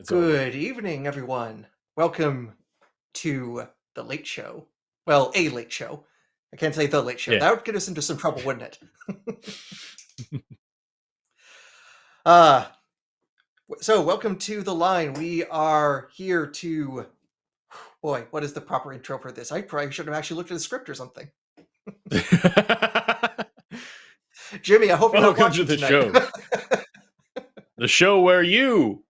Good evening, everyone. Welcome to the late show. Well, a late show. I can't say the late show. Yeah. That would get us into some trouble, wouldn't it? So welcome to the line. We are here to... Boy, what is the proper intro for this? I probably should have actually looked at the script or something. Jimmy, I hope you're not watching the tonight. show. The show where you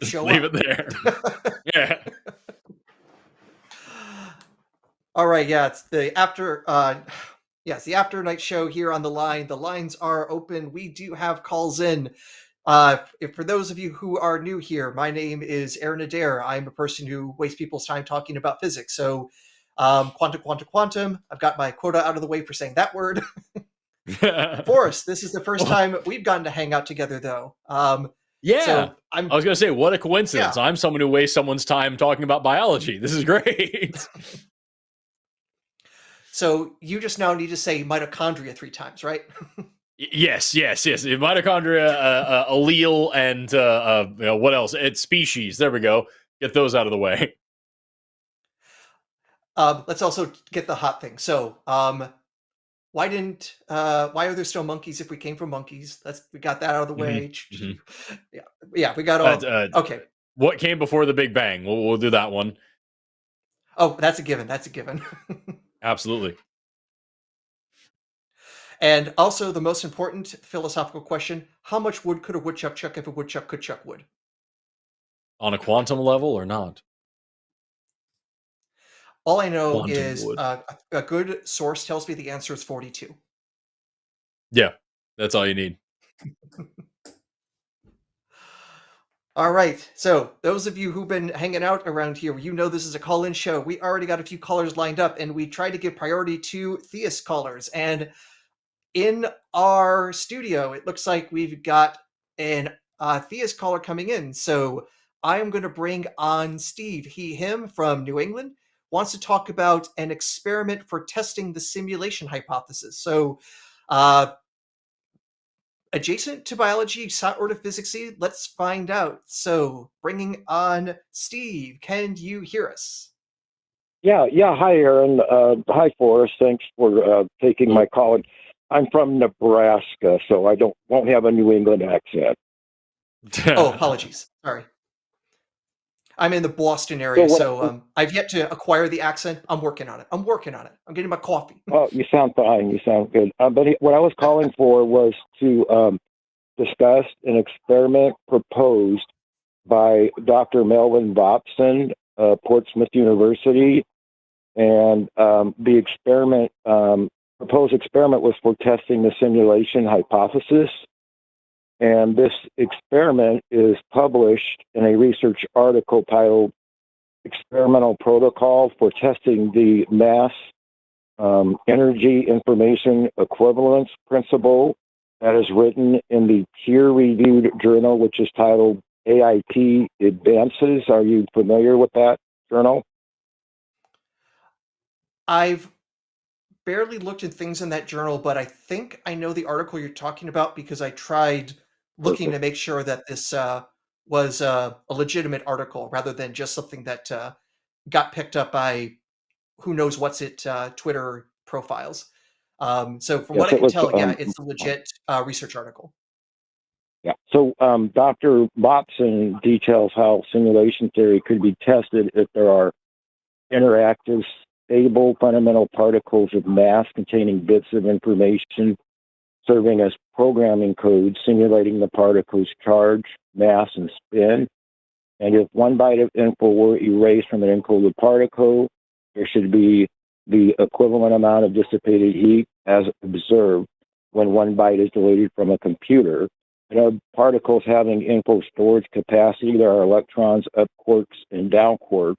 Show leave up. it there. Yeah. All right, yeah, it's the after night show here on the line. The lines are open. We do have calls in. For those of you who are new here, my name is Aron Adair. I'm a person who wastes people's time talking about physics. So quantum. I've got my quota out of the way for saying that word. Forrest, this is the first time we've gotten to hang out together, though. Yeah. So I was going to say, what a coincidence. Yeah. I'm someone who wastes someone's time talking about biology. This is great. So you just now need to say mitochondria 3 times, right? Yes. Mitochondria, allele, and what else? It's species. There we go. Get those out of the way. Let's also get the hot thing. So, why are there still monkeys if we came from monkeys? We got that out of the way. Mm-hmm. Yeah, we got all. Okay. What came before the Big Bang? We'll do that one. Oh, that's a given. Absolutely. And also the most important philosophical question: how much wood could a woodchuck chuck if a woodchuck could chuck wood? On a quantum level or not? All I know Quantum is wood. A good source tells me the answer is 42. Yeah, that's all you need. All right. So those of you who've been hanging out around here, you know this is a call-in show. We already got a few callers lined up, and we try to give priority to theist callers. And in our studio, it looks like we've got an theist caller coming in. So I'm going to bring on Steve, him from New England. Wants to talk about an experiment for testing the simulation hypothesis. So, adjacent to biology, sort of physicsy, let's find out. So, bringing on Steve, can you hear us? Yeah. Hi, Aron. Hi, Forrest. Thanks for taking my call. I'm from Nebraska, so I won't have a New England accent. Oh, apologies. Sorry. I'm in the Boston area, so I've yet to acquire the accent. I'm working on it. I'm getting my coffee. Oh, you sound fine. You sound good. But what I was calling for was to discuss an experiment proposed by Dr. Melvin Vopson, Portsmouth University. And the proposed experiment was for testing the simulation hypothesis. And this experiment is published in a research article titled Experimental Protocol for Testing the Mass Energy Information Equivalence Principle, that is written in the peer-reviewed journal, which is titled AIP Advances. Are you familiar with that journal? I've barely looked at things in that journal, but I think I know the article you're talking about because I tried looking to make sure that this was a legitimate article rather than just something that got picked up by who knows what's it Twitter profiles. So from what I can tell, it's a legit research article. Yeah. So Dr. Vopson details how simulation theory could be tested if there are interactive, stable fundamental particles of mass containing bits of information serving as programming code simulating the particle's charge, mass, and spin. And if one byte of info were erased from an encoded particle, there should be the equivalent amount of dissipated heat as observed when one byte is deleted from a computer. And of particles having info storage capacity, there are electrons, up quarks, and down quarks.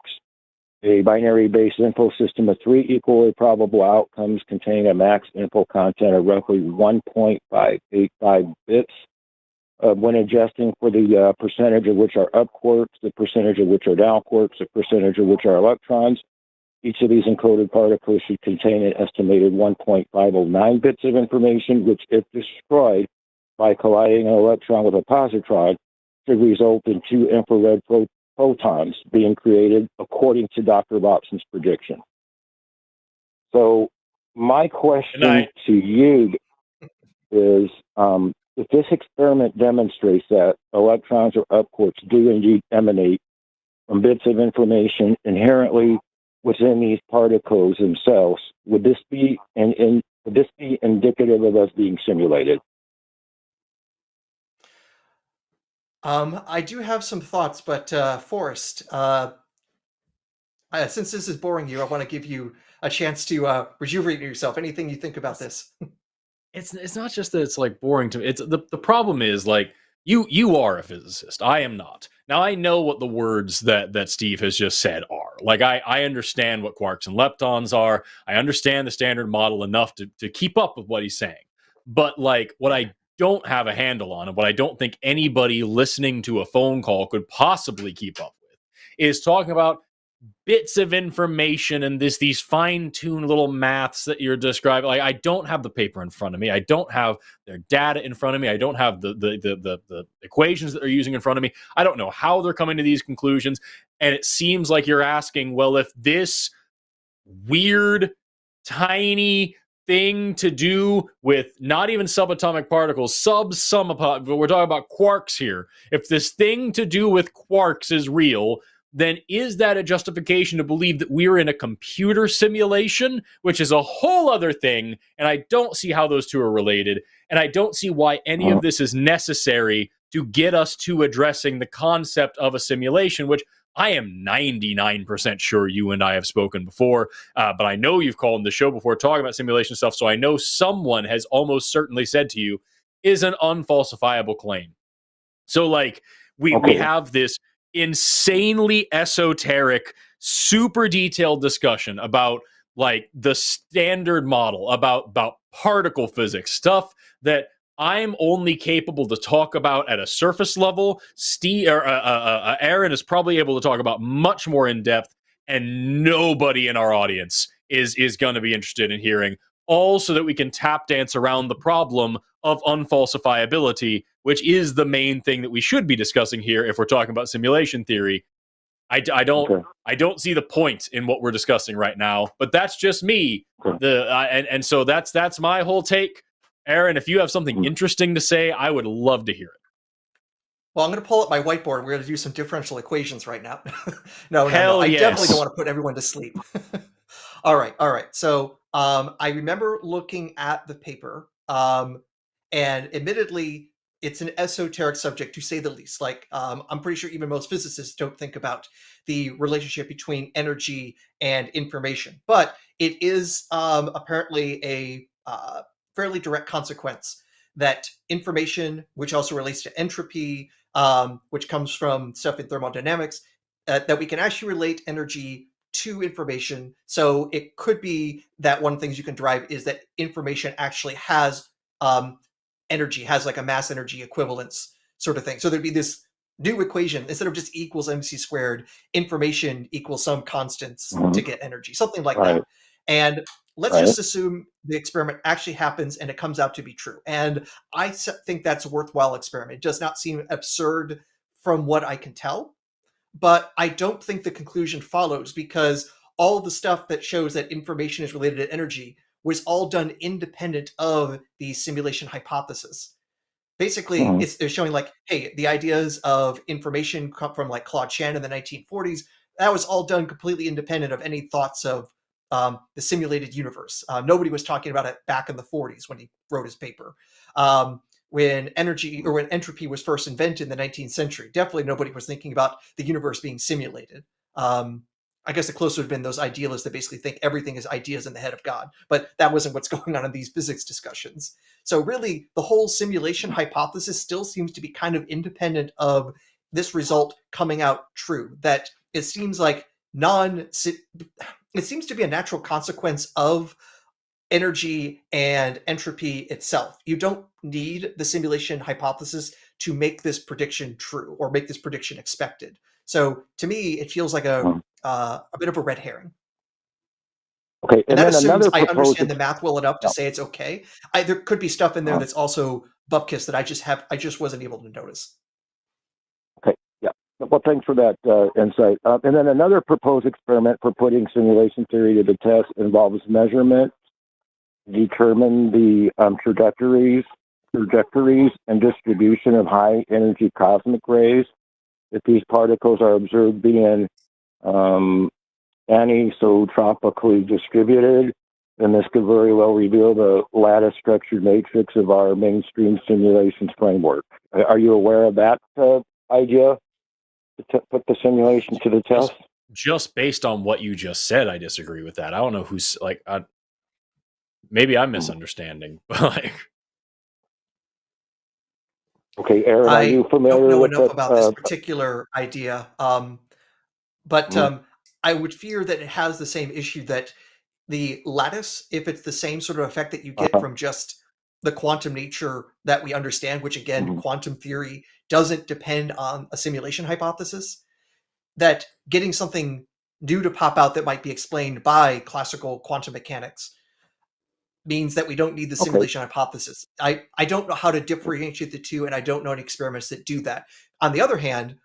A binary-based info system of 3 equally probable outcomes containing a max info content of roughly 1.585 bits. When adjusting for the percentage of which are up quarks, the percentage of which are down quarks, the percentage of which are electrons, each of these encoded particles should contain an estimated 1.509 bits of information, which, if destroyed by colliding an electron with a positron, should result in 2 infrared photons being created, according to Dr. Bobson's prediction. So my question to you is, if this experiment demonstrates that electrons or up quarks do indeed emanate from bits of information inherently within these particles themselves, would this be indicative of us being simulated? I do have some thoughts, but Forrest, since this is boring you, I want to give you a chance to rejuvenate yourself. Anything you think about this? It's not just that it's like boring to me. It's the problem is like you are a physicist. I am not. Now I know what the words that Steve has just said are. Like I understand what quarks and leptons are. I understand the standard model enough to keep up with what he's saying. But like what I don't have a handle on, and what I don't think anybody listening to a phone call could possibly keep up with, is talking about bits of information and these fine-tuned little maths that you're describing. Like, I don't have the paper in front of me. I don't have their data in front of me. I don't have the equations that they're using in front of me. I don't know how they're coming to these conclusions. And it seems like you're asking, well, if this weird, tiny thing to do with not even subatomic particles, but we're talking about quarks here. If this thing to do with quarks is real, then is that a justification to believe that we're in a computer simulation, which is a whole other thing, and I don't see how those two are related, and I don't see why any of this is necessary to get us to addressing the concept of a simulation, which I am 99% sure you and I have spoken before, but I know you've called in the show before talking about simulation stuff, so I know someone has almost certainly said to you, is an unfalsifiable claim. So, like, we have this insanely esoteric, super detailed discussion about like the standard model, about particle physics, stuff that I'm only capable to talk about at a surface level. Aaron is probably able to talk about much more in depth, and nobody in our audience is going to be interested in hearing. All so that we can tap dance around the problem of unfalsifiability, which is the main thing that we should be discussing here if we're talking about simulation theory. I don't see the point in what we're discussing right now, but that's just me. And so that's my whole take. Aaron, if you have something interesting to say, I would love to hear it. Well, I'm going to pull up my whiteboard. We're going to do some differential equations right now. No. I definitely don't want to put everyone to sleep. All right. So I remember looking at the paper, and admittedly, it's an esoteric subject to say the least. Like, I'm pretty sure even most physicists don't think about the relationship between energy and information, but it is apparently a fairly direct consequence that information, which also relates to entropy, which comes from stuff in thermodynamics, that we can actually relate energy to information. So it could be that one of the things you can derive is that information actually has energy, has like a mass energy equivalence sort of thing. So there'd be this new equation, instead of just equals mc squared, information equals some constants to get energy, something like that. And let's just assume the experiment actually happens and it comes out to be true. And I think that's a worthwhile experiment. It does not seem absurd from what I can tell, but I don't think the conclusion follows, because all the stuff that shows that information is related to energy was all done independent of the simulation hypothesis. Basically, they're showing like, hey, the ideas of information come from like Claude Shannon in the 1940s. That was all done completely independent of any thoughts of the simulated universe. Nobody was talking about it back in the 40s when he wrote his paper. when energy or when entropy was first invented in the 19th century. Definitely nobody was thinking about the universe being simulated. I guess the closer have been those idealists that basically think everything is ideas in the head of God, but that wasn't what's going on in these physics discussions. So really, the whole simulation hypothesis still seems to be kind of independent of this result coming out true. That it seems like it seems to be a natural consequence of energy and entropy itself. You don't need the simulation hypothesis to make this prediction true or make this prediction expected. So to me, it feels like a bit of a red herring. Okay, And that then assumes another I proposed. understand the math well enough to say it's okay. There could be stuff in there that's also bupkis that I just wasn't able to notice. Okay, yeah. Well, thanks for that insight. And then another proposed experiment for putting simulation theory to the test involves measurement, determine the trajectories and distribution of high energy cosmic rays. If these particles are observed being anisotropically distributed, then this could very well reveal the lattice structured matrix of our mainstream simulations framework. Are you aware of that idea to put the simulation to the test? Just based on what you just said, I disagree with that. I don't know who's like, maybe I'm misunderstanding, but like. Okay, Aaron, are you I familiar don't know with enough that? about this particular idea, but I would fear that it has the same issue that the lattice, if it's the same sort of effect that you get from just the quantum nature that we understand, which again, quantum theory doesn't depend on a simulation hypothesis, that getting something new to pop out that might be explained by classical quantum mechanics means that we don't need the simulation hypothesis. I don't know how to differentiate the two, and I don't know any experiments that do that. On the other hand,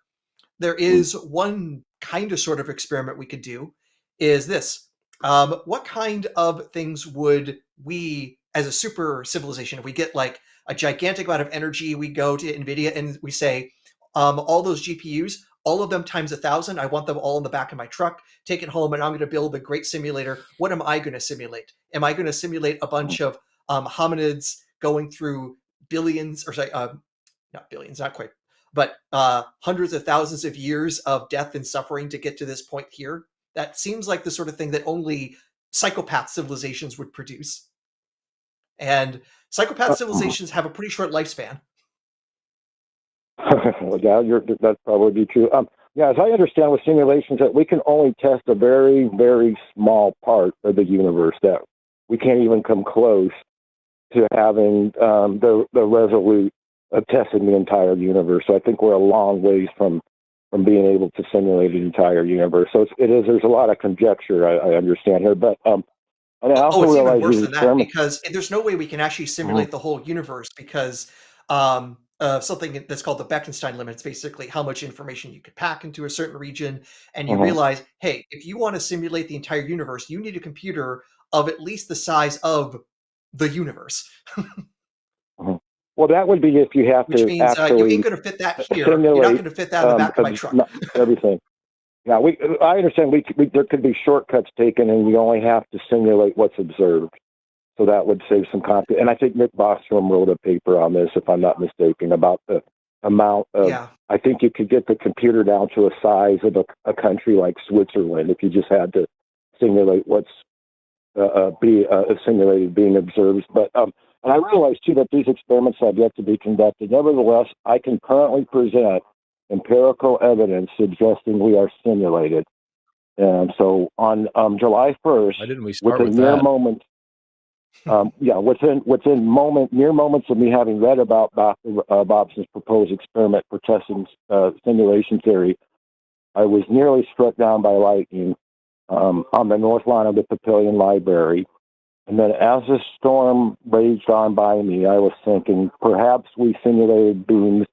there is one kind of sort of experiment we could do, is this. What kind of things would we, as a super civilization, if we get like a gigantic amount of energy, we go to NVIDIA and we say, all those GPUs, all of them times 1,000, I want them all in the back of my truck, take it home, and I'm going to build a great simulator. What am I going to simulate? Am I going to simulate a bunch of hominids going through billions, or sorry, not billions, not quite, but hundreds of thousands of years of death and suffering to get to this point here? That seems like the sort of thing that only psychopath civilizations would produce. And psychopath civilizations have a pretty short lifespan. Yeah, that's probably true. Yeah, as I understand with simulations, that we can only test a very, very small part of the universe. That we can't even come close to having the resolute testing the entire universe. So I think we're a long ways from being able to simulate the entire universe. So there's a lot of conjecture, I understand here, but and I also it's realize even worse than that, experiments, because there's no way we can actually simulate the whole universe, because something that's called the Bekenstein limit. It's basically how much information you could pack into a certain region, and you realize, hey, if you want to simulate the entire universe, you need a computer of at least the size of the universe. Well, that would be if you have Which to means actually you ain't going to fit that here. simulate You're not going to fit that in the back of my truck. Everything. Yeah, I understand. There could be shortcuts taken, and we only have to simulate what's observed. So that would save some copy. And I think Nick Bostrom wrote a paper on this, if I'm not mistaken, about the amount of. Yeah. I think you could get the computer down to a size of a country like Switzerland if you just had to simulate what's simulated being observed. But and I realize too that these experiments have yet to be conducted. Nevertheless, I can currently present empirical evidence suggesting we are simulated. And so on July 1st, why didn't we start with mere that? moment. Within mere moments of me having read about Dr. Bobson's proposed experiment for testing simulation theory, I was nearly struck down by lightning on the north lawn of the Papillion Library. And then as the storm raged on by me, I was thinking, perhaps we simulated beings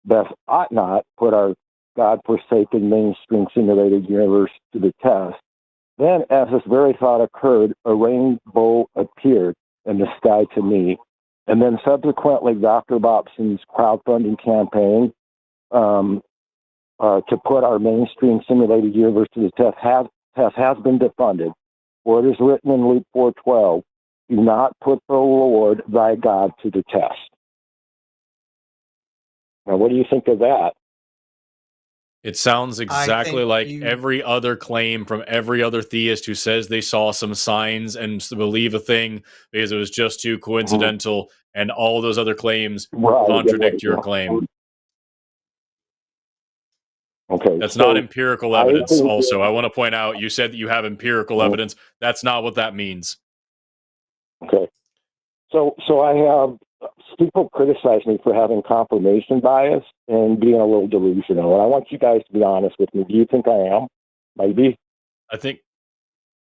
that ought not put our God-forsaken mainstream simulated universe to the test. Then, as this very thought occurred, a rainbow appeared in the sky to me. And then subsequently, Dr. Bobson's crowdfunding campaign to put our mainstream simulated universe to the test has been defunded. For it is written in Luke 4:12, do not put the Lord thy God to the test. Now, what do you think of that? It sounds exactly think like you- every other claim from every other theist who says they saw some signs and believe a thing because it was just too coincidental, and all those other claims Right. contradict your claim. Okay. That's so not empirical I evidence. think- Also, I want to point out you said that you have empirical evidence. That's not what that means. Okay. So I have people criticize me for having confirmation bias and being a little delusional. And I want you guys to be honest with me. Do you think I am? Maybe. I think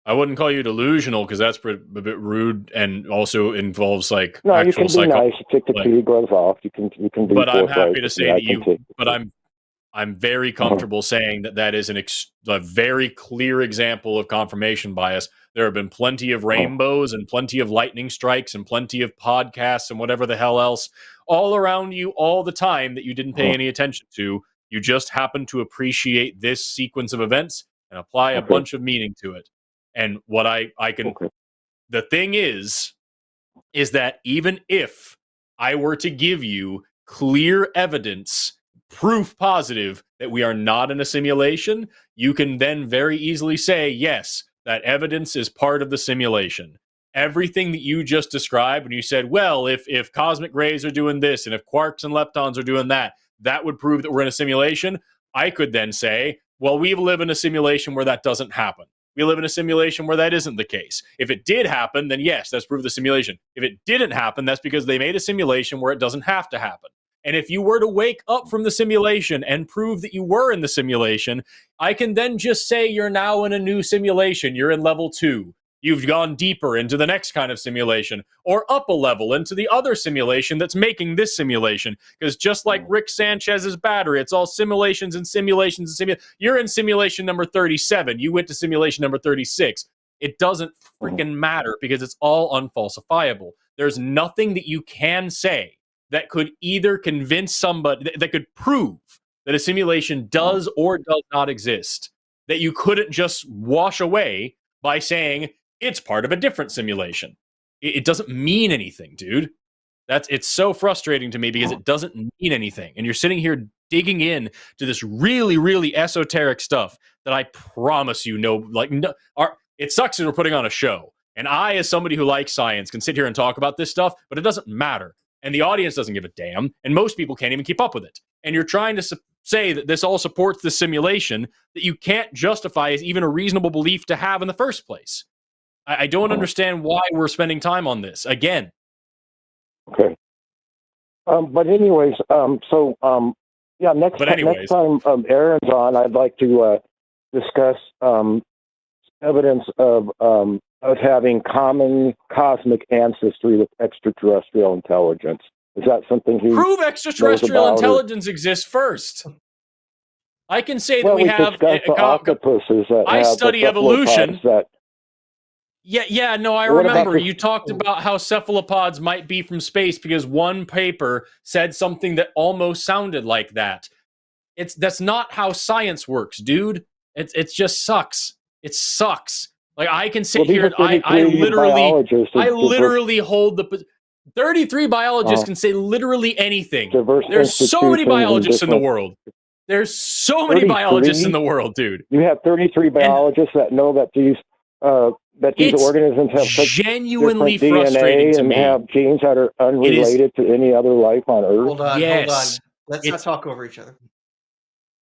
I wouldn't call you delusional because that's a bit rude and also involves like No, you actual can be nice. Take the like- pea gloves off. You can be. But I'm forthright happy to with say me. I that can you. take- But I'm very comfortable saying that is a very clear example of confirmation bias. There have been plenty of rainbows and plenty of lightning strikes and plenty of podcasts and whatever the hell else all around you all the time that you didn't pay any attention to. You just happen to appreciate this sequence of events and apply a bunch of meaning to it. And what I can, the thing is that even if I were to give you clear evidence, proof positive that we are not in a simulation, you can then very easily say, yes, that evidence is part of the simulation. Everything that you just described when you said, well, if cosmic rays are doing this and if quarks and leptons are doing that, that would prove that we're in a simulation. I could then say, well, we live in a simulation where that doesn't happen. We live in a simulation where that isn't the case. If it did happen, then yes, that's proof of the simulation. If it didn't happen, that's because they made a simulation where it doesn't have to happen. And if you were to wake up from the simulation and prove that you were in the simulation, I can then just say you're now in a new simulation. You're in level 2. You've gone deeper into the next kind of simulation, or up a level into the other simulation that's making this simulation. Because just like Rick Sanchez's battery, it's all simulations and simulations and simulations. You're in simulation number 37. You went to simulation number 36. It doesn't freaking matter because it's all unfalsifiable. There's nothing that you can say that could either convince somebody, that could prove that a simulation does or does not exist, that you couldn't just wash away by saying it's part of a different simulation. It doesn't mean anything, dude. It's so frustrating to me because it doesn't mean anything. And you're sitting here digging in to this really, really esoteric stuff that I promise you it sucks that we're putting on a show. And I, as somebody who likes science, can sit here and talk about this stuff, but it doesn't matter. And the audience doesn't give a damn. And most people can't even keep up with it. And you're trying to say that this all supports the simulation that you can't justify as even a reasonable belief to have in the first place. I don't understand why we're spending time on this again. Okay. But anyways, next time Aron's on, I'd like to discuss evidence of having common cosmic ancestry with extraterrestrial intelligence. Is that something he prove extraterrestrial intelligence exists first? I can say that we have octopuses that I study evolution. I remember you talked about how cephalopods might be from space because one paper said something that almost sounded like that. That's not how science works, dude. It just sucks. It sucks. Like I can sit here and I literally hold the 33 biologists can say literally anything. There's so many biologists in the world. There's so many biologists in the world, dude. You have 33 biologists that know that these organisms have such genuinely different frustrating DNA to and me. have genes that are unrelated to any other life on Earth. Hold on. Let's not talk over each other.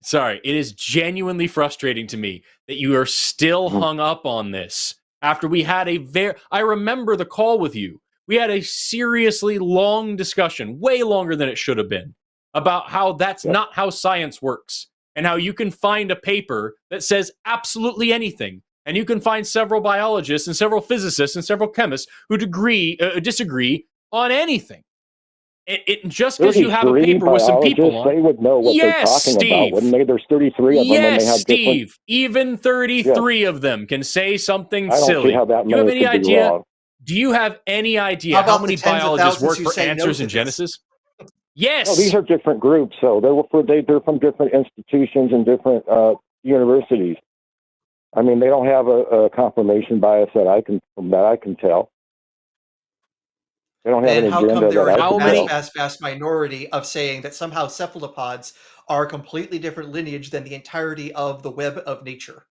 Sorry, it is genuinely frustrating to me that you are still hung up on this after we had I remember the call with you. We had a seriously long discussion, way longer than it should have been, about how that's not how science works and how you can find a paper that says absolutely anything. And you can find several biologists and several physicists and several chemists who disagree on anything. It just because you have a paper with some people on, they would know what they're talking about, wouldn't they? There's 33 of them, and they have Steve. Even 33 of them can say something silly. See how that Do you have any idea? wrong. Do you have any idea how many biologists work for Answers in Genesis? Yes. No, these are different groups, so they're from different institutions and different universities. I mean, they don't have a confirmation bias that I can tell. They don't have then an how come agenda there that are I How can many- tell. vast minority of saying that somehow cephalopods are a completely different lineage than the entirety of the web of nature?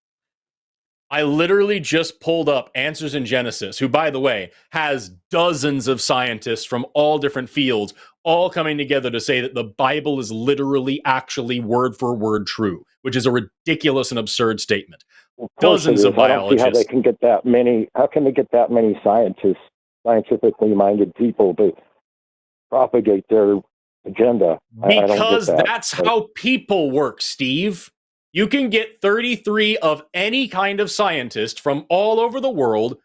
I literally just pulled up Answers in Genesis, who, by the way, has dozens of scientists from all different fields all coming together to say that the Bible is literally actually word for word true, which is a ridiculous and absurd statement. Of course it Dozens is. of I don't see how they biologists. can get that many. How can they get that many scientists, scientifically minded people to propagate their agenda? I don't get Because that. that's how people work, Steve. You can get 33 of any kind of scientist from all over the world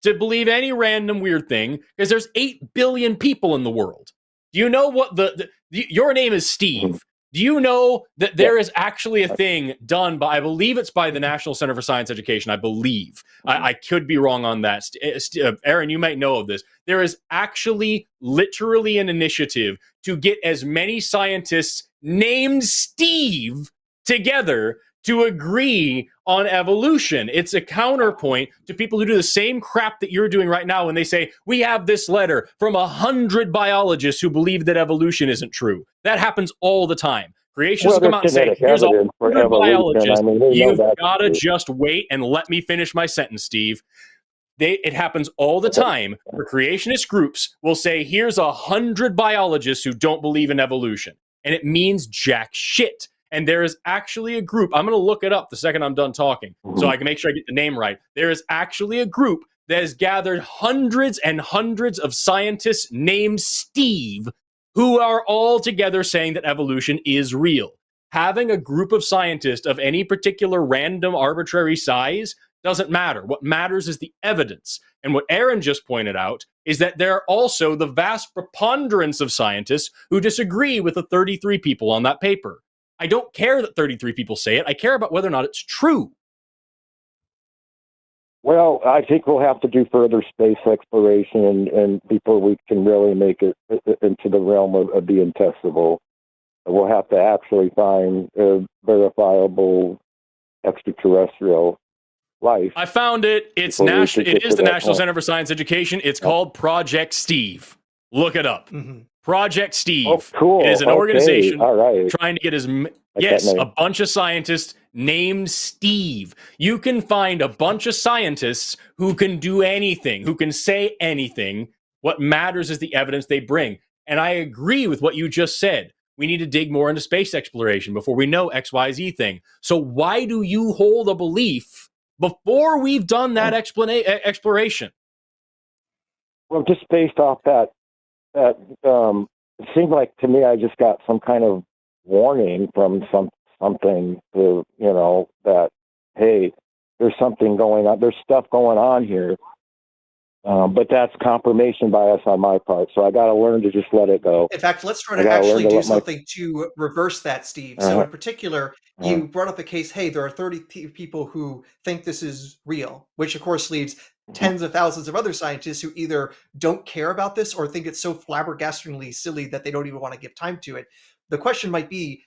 to believe any random weird thing because there's 8 billion people in the world. Do you know what your name is Steve? Do you know that there is actually a thing done by, I believe it's by the National Center for Science Education, I believe. I could be wrong on that. Aaron, you might know of this. There is actually literally an initiative to get as many scientists named Steve together to agree on evolution. It's a counterpoint to people who do the same crap that you're doing right now when they say, we have this letter from 100 biologists who believe that evolution isn't true. That happens all the time. Creationists will come out and say, Genetic here's evidence for 100 evolution. biologists. I mean, they know You've that's got to true. just wait and let me finish my sentence, Steve. It happens all the time where creationist groups will say, here's 100 biologists who don't believe in evolution. And it means jack shit. And there is actually a group, I'm going to look it up the second I'm done talking so I can make sure I get the name right. There is actually a group that has gathered hundreds and hundreds of scientists named Steve who are all together saying that evolution is real. Having a group of scientists of any particular random arbitrary size doesn't matter. What matters is the evidence. And what Aaron just pointed out is that there are also the vast preponderance of scientists who disagree with the 33 people on that paper. I don't care that 33 people say it. I care about whether or not it's true. Well, I think we'll have to do further space exploration and before we can really make it into the realm of being testable. We'll have to actually find verifiable extraterrestrial life. I found it. It is the National Center for Science Education. It's called Project Steve. Look it up. Mm-hmm. Project Steve. Oh, cool. It is an organization All right. trying to get a bunch of scientists named Steve. You can find a bunch of scientists who can do anything, who can say anything. What matters is the evidence they bring. And I agree with what you just said. We need to dig more into space exploration before we know XYZ thing. So why do you hold a belief before we've done that exploration? Well, just based off that it seemed like to me I just got some kind of warning from something to, that, hey, there's something going on. There's stuff going on here. But that's confirmation bias on my part. So I got to learn to just let it go. In fact, let's try to actually do something to reverse that, Steve. So in particular, you brought up the case, hey, there are 30 people who think this is real, which of course leaves tens of thousands of other scientists who either don't care about this or think it's so flabbergastingly silly that they don't even want to give time to it. The question might be,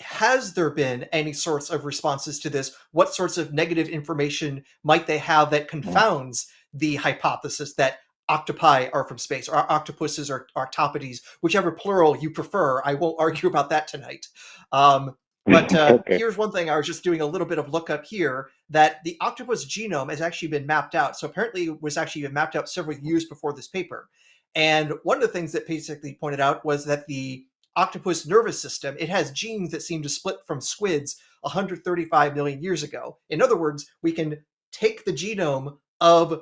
has there been any sorts of responses to this? What sorts of negative information might they have that confounds the hypothesis that octopi are from space, or octopuses or octopodes, whichever plural you prefer? I won't argue about that tonight. But Okay. Here's one thing. I was just doing a little bit of lookup here, that the octopus genome has actually been mapped out. So apparently it was actually mapped out several years before this paper. And one of the things that basically pointed out was that the octopus nervous system, it has genes that seem to split from squids 135 million years ago. In other words, we can take the genome of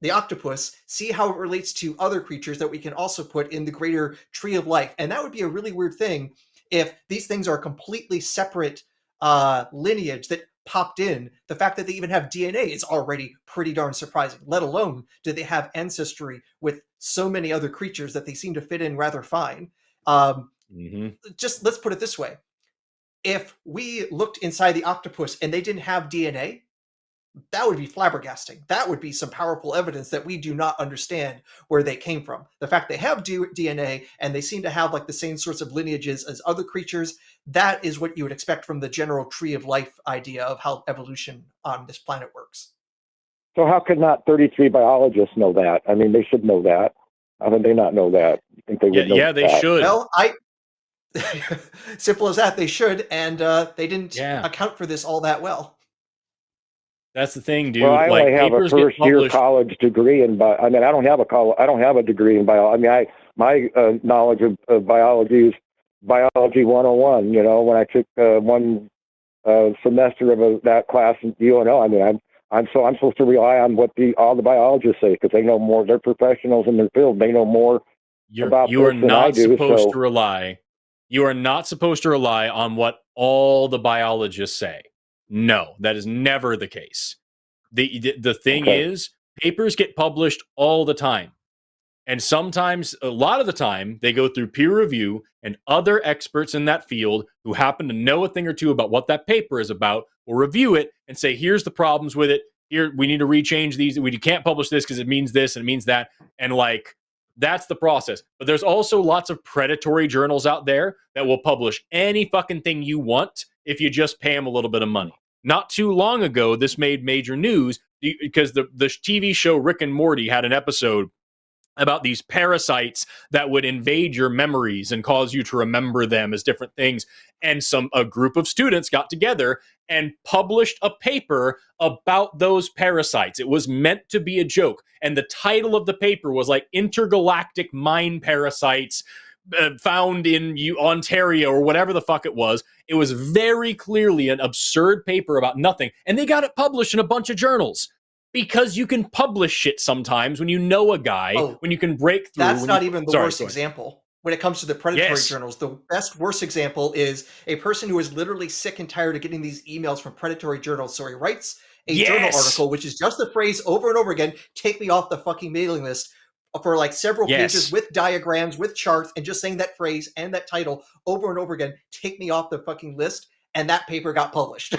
the octopus, see how it relates to other creatures that we can also put in the greater tree of life. And that would be a really weird thing if these things are completely separate lineage that popped in. The fact that they even have DNA is already pretty darn surprising, let alone do they have ancestry with so many other creatures that they seem to fit in rather fine. Just let's put it this way. If we looked inside the octopus and they didn't have DNA, that would be flabbergasting. That would be some powerful evidence that we do not understand where they came from. The fact they have DNA and they seem to have like the same sorts of lineages as other creatures, that is what you would expect from the general tree of life idea of how evolution on this planet works. So how could not 33 biologists know that? I mean, they should know that. How did they not know that? You think they would know Yeah, they that? should. Well, simple as that, they should, and they didn't account for this all that well. That's the thing, dude. Well, I like, only have a first-year college degree in I mean, I don't have a degree in biology. I mean, my knowledge of biology is biology 101. You know, when I took one semester of that class in UNO, I mean, I'm supposed to rely on what all the biologists say because they know more. They're professionals in their field. They know more about this than I do. To rely. You are not supposed to rely on what all the biologists say. No, that is never the case. The thing is, papers get published all the time. And sometimes, a lot of the time, they go through peer review, and other experts in that field who happen to know a thing or two about what that paper is about will review it and say, here's the problems with it. Here, we need to rechange these. We can't publish this because it means this and it means that. And like, that's the process. But there's also lots of predatory journals out there that will publish any fucking thing you want if you just pay them a little bit of money. Not too long ago, this made major news because the TV show Rick and Morty had an episode about these parasites that would invade your memories and cause you to remember them as different things. And a group of students got together and published a paper about those parasites. It was meant to be a joke. And the title of the paper was like Intergalactic Mind Parasites found in Ontario or whatever the fuck it was. It was very clearly an absurd paper about nothing. And they got it published in a bunch of journals. Because you can publish shit sometimes when you know a guy, when you can break through. That's not even the worst example. When it comes to the predatory journals, the worst example is a person who is literally sick and tired of getting these emails from predatory journals. So he writes a journal article, which is just the phrase over and over again, take me off the fucking mailing list, for like several pages with diagrams, with charts, and just saying that phrase and that title over and over again, take me off the fucking list. And that paper got published.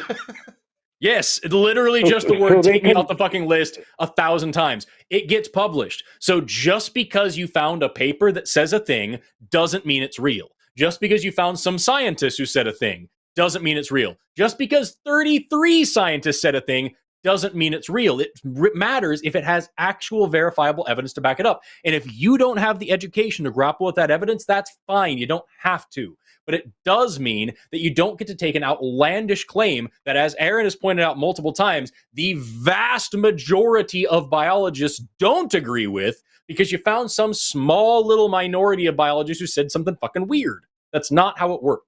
Yes, literally just the word take me off the fucking list 1,000 times. It gets published. So just because you found a paper that says a thing doesn't mean it's real. Just because you found some scientist who said a thing doesn't mean it's real. Just because 33 scientists said a thing doesn't mean it's real. It matters if it has actual verifiable evidence to back it up. And if you don't have the education to grapple with that evidence, that's fine. You don't have to. But it does mean that you don't get to take an outlandish claim that, as Aaron has pointed out multiple times, the vast majority of biologists don't agree with because you found some small little minority of biologists who said something fucking weird. That's not how it works.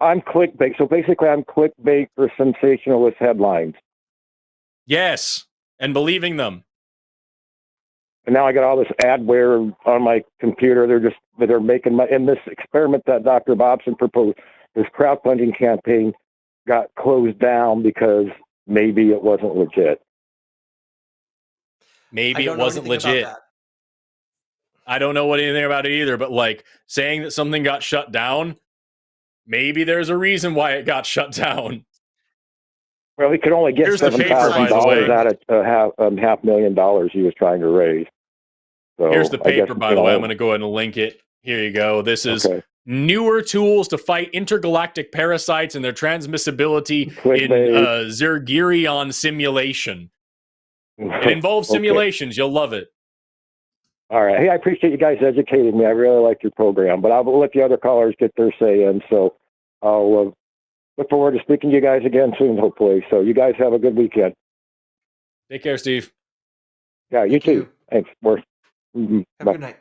I'm clickbait. So basically, I'm clickbait for sensationalist headlines. Yes, and believing them. And now I got all this adware on my computer. They're making in this experiment that Dr. Bobson proposed, this crowdfunding campaign got closed down because maybe it wasn't legit. Maybe it wasn't legit. I don't know anything about it either, but like saying that something got shut down, maybe there's a reason why it got shut down. Well, he could only get $7,000 out of $500,000 he was trying to raise. So here's the paper, by the way. I'm going to go ahead and link it. Here you go. This is newer tools to fight intergalactic parasites and their transmissibility in Zergirion simulation. It involves simulations. You'll love it. All right. Hey, I appreciate you guys educating me. I really like your program, but I'll let the other callers get their say in. So I'll look forward to speaking to you guys again soon, hopefully. So you guys have a good weekend. Take care, Steve. Yeah, you too. Thanks. Have a good night.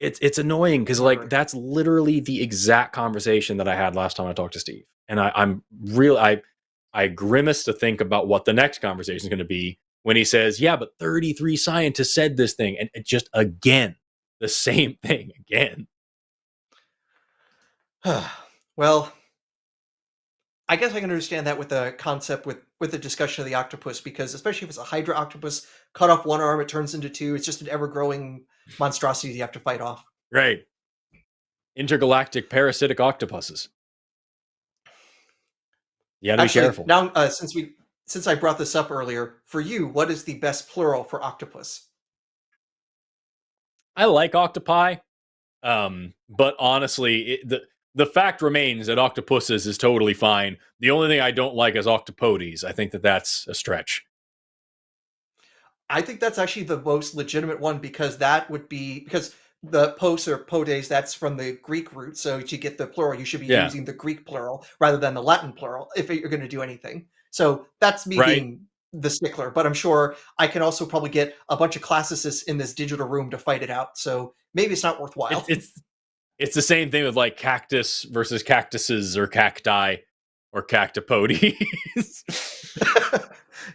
It's annoying because like that's literally the exact conversation that I had last time I talked to Steve, and I grimace to think about what the next conversation is going to be when he says, "Yeah, but 33 scientists said this thing," and it just again the same thing again. Well, I guess I can understand that with the concept with the discussion of the octopus, because especially if it's a Hydra octopus, cut off one arm, it turns into two. It's just an ever-growing monstrosity you have to fight off. Right. Intergalactic parasitic octopuses. You gotta be careful. Now, since I brought this up earlier, for you, what is the best plural for octopus? I like octopi, but honestly, the fact remains that octopuses is totally fine. The only thing I don't like is octopodes. I think that's a stretch. I think that's actually the most legitimate one because that would be because the pos or podes, that's from the Greek root. So to get the plural, you should be Yeah. using the Greek plural rather than the Latin plural if you're going to do anything. So that's me Right. being the stickler, but I'm sure I can also probably get a bunch of classicists in this digital room to fight it out. So maybe it's not worthwhile. It's the same thing with like cactus versus cactuses or cacti or cactipodes.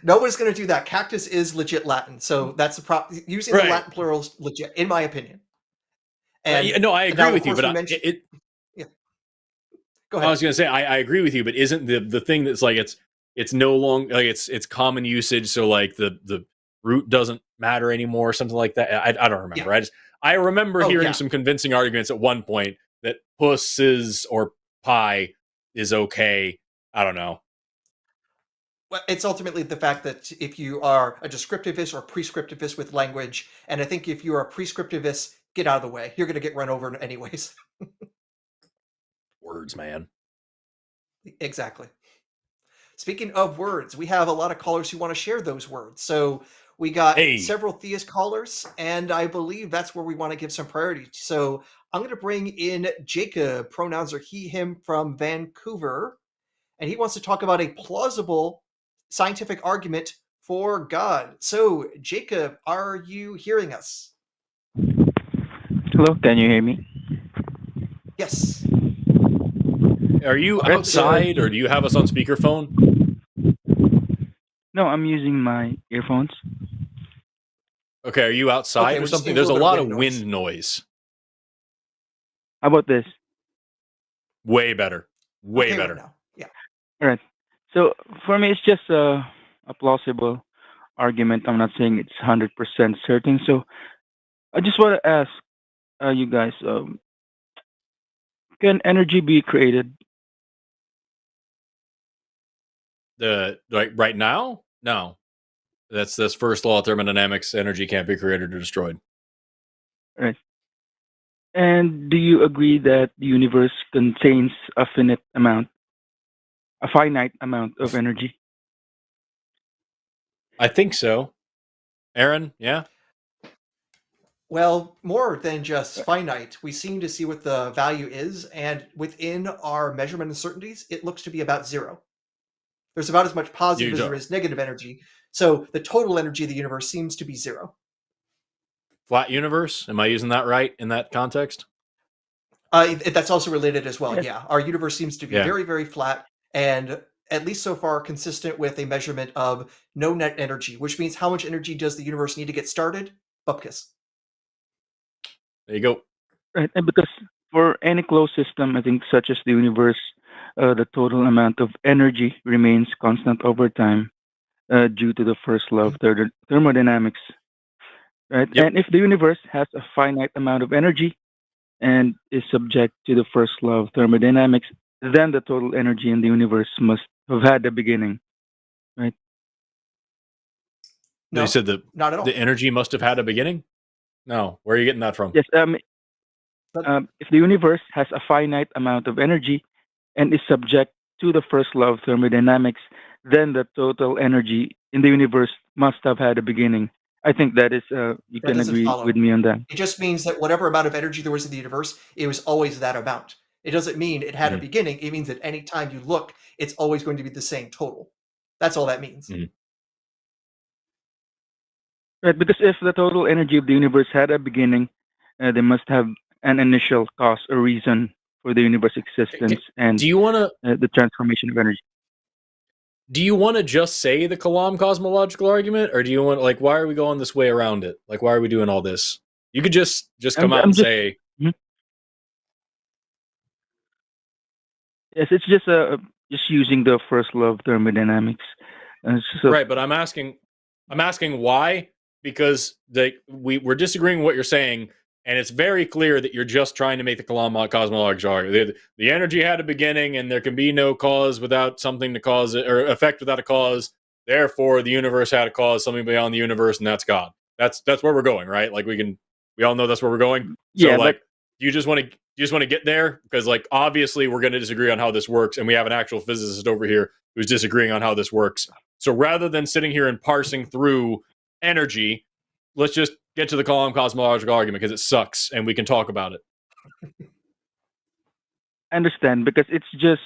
No one's going to do that. Cactus is legit Latin, so that's the using the Right. Latin plural is legit, in my opinion. And no, I agree with you, but yeah. Go ahead. I was going to say I agree with you, but isn't the thing that's like it's no longer like it's common usage, so like the root doesn't matter anymore, or something like that. I don't remember. Yeah. I remember hearing some convincing arguments at one point that pusses or pie is okay. I don't know. Well, it's ultimately the fact that if you are a descriptivist or prescriptivist with language, and I think if you are a prescriptivist, get out of the way. You're going to get run over anyways. Words, man. Exactly. Speaking of words, we have a lot of callers who want to share those words. So we got several theist callers, and I believe that's where we want to give some priority. So I'm going to bring in Jacob. Pronouns are he, him, from Vancouver. And he wants to talk about a plausible scientific argument for God. So, Jacob, are you hearing us? Hello, can you hear me? Yes. Are you outside or do you have us on speakerphone? No, I'm using my earphones. Okay, are you outside or something? There's a lot of wind noise. How about this? Way better. Way better. Right now. Yeah. All right. So for me, it's just a plausible argument. I'm not saying it's 100% certain. So I just want to ask you guys, can energy be created? Right now? No. That's this first law of thermodynamics. Energy can't be created or destroyed. Right. And do you agree that the universe contains a finite amount of energy? I think so. Aaron, yeah? Well, more than just finite, we seem to see what the value is, and within our measurement uncertainties, it looks to be about zero. There's about as much positive as there is negative energy. So the total energy of the universe seems to be zero. Flat universe? Am I using that right in that context? That's also related as well, yeah. Our universe seems to be very, very flat, and at least so far consistent with a measurement of no net energy, which means how much energy does the universe need to get started? Bupkis. There you go. Right, and because for any closed system, I think such as the universe, the total amount of energy remains constant over time due to the first law of thermodynamics. Right, and if the universe has a finite amount of energy and is subject to the first law of thermodynamics, then the total energy in the universe must have had a beginning. Right? No, you said not at all. The energy must have had a beginning? No. Where are you getting that from? Yes. If the universe has a finite amount of energy and is subject to the first law of thermodynamics, then the total energy in the universe must have had a beginning. I think that is, you can agree with me on that. It just means that whatever amount of energy there was in the universe, it was always that amount. It doesn't mean it had a beginning. It means that any time you look, it's always going to be the same total. That's all that means. Right, because if the total energy of the universe had a beginning, they must have an initial cause or reason for the universe existence and do you wanna, the transformation of energy. Do you want to just say the Kalam cosmological argument, or do you want, like, why are we going this way around it? Like, why are we doing all this? You could just come out and say... Yes, it's just using the first law of thermodynamics. Right, but I'm asking why, because we're disagreeing with what you're saying, and it's very clear that you're just trying to make the Kalam cosmological argument. The energy had a beginning, and there can be no cause without something to cause it, or effect without a cause. Therefore, the universe had a cause, something beyond the universe, and that's God. That's where we're going, right? Like we all know that's where we're going. So, yeah, like, you just want to get there because, like, obviously we're going to disagree on how this works, and we have an actual physicist over here who's disagreeing on how this works. So rather than sitting here and parsing through energy. Let's just get to the cosmological argument because it sucks and we can talk about it. I understand, because it's just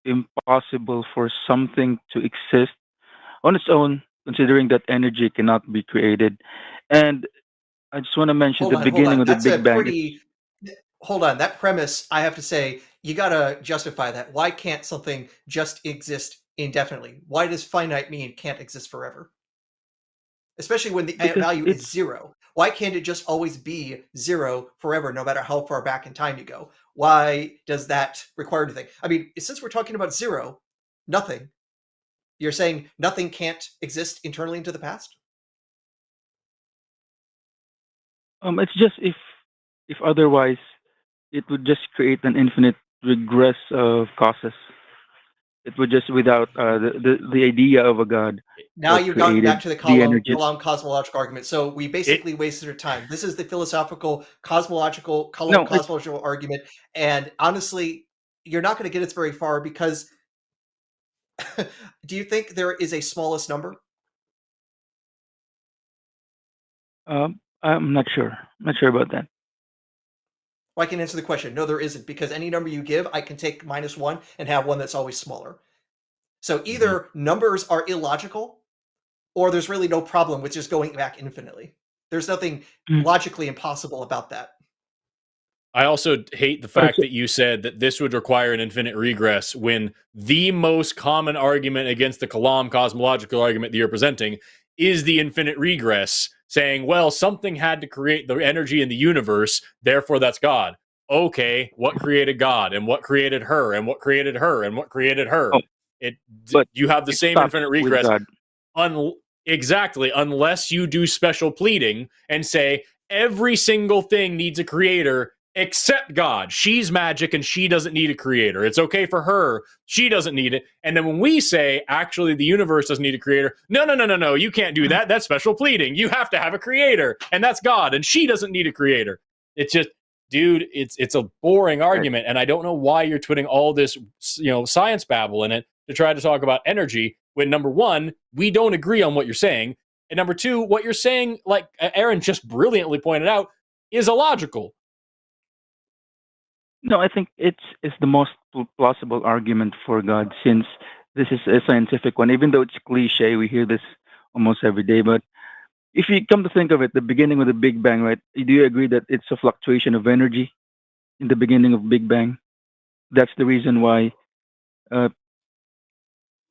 impossible for something to exist on its own, considering that energy cannot be created. And I just want to mention the Hold beginning on. of the That's a Big Bang. pretty. Hold on. That premise, I have to say, you gotta justify that. Why can't something just exist indefinitely? Why does finite mean can't exist forever? Especially when the Because value it's is 0. Why can't it just always be 0 forever, no matter how far back in time you go? Why does that require anything? I mean, since we're talking about 0, nothing, you're saying nothing can't exist internally into the past? it's just if otherwise, it would just create an infinite regress of causes. It would just, without the idea of a god Now that you've gotten back created to the the energy. cosmological argument. So we basically wasted our time. This is the philosophical, cosmological, No, it's cosmological argument. And honestly, you're not going to get us very far because do you think there is a smallest number? I'm not sure. I'm not sure about that. Well, I can answer the question. No, there isn't, because any number you give, I can take -1 and have one that's always smaller. So either numbers are illogical, or there's really no problem with just going back infinitely. There's nothing Mm. logically impossible about that. I also hate the But fact that you said that this would require an infinite regress when the most common argument against the Kalam cosmological argument that you're presenting is the infinite regress, saying, well, something had to create the energy in the universe, therefore that's God. Okay, what created God, and what created her, and what created her, and what created her? Oh, but You have the it same stops infinite with regress. God. Exactly, unless you do special pleading and say every single thing needs a creator except God. She's magic and she doesn't need a creator. It's okay for her. She doesn't need it. And then when we say actually the universe doesn't need a creator, no, you can't do that. That's special pleading. You have to have a creator, and that's God, and she doesn't need a creator. It's just, dude, it's a boring argument, and I don't know why you're putting all this, science babble in it to try to talk about energy when, number one, we don't agree on what you're saying, and number two, what you're saying, like Aaron just brilliantly pointed out, is illogical. No, I think it's the most plausible argument for God, since this is a scientific one. Even though it's cliche, we hear this almost every day. But if you come to think of it, the beginning of the Big Bang, right? Do you agree that it's a fluctuation of energy in the beginning of Big Bang? That's the reason why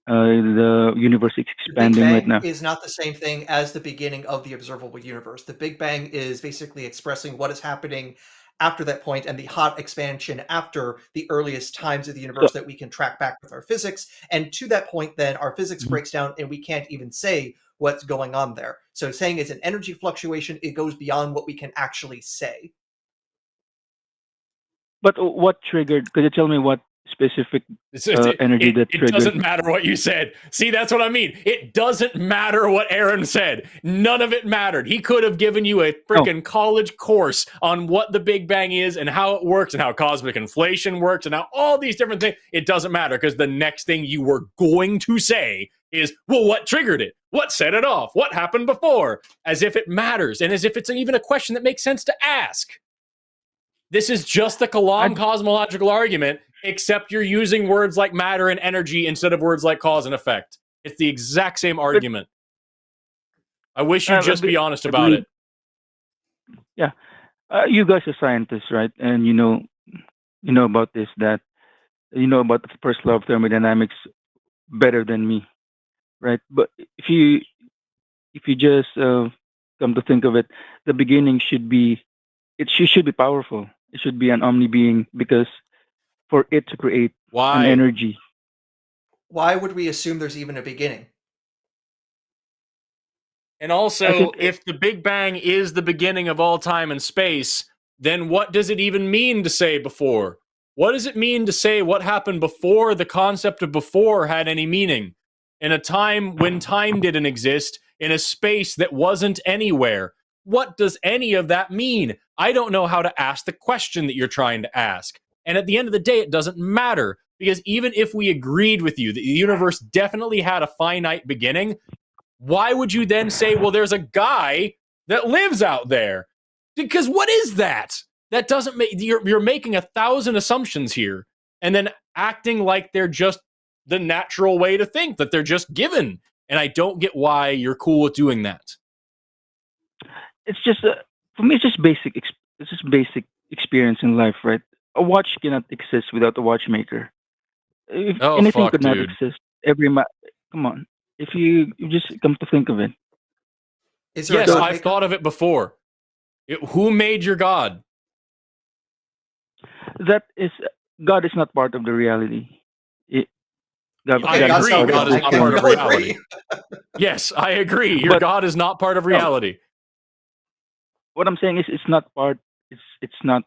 the universe is The Big expanding right Bang now. is not the same thing as the beginning of the observable universe. The Big Bang is basically expressing what is happening after that point and the hot expansion after the earliest times of the So, universe that we can track back with our physics. And to that point, then our physics mhm. breaks down and we can't even say what's going on there. So saying it's an energy fluctuation, it goes beyond what we can actually say. But what triggered? Could you tell me what specific energy that It triggered? doesn't matter what you said. See, that's what I mean. It doesn't matter what Aaron said. None of it mattered. He could have given you a No, freaking college course on what the Big Bang is and how it works and how cosmic inflation works and how all these different things. It doesn't matter, because the next thing you were going to say is, well, what triggered it? What set it off? What happened before? As if it matters, and as if it's even a question that makes sense to ask. This is just the Kalam I cosmological argument, except you're using words like matter and energy instead of words like cause and effect. It's the exact same but argument. I wish you'd just be honest I about believe, it. yeah. You guys are scientists, right? And you know about this, that you know about the first law of thermodynamics better than me, right? But if you just come to think of it, the beginning should be, she should be powerful. It should be an omni being, because for it to create an Why? energy. Why would we assume there's even a beginning? And I also, think if the Big Bang is the beginning of all time and space, then what does it even mean to say before? What does it mean to say what happened before the concept of before had any meaning? In a time when time didn't exist, in a space that wasn't anywhere. What does any of that mean? I don't know how to ask the question that you're trying to ask. And at the end of the day, it doesn't matter, because even if we agreed with you that the universe definitely had a finite beginning, why would you then say, well, there's a guy that lives out there? Because what is that? That doesn't make, you're making 1,000 assumptions here and then acting like they're just the natural way to think, that they're just given. And I don't get why you're cool with doing that. It's just for me. It's just basic. It's just basic experience in life, right? A watch cannot exist without a watchmaker. If anything could not exist, come on. If you just come to think of it. Yes, I've thought of it before. Who made your God? God is not part of the reality. I agree. God is not part of reality. Yes, I agree. Your God is not part of reality. What I'm saying is, it's not part. It's not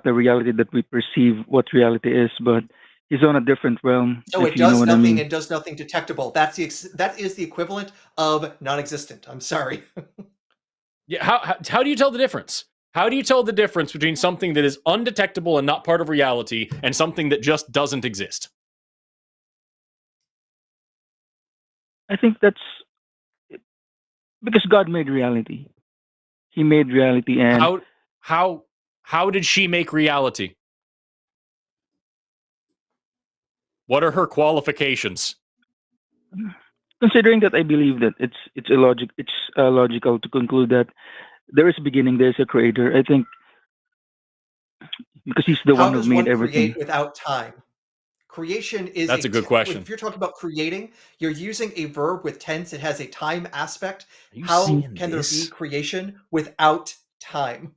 the reality that we perceive what reality is, but he's on a different realm. So it does nothing and does nothing detectable. That is the equivalent of non-existent. I'm sorry. Yeah. How do you tell the difference? How do you tell the difference between something that is undetectable and not part of reality and something that just doesn't exist? I think that's because God made reality. He made reality, and how did she make reality? What are her qualifications? Considering that I believe that it's logical to conclude that there is a beginning, there is a creator. I think because he's the one who made everything. Create without time? Creation is a good question. If you're talking about creating, you're using a verb with tense. It has a time aspect. How can there be creation without time?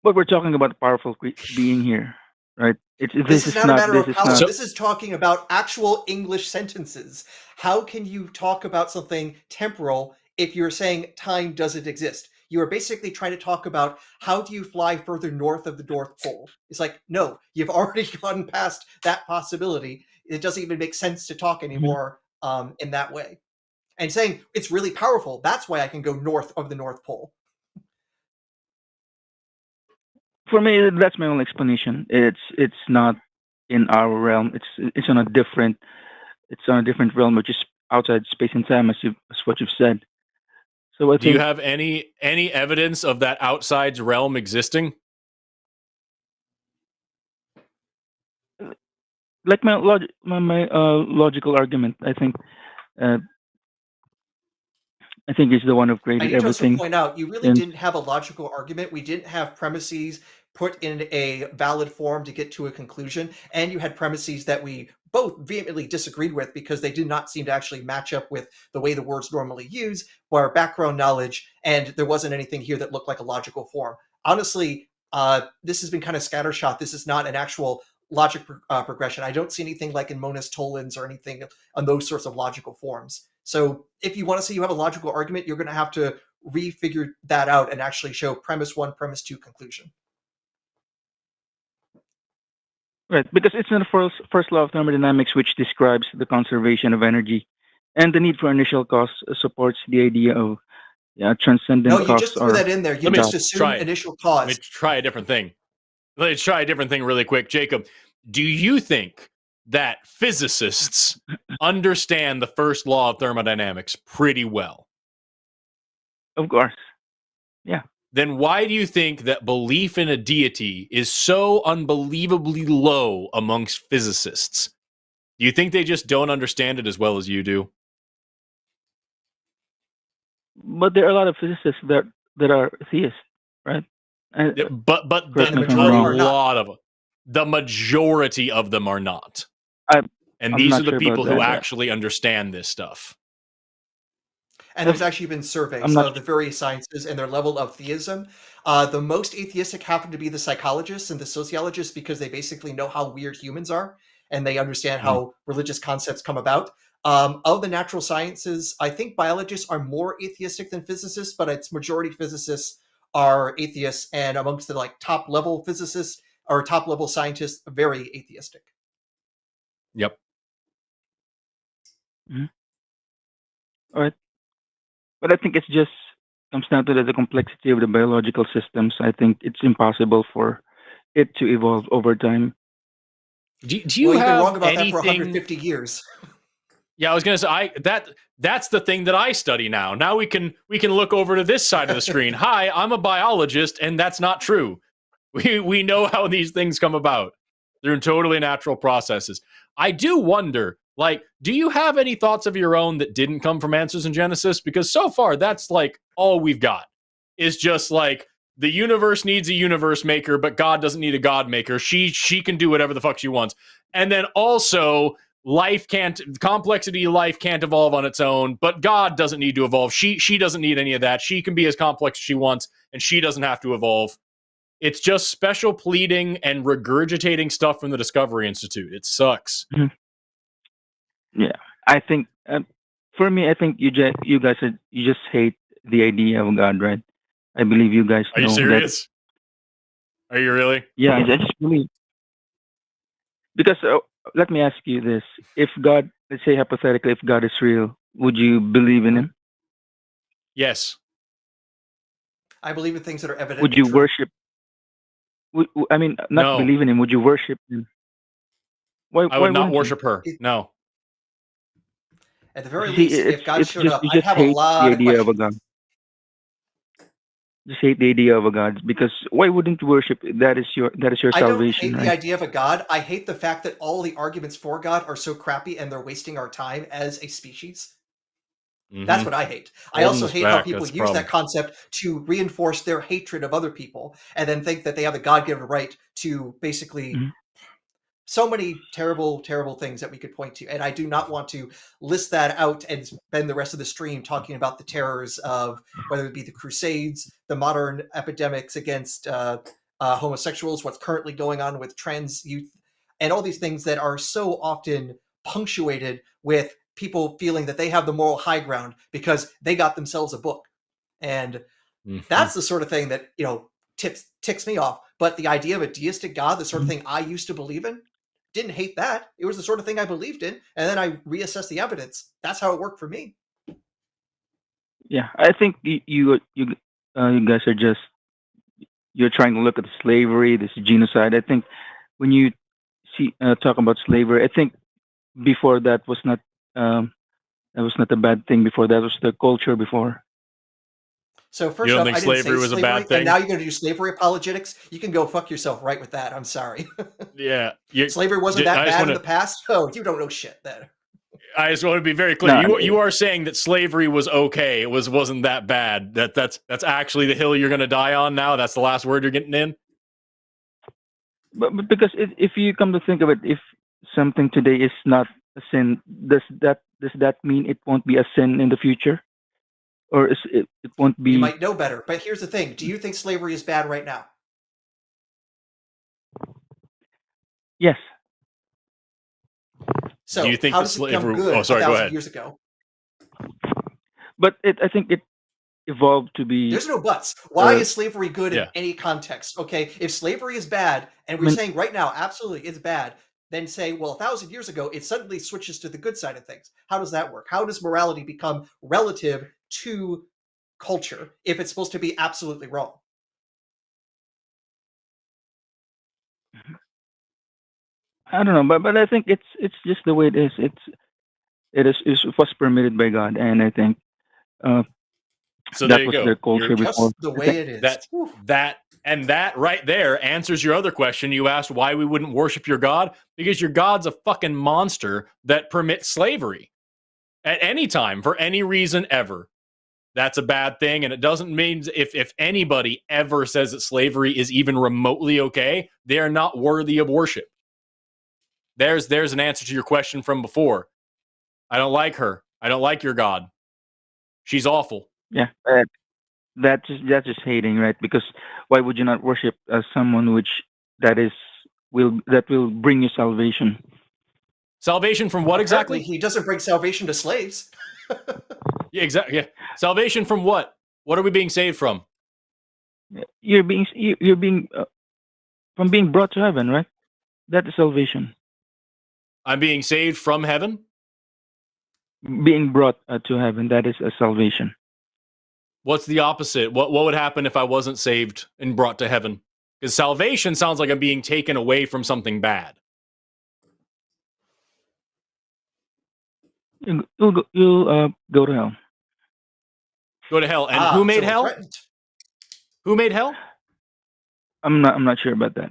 But we're talking about a powerful being here, right? This is not a matter of power. This is talking about actual English sentences. How can you talk about something temporal if you're saying time doesn't exist? You are basically trying to talk about how do you fly further north of the North Pole. It's like, no, you've already gotten past that possibility. It doesn't even make sense to talk anymore in that way. And saying it's really powerful, that's why I can go north of the North Pole. For me, that's my only explanation. It's not in our realm. It's on a different realm, which is outside space and time, as what you've said. So do you have any evidence of that outside realm existing? Like my logical argument, I think is the one who created everything. I need to point out, you really didn't have a logical argument. We didn't have premises put in a valid form to get to a conclusion, and you had premises that we both vehemently disagreed with because they did not seem to actually match up with the way the words normally use, or our background knowledge, and there wasn't anything here that looked like a logical form. Honestly, this has been kind of scattershot. This is not an actual logic progression. I don't see anything like in Monas Tollens or anything on those sorts of logical forms. So if you want to say you have a logical argument, you're going to have to refigure that out and actually show premise 1, premise 2, conclusion. Right, because it's in the first law of thermodynamics, which describes the conservation of energy, and the need for initial cause supports the idea of transcendent cause. No, you just threw that in there. You just assume initial cause. Let me try a different thing. Let's try a different thing really quick. Jacob, do you think that physicists understand the first law of thermodynamics pretty well? Of course. Yeah. Then why do you think that belief in a deity is so unbelievably low amongst physicists? Do you think they just don't understand it as well as you do? But there are a lot of physicists that are theists, right? But the majority of them are not. And these are the people who actually understand this stuff. And there's actually been surveys of the various sciences and their level of theism. The most atheistic happen to be the psychologists and the sociologists because they basically know how weird humans are and they understand how religious concepts come about. Of the natural sciences, I think biologists are more atheistic than physicists, but its majority physicists are atheists, and amongst the top level physicists or top level scientists, very atheistic. Yep. Mm-hmm. All right. But I think it just comes down to the complexity of the biological systems. I think it's impossible for it to evolve over time. Do you have been wrong about anything... that for 150 years? Yeah, I was gonna say that's the thing that I study now. Now we can look over to this side of the screen. Hi, I'm a biologist, and that's not true. We know how these things come about. They're totally natural processes. I do wonder, like, do you have any thoughts of your own that didn't come from Answers in Genesis? Because so far, that's like all we've got. Is just like the universe needs a universe maker, but God doesn't need a God maker. She can do whatever the fuck she wants. And then also complexity life can't evolve on its own, but God doesn't need to evolve. She doesn't need any of that. She can be as complex as she wants, and she doesn't have to evolve. It's just special pleading and regurgitating stuff from the Discovery Institute. It sucks. Yeah, I think for me, I think you guys you just hate the idea of God, right? I believe you guys Are know you serious? Are you really? Yeah, I just believe because let me ask you this: if God, let's say hypothetically, if God is real, would you believe in Him? Yes. I believe in things that are evident. Would you and true. worship? I mean, not No. believe in Him. Would you worship Him? Why? I would not wouldn't you? worship her. No. At the very See, least, if God showed just up, you I'd just have a hate the lot of idea of a questions. God. Just hate the idea of a God because why wouldn't you worship? That is your I don't salvation, hate the right? idea of a God. I hate the fact that all the arguments for God are so crappy and they're wasting our time as a species. That's what I hate. I Holding also us hate how back, people that's the use problem. that concept to reinforce their hatred of other people and then think that they have a God-given right to basically Mhm. so many terrible, terrible things that we could point to. And I do not want to list that out and spend the rest of the stream talking about the terrors of whether it be the Crusades, the modern epidemics against homosexuals, what's currently going on with trans youth, and all these things that are so often punctuated with people feeling that they have the moral high ground because they got themselves a book. And that's the sort of thing that, ticks me off. But the idea of a deistic God, the sort of thing I used to believe in, didn't hate that. It was the sort of thing I believed in, and then I reassessed the evidence. That's how it worked for me. Yeah, I think you guys are just you're trying to look at slavery, this genocide. I think when you talk about slavery, I think before that was not a bad thing. Before that was the culture before. So You first don't off, think I didn't say slavery was a slavery, bad and now thing? you're going to do slavery apologetics. You can go fuck yourself right with that. I'm sorry. Yeah. Slavery wasn't that bad in the past. Oh, you don't know shit then. I just want to be very clear. No, You are saying that slavery was okay. It wasn't that bad. That's actually the hill you're going to die on now. That's the last word you're getting in. but because if you come to think of it, if something today is not a sin, does that mean it won't be a sin in the future, or it won't You be? might know better, but here's the thing: do you think slavery is bad right now? Yes. So Do you think how that does it become slavery? good Oh, sorry. Go 1,000 ahead. years ago? But I think it evolved to be. There's no buts. Why Uh, is slavery good in Yeah. any context? Okay, if slavery is bad, and I we're mean, saying right now, absolutely, it's bad, then say, well, 1,000 years ago, it suddenly switches to the good side of things. How does that work? How does morality become relative to culture if it's supposed to be absolutely wrong? I don't know, but I think it's just the way it is. It was permitted by God, and I think uh, So there that you was their go. culture before. Just the I way think it is. That Whew. that right there answers your other question. You asked why we wouldn't worship your God, because your God's a fucking monster that permits slavery at any time for any reason ever. That's a bad thing, and it doesn't mean if anybody ever says that slavery is even remotely okay, they are not worthy of worship. There's an answer to your question from before. I don't like her. I don't like your God. She's awful. yeah, that's just hating, right? Because why would you not worship someone which that is that will bring you salvation? Salvation from what Apparently, exactly? he doesn't bring salvation to slaves. Yeah, exactly. Yeah. Salvation from what? What are we being saved from? You're being from being brought to heaven, right? That is salvation. I'm being saved from heaven? Being brought to heaven, that is a salvation. What's the opposite? What would happen if I wasn't saved and brought to heaven? Because salvation sounds like I'm being taken away from something bad. You'll go to hell. Go to hell. And who So made we're hell? threatened. Who made hell? I'm not sure about that.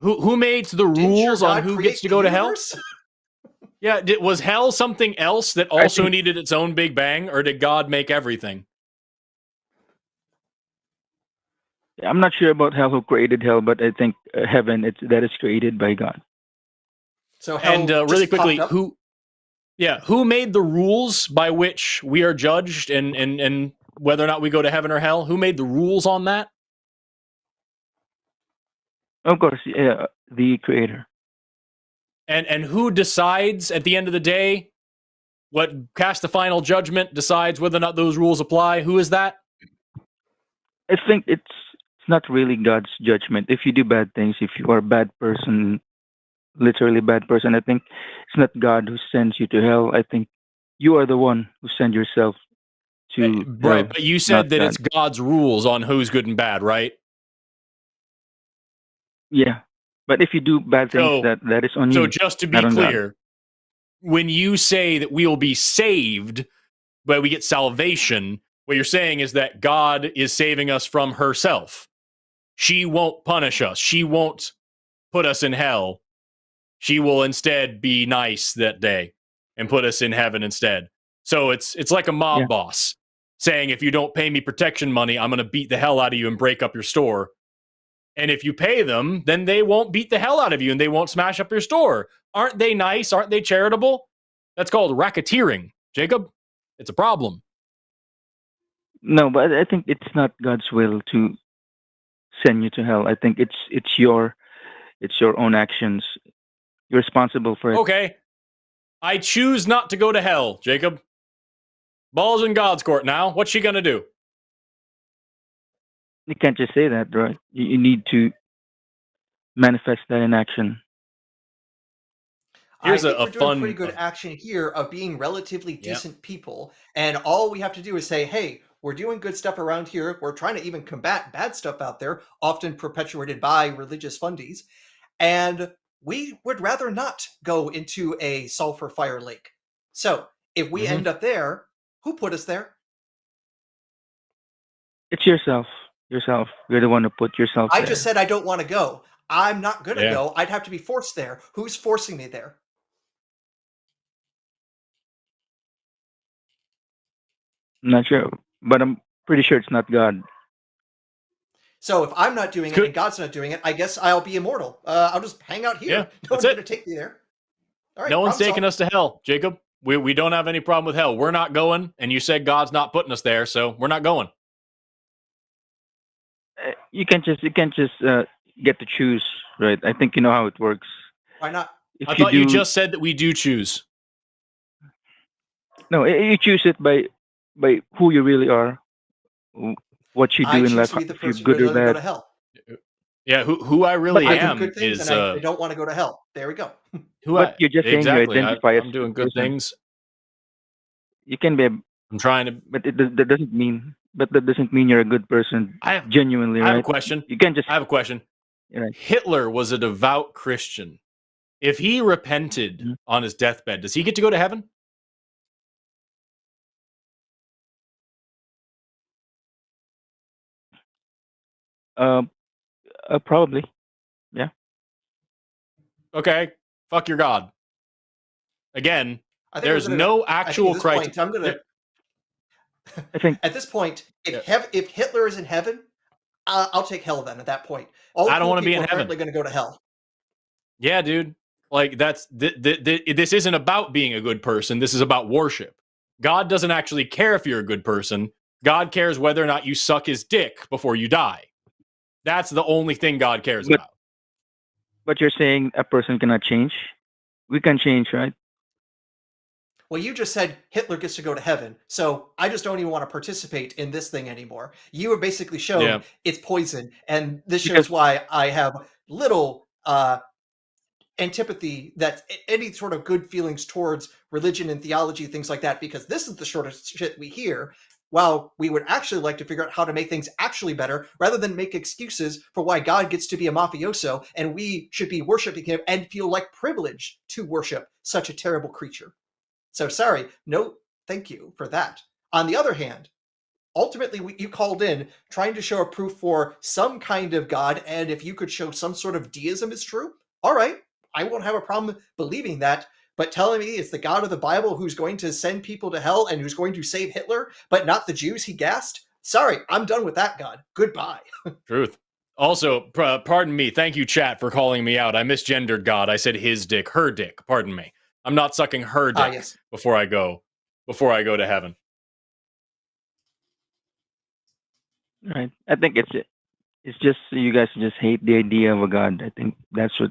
Who makes the Didn't your rules on God who create gets to the go to hell? universe? Yeah, was hell something else that I also think needed its own Big Bang, or did God make everything? I'm not sure about hell, who created hell, but I think heaven that is created by God. So hell And just really popped quickly, up. who made the rules by which we are judged and whether or not we go to heaven or hell? Who made the rules on that? Of course, the Creator. And who decides at the end of the day what casts the final judgment, decides whether or not those rules apply? Who is that? I think it's not really God's judgment. If you do bad things, if you are a bad person, literally bad person, I think it's not God who sends you to hell. I think you are the one who send yourself to Right, hell, but you not said that God. it's God's rules on who's good and bad, right? Yeah, but if you do bad things, So, that is on so you, just to not be on God. clear, when you say that we will be saved, but we get salvation, what you're saying is that God is saving us from herself. She won't punish us. She won't put us in hell. She will instead be nice that day and put us in heaven instead. So it's like a mob Yeah. boss saying, if you don't pay me protection money, I'm going to beat the hell out of you and break up your store. And if you pay them, then they won't beat the hell out of you and they won't smash up your store. Aren't they nice? Aren't they charitable? That's called racketeering, Jacob. It's a problem. No, but I think it's not God's will to send you to hell. I think it's your own actions. You're responsible for it. Okay. I choose not to go to hell, Jacob. Ball's in God's court now. What's she going to do? You can't just say that, right? You need to manifest that in action. Here's I think a we're doing fun pretty good action here of being relatively decent people. And all we have to do is say, hey, we're doing good stuff around here. We're trying to even combat bad stuff out there, often perpetuated by religious fundies. And we would rather not go into a sulfur fire lake. So if we end up there, who put us there? It's yourself. Yourself. You're the one who put yourself I there. just said I don't want to go. I'm not going to Yeah. go. I'd have to be forced there. Who's forcing me there? I'm not sure, but I'm pretty sure it's not God. So if I'm not doing it and God's not doing it, I guess I'll be immortal. I'll just hang out here. Yeah, No that's one's it. going to take me there. All right, No one's problem taking solved. us to hell, Jacob. We don't have any problem with hell. We're not going, and you said God's not putting us there, so we're not going. You can't just get to choose, right? I think you know how it works. Why not? If I thought you do, just said that we do choose. no, you choose it by who you really are, what you do I in choose life, to be the if you're person good who or doesn't go bad. to hell. Yeah, who I really But I do am good things is and I don't want to go to hell. There we go. But you're just saying you exactly. identify as I'm a doing good good person. things. You can be, I'm trying to. but that doesn't mean. But that doesn't mean you're a good person. Genuinely, I have right? a question. You can just. I have a question. Right. Hitler was a devout Christian. If he repented on his deathbed, does he get to go to heaven? Probably. Yeah. Okay. Fuck your God. Again, I think there's no actual criteria. I'm going to. I think At this point, if Hitler is in heaven, I'll take hell then. At that point, all I don't cool want to be people in are heaven. apparently going to go to hell. Yeah, dude. Like that's this isn't about being a good person. This is about worship. God doesn't actually care if you're a good person. God cares whether or not you suck his dick before you die. That's the only thing God cares about. But you're saying a person cannot change? We can change, right? Well, you just said Hitler gets to go to heaven, so I just don't even want to participate in this thing anymore. You have basically shown it's poison, and this shows why I have little antipathy, that any sort of good feelings towards religion and theology, things like that, because this is the sort of shit we hear. While we would actually like to figure out how to make things actually better, rather than make excuses for why God gets to be a mafioso and we should be worshiping him and feel like privileged to worship such a terrible creature. So sorry, no thank you for that. On the other hand, ultimately you called in trying to show a proof for some kind of God, and if you could show some sort of deism is true, all right, I won't have a problem believing that. But telling me it's the God of the Bible who's going to send people to hell and who's going to save Hitler, but not the Jews he gassed? Sorry, I'm done with that God. Goodbye. Truth. Also, pardon me. Thank you, chat, for calling me out. I misgendered God. I said his dick, her dick. Pardon me. I'm not sucking her dick Yes. before I go to heaven. Right. I think it's just you guys just hate the idea of a God. I think that's what.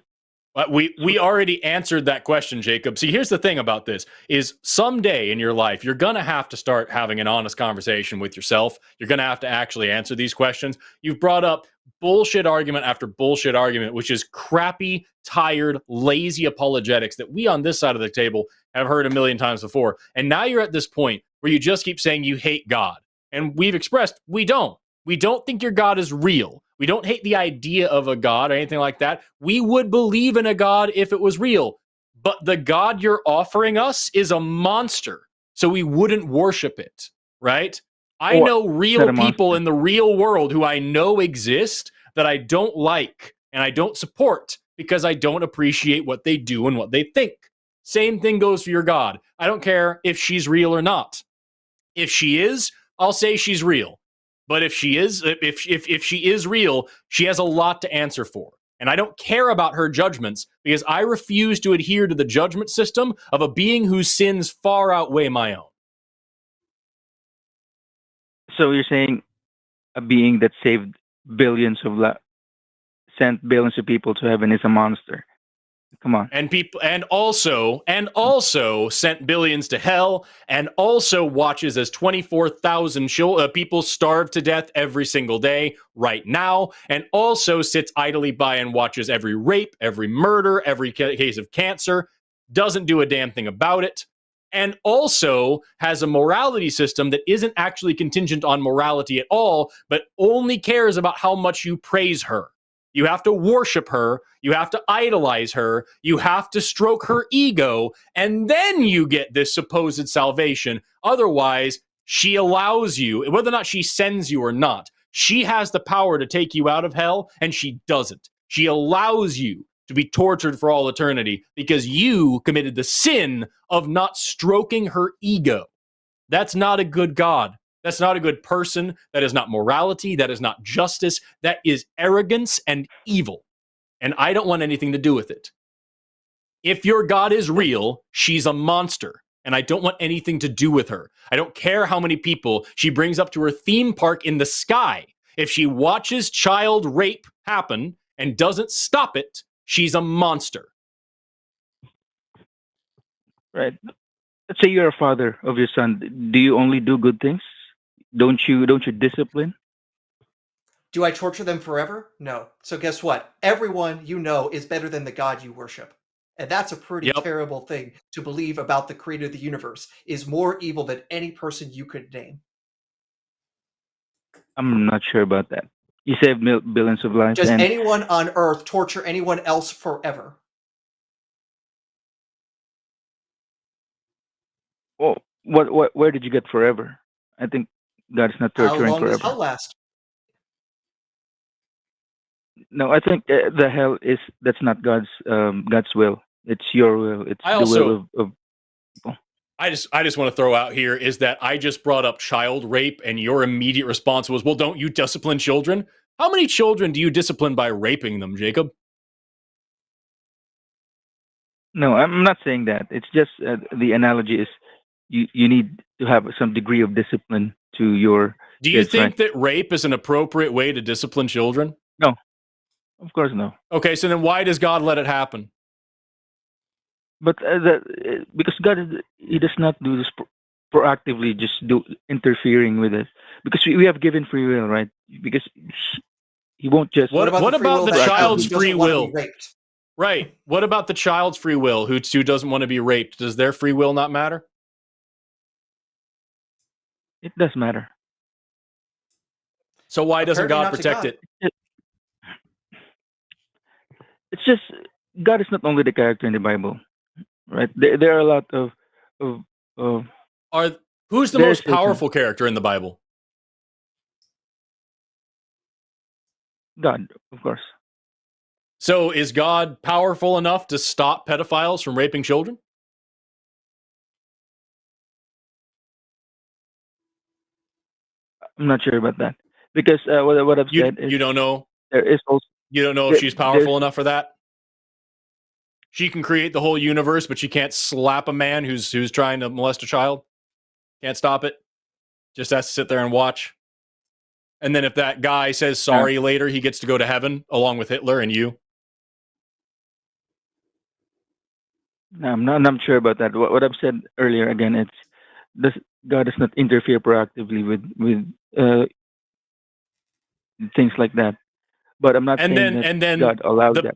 We already answered that question, Jacob. See, here's the thing about this is someday in your life, you're going to have to start having an honest conversation with yourself. You're going to have to actually answer these questions. You've brought up bullshit argument after bullshit argument, which is crappy, tired, lazy apologetics that we on this side of the table have heard a million times before. And now you're at this point where you just keep saying you hate God. And we've expressed we don't. We don't think your God is real. We don't hate the idea of a God or anything like that. We would believe in a God if it was real. But the God you're offering us is a monster. So we wouldn't worship it, right? I know real people in the real world who I know exist that I don't like and I don't support because I don't appreciate what they do and what they think. Same thing goes for your God. I don't care if she's real or not. If she is, I'll say she's real. But if she is real, she has a lot to answer for. And I don't care about her judgments because I refuse to adhere to the judgment system of a being whose sins far outweigh my own. So you're saying a being that saved sent billions of people to heaven is a monster? Come on. And also sent billions to hell, and also watches as 24,000 people starve to death every single day right now, and also sits idly by and watches every rape, every murder, every case of cancer, doesn't do a damn thing about it, and also has a morality system that isn't actually contingent on morality at all, but only cares about how much you praise her. You have to worship her. You have to idolize her. You have to stroke her ego. And then you get this supposed salvation. Otherwise, she allows you, whether or not she sends you or not, she has the power to take you out of hell, and she doesn't. She allows you to be tortured for all eternity because you committed the sin of not stroking her ego. That's not a good God. That's not a good person. That is not morality. That is not justice. That is arrogance and evil. And I don't want anything to do with it. If your God is real, she's a monster. And I don't want anything to do with her. I don't care how many people she brings up to her theme park in the sky. If she watches child rape happen and doesn't stop it, she's a monster. Right. Let's say you're a father of your son. Do you only do good things? Don't you discipline? Do I torture them forever? No. So guess what? Everyone you know is better than the God you worship. And that's a pretty terrible thing to believe about the creator of the universe, is more evil than any person you could name. I'm not sure about that. You saved billions of lives. Does anyone on Earth torture anyone else forever? Well, where did you get forever? I think God is not torturing How long forever. does hell last? No, I think the hell that's not God's will. It's your will. It's the will of people. I just want to throw out here is that I just brought up child rape, and your immediate response was, well, don't you discipline children? How many children do you discipline by raping them, Jacob? No, I'm not saying that. It's just the analogy is you need to have some degree of discipline to your Do you kids, think right? that rape is an appropriate way to discipline children? No, of course no. Okay, so then why does God let it happen? But because God he does not do this proactively, just interfering with us, because we have given free will, right? Because he won't just. What about the child's free will? Right. What about the child's free will who doesn't want to be raped? Does their free will not matter? It does matter. So why doesn't God protect it? It's just God is not only the character in the Bible, right? There are a lot of Who's the There's most Satan. powerful character in the Bible? God, of course. So is God powerful enough to stop pedophiles from raping children? I'm not sure about that because what I've said is You don't know. there is also You don't know if she's powerful enough for that. She can create the whole universe, but she can't slap a man who's trying to molest a child. Can't stop it. Just has to sit there and watch. And then if that guy says sorry later, he gets to go to heaven along with Hitler and you. No, I'm not sure about that. What I've said earlier again, it's God does not interfere proactively with things like that. But I'm not saying that God allowed that.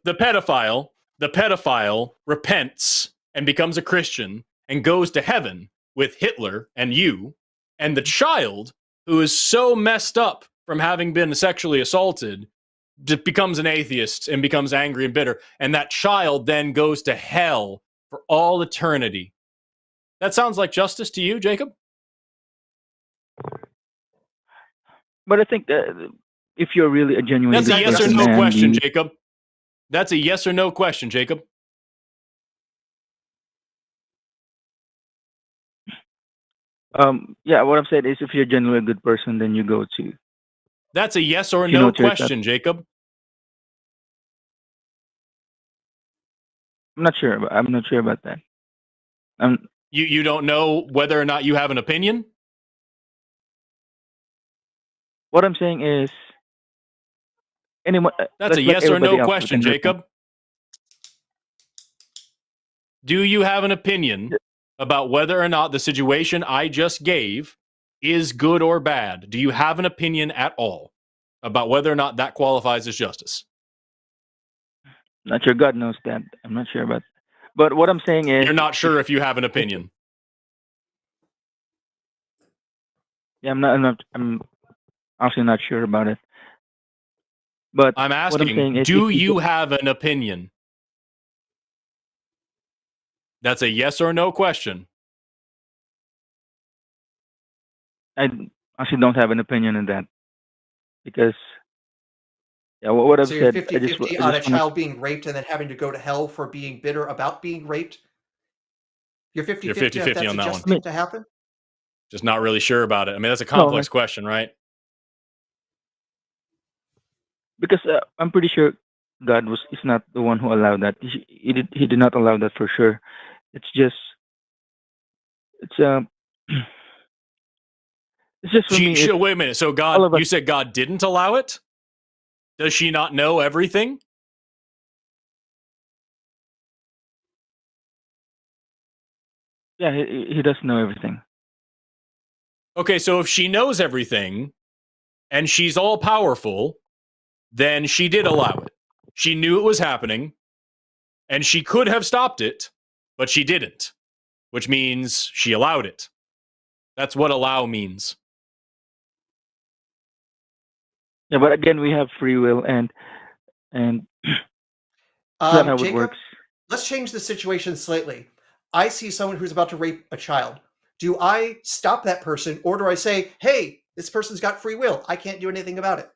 The pedophile repents and becomes a Christian and goes to heaven with Hitler and you, and the child who is so messed up from having been sexually assaulted becomes an atheist and becomes angry and bitter, and that child then goes to hell for all eternity. That sounds like justice to you, Jacob? But I think that if you're really a genuine That's a yes or person, no man, question, Jacob. That's a yes or no question, Jacob. Yeah, what I'm saying is if you're genuinely a good person, then you go to. That's a yes or You know no what you're question, Jacob. I'm not sure. I'm not sure about that. You don't know whether or not you have an opinion? What I'm saying is anyone. That's a yes or no question, Jacob. Do you have an opinion about whether or not the situation I just gave is good or bad? Do you have an opinion at all about whether or not that qualifies as justice? Not sure. God knows that. I'm not sure about. But what I'm saying is, you're not sure if you have an opinion. Yeah, I'm actually not sure about it. But I'm asking, what I'm saying is, do you have an opinion? That's a yes or no question. I actually don't have an opinion on that because, yeah, what I've So you're said, 50-50 on a child being raped and then having to go to hell for being bitter about being raped? You're 50-50 You're 50-50 if that's on a that just one. thing to happen? Just not really sure about it. I mean, that's a complex question, right? Because I'm pretty sure God is not the one who allowed that. He did not allow that for sure. It's just it's it's just for me. Wait a minute. So you said God didn't allow it? Does she not know everything? Yeah, he does know everything. Okay, so if she knows everything and she's all powerful, then she did allow it. She knew it was happening and she could have stopped it, but she didn't, which means she allowed it. That's what allow means. Yeah, but again, we have free will, and that's not how it Jacob, works. let's change the situation slightly. I see someone who's about to rape a child. Do I stop that person, or do I say, hey, this person's got free will. I can't do anything about it?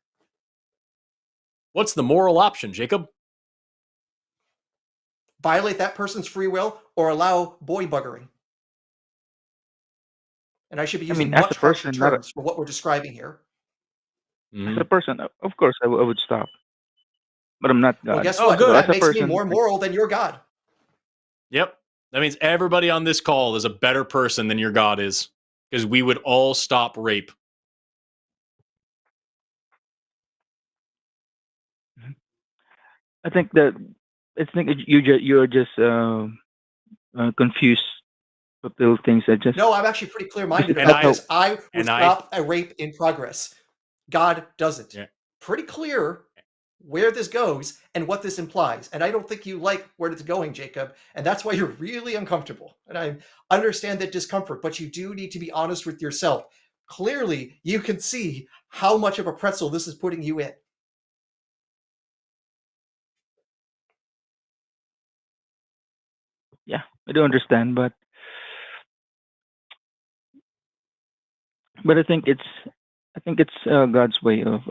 What's the moral option, Jacob? Violate that person's free will or allow boy buggering? And I should be using much harsher terms for what we're describing here. As a person, of course, I would stop. But I'm not God. Well, guess what? Good. That makes me more moral than your God. Yep. That means everybody on this call is a better person than your God is, because we would all stop rape. I think you're just confused with little things that just. No, I'm actually pretty clear-minded about this. I would stop a rape in progress. God doesn't. Yeah. Pretty clear where this goes and what this implies. And I don't think you like where it's going, Jacob. And that's why you're really uncomfortable. And I understand that discomfort, but you do need to be honest with yourself. Clearly, you can see how much of a pretzel this is putting you in. Yeah, I do understand, but But I think it's God's way of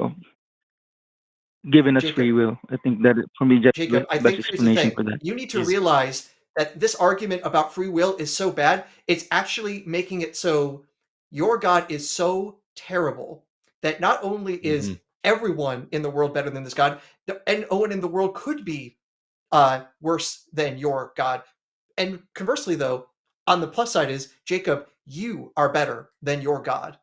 giving us free Jacob, will. I think that for me, that's Jacob, I the best think here's the explanation thing. for that. You need to He's realize that this argument about free will is so bad, it's actually making it so your God is so terrible that not only is Mhm. everyone in the world better than this God, and no one in the world could be worse than your God. And conversely, though, on the plus side is, Jacob, you are better than your God.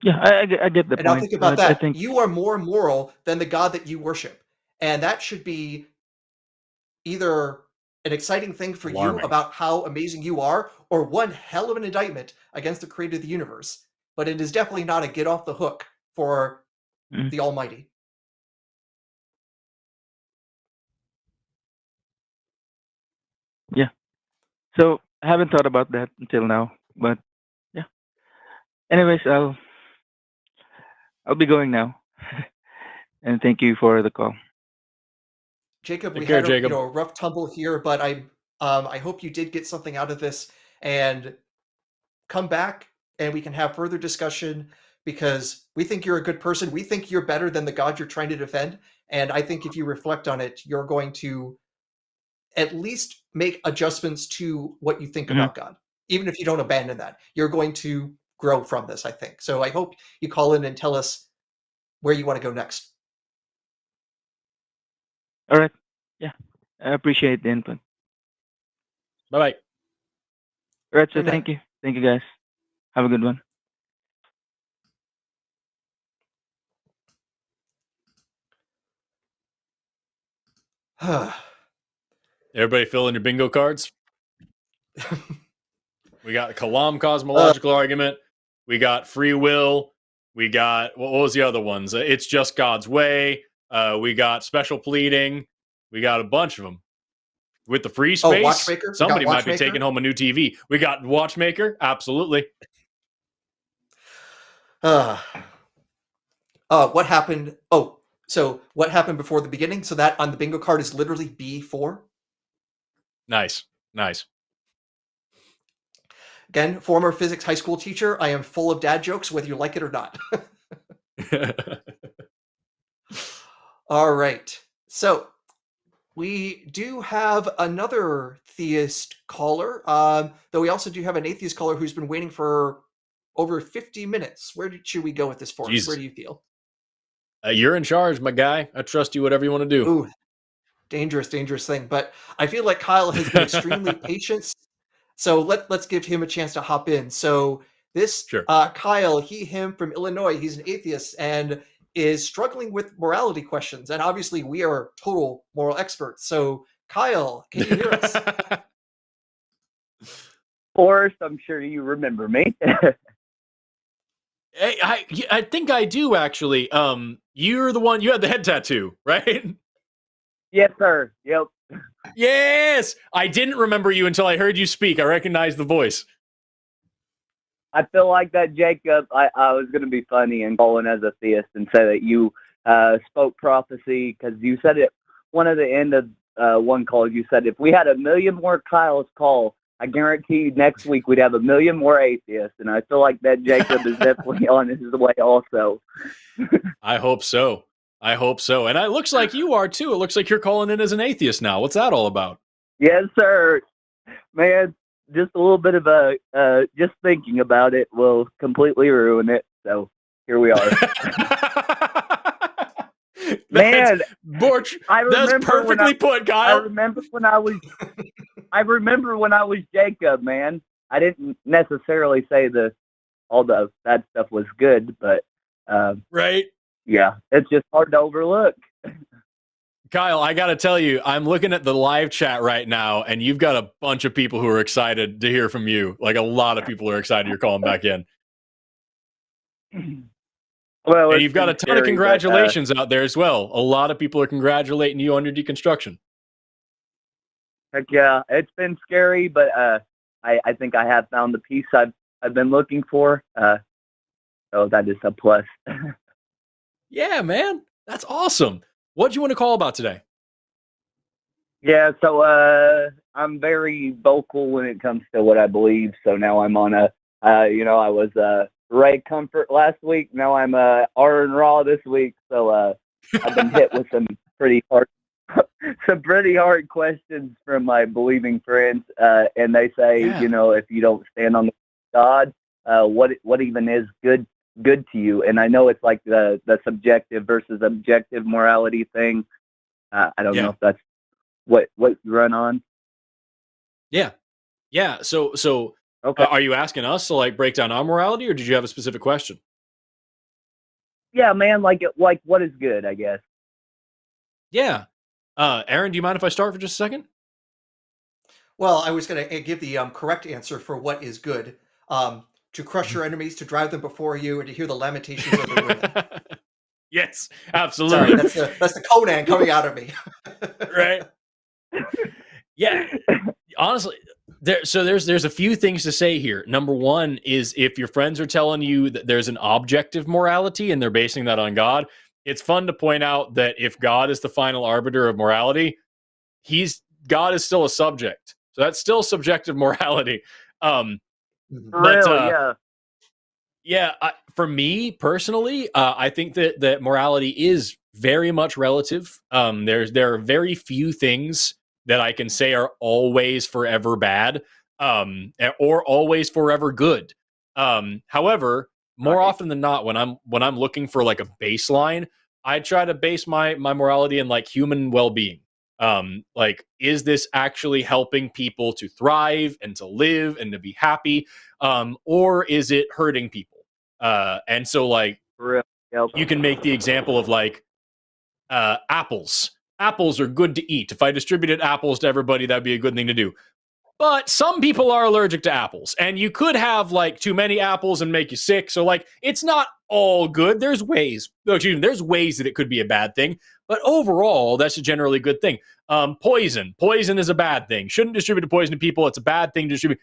Yeah, I get the And now point, think about but I that. think You are more moral than the God that you worship. And that should be either an exciting thing for you Alarming. about how amazing you are, or one hell of an indictment against the creator of the universe. But it is definitely not a get off the hook for mm, the Almighty. yeah. So I haven't thought about that until now, but yeah. Anyways, I'll be going now, and thank you for the call. Jacob, Take we care, had a Jacob. a rough tumble here, but I hope you did get something out of this, and come back and we can have further discussion, because we think you're a good person. We think you're better than the God you're trying to defend, and I think if you reflect on it, you're going to at least make adjustments to what you think Hmm. about God. Even if you don't abandon that, you're going to grow from this, I think. So I hope you call in and tell us where you want to go next. All right. Yeah, I appreciate the input. Bye bye. All right. So Good night. thank you guys. Have a good one. Everybody fill in your bingo cards. We got the Kalam cosmological argument. We got free will. We got, what was the other ones? It's just God's way. We got special pleading. We got a bunch of them. With the free Oh, space, Watchmaker? We got somebody might be taking Watchmaker? home a new TV. We got Watchmaker. Absolutely. Uh, what happened? Oh, so what happened before the beginning? So that on the bingo card is literally B4. Nice. Nice. Again, former physics high school teacher. I am full of dad jokes, whether you like it or not. All right. So we do have another theist caller, though we also do have an atheist caller who's been waiting for over 50 minutes. Should we go with this, Forrest? Where Jesus. do you feel? You're in charge, my guy. I trust you, whatever you want to do. Ooh, dangerous, dangerous thing. But I feel like Kyle has been extremely patient. So let's give him a chance to hop in. So this Sure. Kyle, him from Illinois, he's an atheist and is struggling with morality questions. And obviously we are total moral experts. So Kyle, can you hear us? Forrest, I'm sure you remember me. Hey, I think I do actually. You're the one. You had the head tattoo, right? Yes, sir. Yep. Yes. I didn't remember you until I heard you speak. I recognized the voice. I feel like that, Jacob. I was going to be funny and call in as a theist and say that you spoke prophecy, because you said it one at the end of one call. You said if we had a million more Kyle's call, I guarantee you next week we'd have a million more atheists. And I feel like that Jacob is definitely on his way also. I hope so. I hope so. And it looks like you are too. It looks like you're calling in as an atheist now. What's that all about? Yes, sir. Man, just a little bit of just thinking about it will completely ruin it. So here we are. Man, Borch, I that's remember when perfectly put, Kyle. I remember when I was Jacob, man. I didn't necessarily say all the bad stuff was good, but Right. yeah, it's just hard to overlook. Kyle, I got to tell you, I'm looking at the live chat right now, and you've got a bunch of people who are excited to hear from you. Like, a lot of people are excited you're calling back in. Well, And you've got a ton of scary, congratulations out there as well. A lot of people are congratulating you on your deconstruction. Heck yeah, it's been scary, but I think I have found the peace I've been looking for. So that is a plus. Yeah, man. That's awesome. What do you want to call about today? Yeah, so I'm very vocal when it comes to what I believe. So now I'm on I was Ray Comfort last week. Now I'm Aron Ra this week. So I've been hit with some pretty hard, some pretty hard questions from my believing friends, and they say, Yeah. if you don't stand on the God, what even is good to you? And I know it's like the subjective versus objective morality thing. I don't know Yeah. if that's what you run on. Yeah. So Okay. are you asking us to like break down our morality, or did you have a specific question? Yeah, man. Like what is good? I guess. Yeah. Aaron, do you mind if I start for just a second? Well, I was going to give the correct answer for what is good. To crush your enemies, to drive them before you, and to hear the lamentations of their women. Yes, Sorry, absolutely. that's the Conan coming out of me. Right. Yeah. Honestly, there's a few things to say here. Number one is if your friends are telling you that there's an objective morality and they're basing that on God, it's fun to point out that if God is the final arbiter of morality, God is still a subject. So that's still subjective morality. Mhm. But Really? Yeah. yeah, for me personally, I think that morality is very much relative. There are very few things that I can say are always forever bad, or always forever good. However, more Right. often than not, when I'm looking for like a baseline, I try to base my morality in like human well being. Like, is this actually helping people to thrive and to live and to be happy? Or is it hurting people? And so, like, Really. Yep. you can make the example of like apples. Apples are good to eat. If I distributed apples to everybody, that'd be a good thing to do. But some people are allergic to apples, and you could have like too many apples and make you sick. So, like, it's not all good. There's ways. There's ways that it could be a bad thing, but overall, that's a generally good thing. Poison. Poison is a bad thing. Shouldn't distribute poison to people. It's a bad thing to distribute.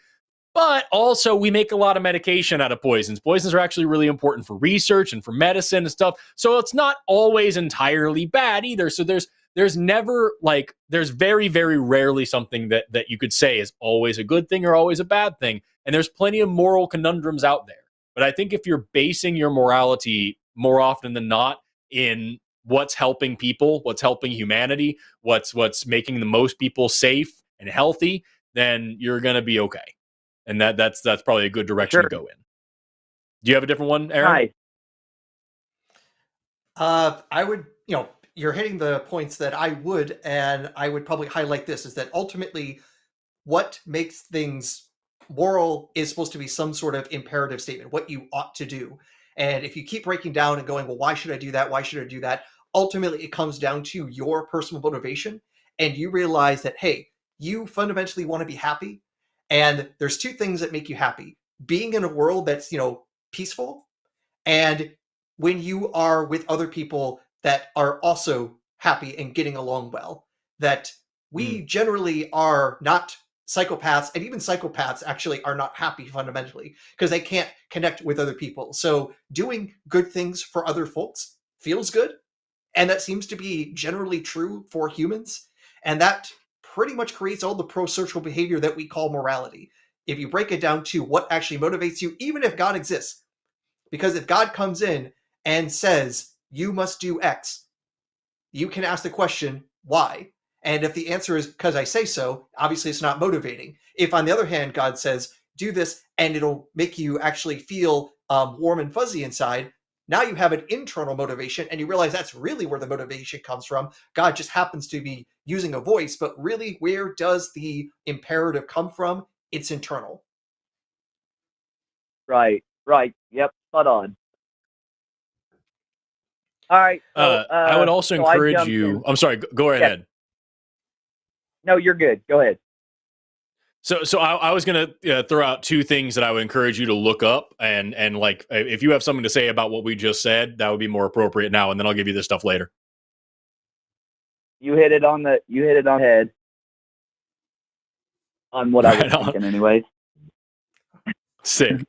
But also, we make a lot of medication out of poisons. Poisons are actually really important for research and for medicine and stuff. So it's not always entirely bad either. So there's never like there's very very rarely something that you could say is always a good thing or always a bad thing. And there's plenty of moral conundrums out there. But I think if you're basing your morality more often than not in what's helping people, what's helping humanity, what's making the most people safe and healthy, then you're gonna be okay. And that's probably a good direction Sure. to go in. Do you have a different one, Aaron? Nice. I would, you're hitting the points that I would, and I would probably highlight this is that ultimately what makes things moral is supposed to be some sort of imperative statement, what you ought to do. And if you keep breaking down and going, well, why should I do that? Why should I do that? Ultimately, it comes down to your personal motivation. And you realize that, hey, you fundamentally want to be happy. And there's two things that make you happy: being in a world that's, peaceful, and when you are with other people that are also happy and getting along well. That we generally are not psychopaths, and even psychopaths actually are not happy fundamentally because they can't connect with other people. So doing good things for other folks feels good, and that seems to be generally true for humans, and that pretty much creates all the pro-social behavior that we call morality. If you break it down to what actually motivates you, even if God exists, because if God comes in and says, you must do X, you can ask the question, why? And if the answer is because I say so, obviously it's not motivating. If, on the other hand, God says, do this and it'll make you actually feel warm and fuzzy inside, now you have an internal motivation and you realize that's really where the motivation comes from. God just happens to be using a voice, but really, where does the imperative come from? It's internal. Right. Yep. Spot on. All right. So I would also so I encourage jumped you. in. I'm sorry. Go right Yeah. ahead. No, you're good. Go ahead. So I was gonna throw out two things that I would encourage you to look up, and like if you have something to say about what we just said, that would be more appropriate now, and then I'll give you this stuff later. You hit it on the head on what I was Right on. thinking, anyways. Sick.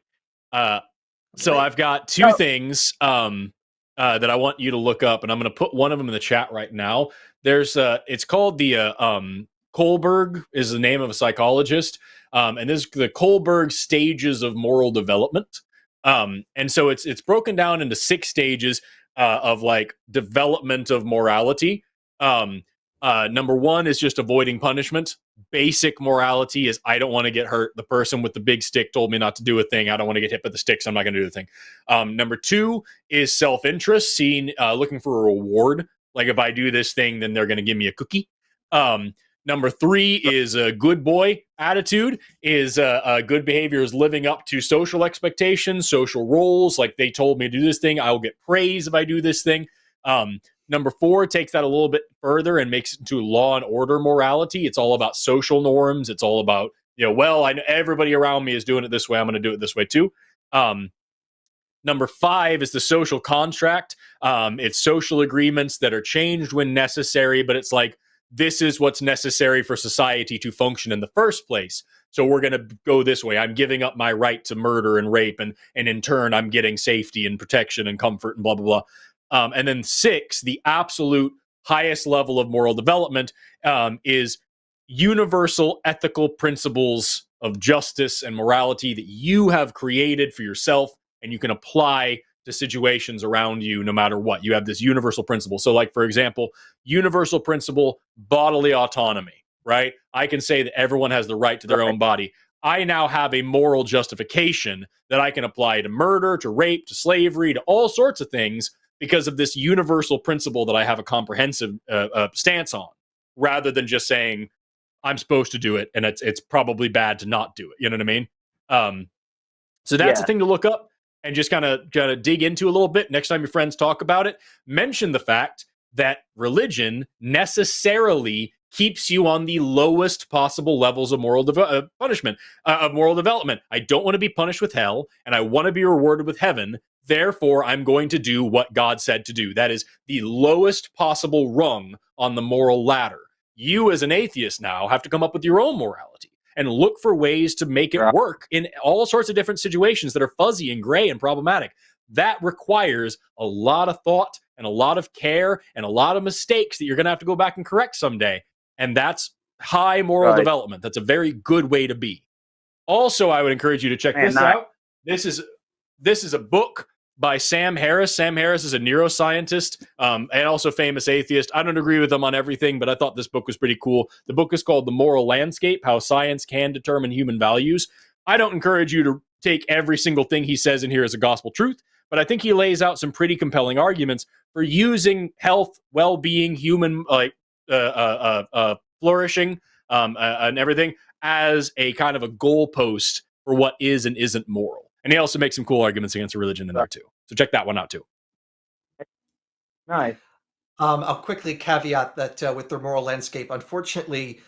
So I've got two things that I want you to look up, and I'm going to put one of them in the chat right now. There's it's called the Kohlberg is the name of a psychologist, and this is the Kohlberg stages of moral development. And so it's broken down into 6 stages of like development of morality. Number 1 is just avoiding punishment. Basic morality is I don't want to get hurt. The person with the big stick told me not to do a thing. I don't want to get hit with the stick, so I'm not going to do the thing. Number 2 is self-interest, looking for a reward. Like if I do this thing, then they're going to give me a cookie. Number 3 is a good boy attitude. Is good behavior is living up to social expectations, social roles. Like they told me to do this thing, I will get praise if I do this thing. Number 4 takes that a little bit further and makes it into law and order morality. It's all about social norms. It's all about, well, I know everybody around me is doing it this way. I'm going to do it this way too. Number 5 is the social contract. It's social agreements that are changed when necessary, but it's like, this is what's necessary for society to function in the first place. So we're going to go this way. I'm giving up my right to murder and rape, and in turn, I'm getting safety and protection and comfort and blah, blah, blah. And then 6, the absolute highest level of moral development is universal ethical principles of justice and morality that you have created for yourself and you can apply to situations around you no matter what. You have this universal principle. So like, for example, universal principle, bodily autonomy, right? I can say that everyone has the right to their own body. I now have a moral justification that I can apply to murder, to rape, to slavery, to all sorts of things because of this universal principle that I have a comprehensive stance on, rather than just saying I'm supposed to do it and it's probably bad to not do it. You know what I mean? So that's a thing to look up and just kind of dig into a little bit. Next time your friends talk about it, mention the fact that religion necessarily keeps you on the lowest possible levels of moral punishment, of moral development. I don't want to be punished with hell, and I want to be rewarded with heaven. Therefore, I'm going to do what God said to do. That is the lowest possible rung on the moral ladder. You, as an atheist now, have to come up with your own morality and look for ways to make it work in all sorts of different situations that are fuzzy and gray and problematic. That requires a lot of thought and a lot of care and a lot of mistakes that you're going to have to go back and correct someday. And that's high moral development. That's a very good way to be. Also, I would encourage you to check this out. This is a book by Sam Harris. Sam Harris is a neuroscientist and also famous atheist. I don't agree with him on everything, but I thought this book was pretty cool. The book is called The Moral Landscape: How Science Can Determine Human Values. I don't encourage you to take every single thing he says in here as a gospel truth, but I think he lays out some pretty compelling arguments for using health, well-being, human flourishing and everything as a kind of a goalpost for what is and isn't moral. And he also makes some cool arguments against religion in there too. So check that one out too. Nice. I'll quickly caveat that with the moral landscape, unfortunately,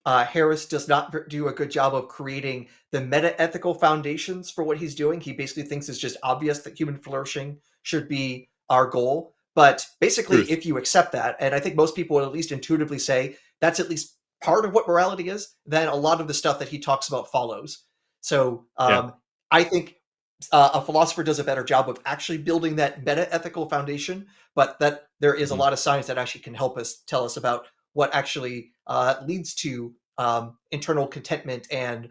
Harris does not do a good job of creating the meta-ethical foundations for what he's doing. He basically thinks it's just obvious that human flourishing should be our goal. But basically, if you accept that, and I think most people would at least intuitively say that's at least part of what morality is, then a lot of the stuff that he talks about follows. So I think a philosopher does a better job of actually building that meta-ethical foundation, but that there is a lot of science that actually can help us tell us about what actually leads to internal contentment and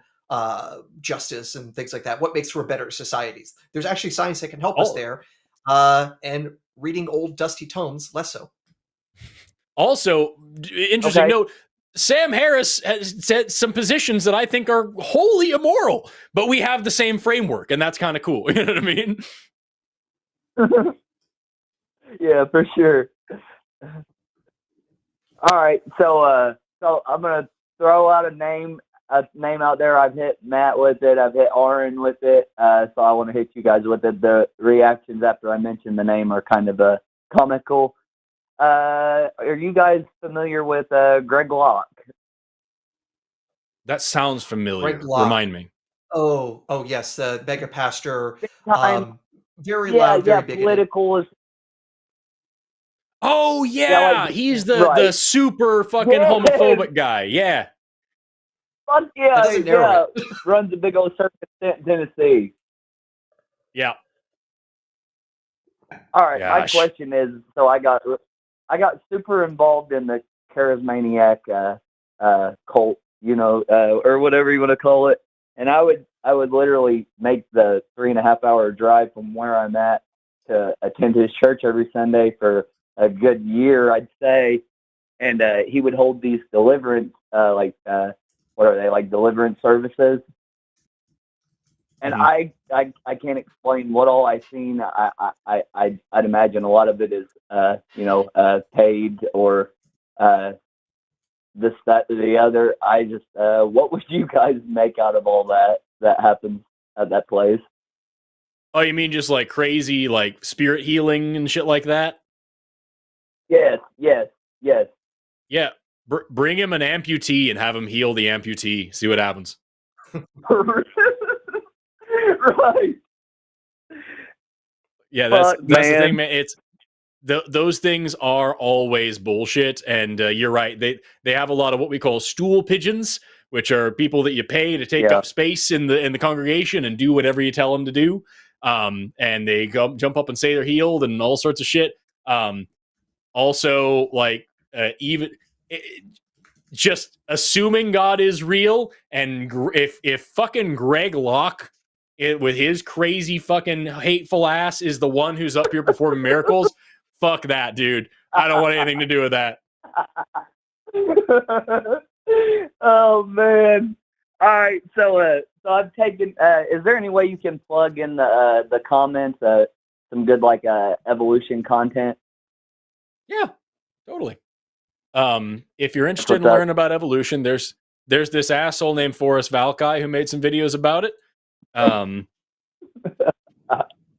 justice and things like that. What makes for better societies? There's actually science that can help us there, and reading old dusty tomes less so. Also, interesting note, Sam Harris has said some positions that I think are wholly immoral, but we have the same framework, and that's kind of cool. You know what I mean? Yeah, for sure. All right, so I'm gonna throw out a name out there. I've hit Matt with it. I've hit Aron with it. So I want to hit you guys with it. The reactions after I mention the name are kind of comical. Are you guys familiar with Greg Locke? That sounds familiar. Greg Locke. Remind me. Oh yes, the mega pastor. Very Yeah, loud, very bigoted. political is. Oh Yeah, like- he's the super fucking homophobic guy. Yeah. Fuck That yeah, doesn't narrow runs a big old circus in Tennessee. Yeah. All right, my Gosh. question is: so I got super involved in the charismaniac cult, or whatever you want to call it. And I would literally make the 3.5-hour drive from where I'm at to attend his church every Sunday for a good year, I'd say. And he would hold these deliverance, what are they, like deliverance services? And Mm-hmm. I can't explain what all I've seen. I'd imagine a lot of it is paid or this, that, or the other. I just what would you guys make out of all that happens at that place? Oh, you mean just like crazy, like spirit healing and shit like that? Yes. Yeah. Bring him an amputee and have him heal the amputee. See what happens. Right. Yeah, that's the thing, man. man. It's those things are always bullshit, and you're right. They have a lot of what we call stool pigeons, which are people that you pay to take up space in the congregation and do whatever you tell them to do. And they jump up and say they're healed and all sorts of shit. Also, like even. Just assuming God is real, and if fucking Greg Locke with his crazy fucking hateful ass is the one who's up here performing miracles, fuck that, dude. I don't want anything to do with that. Oh man! All right, so I've taken. Is there any way you can plug in the comments some good like evolution content? Yeah, totally. If you're interested in learning about evolution, there's this asshole named Forrest Valkai who made some videos about it.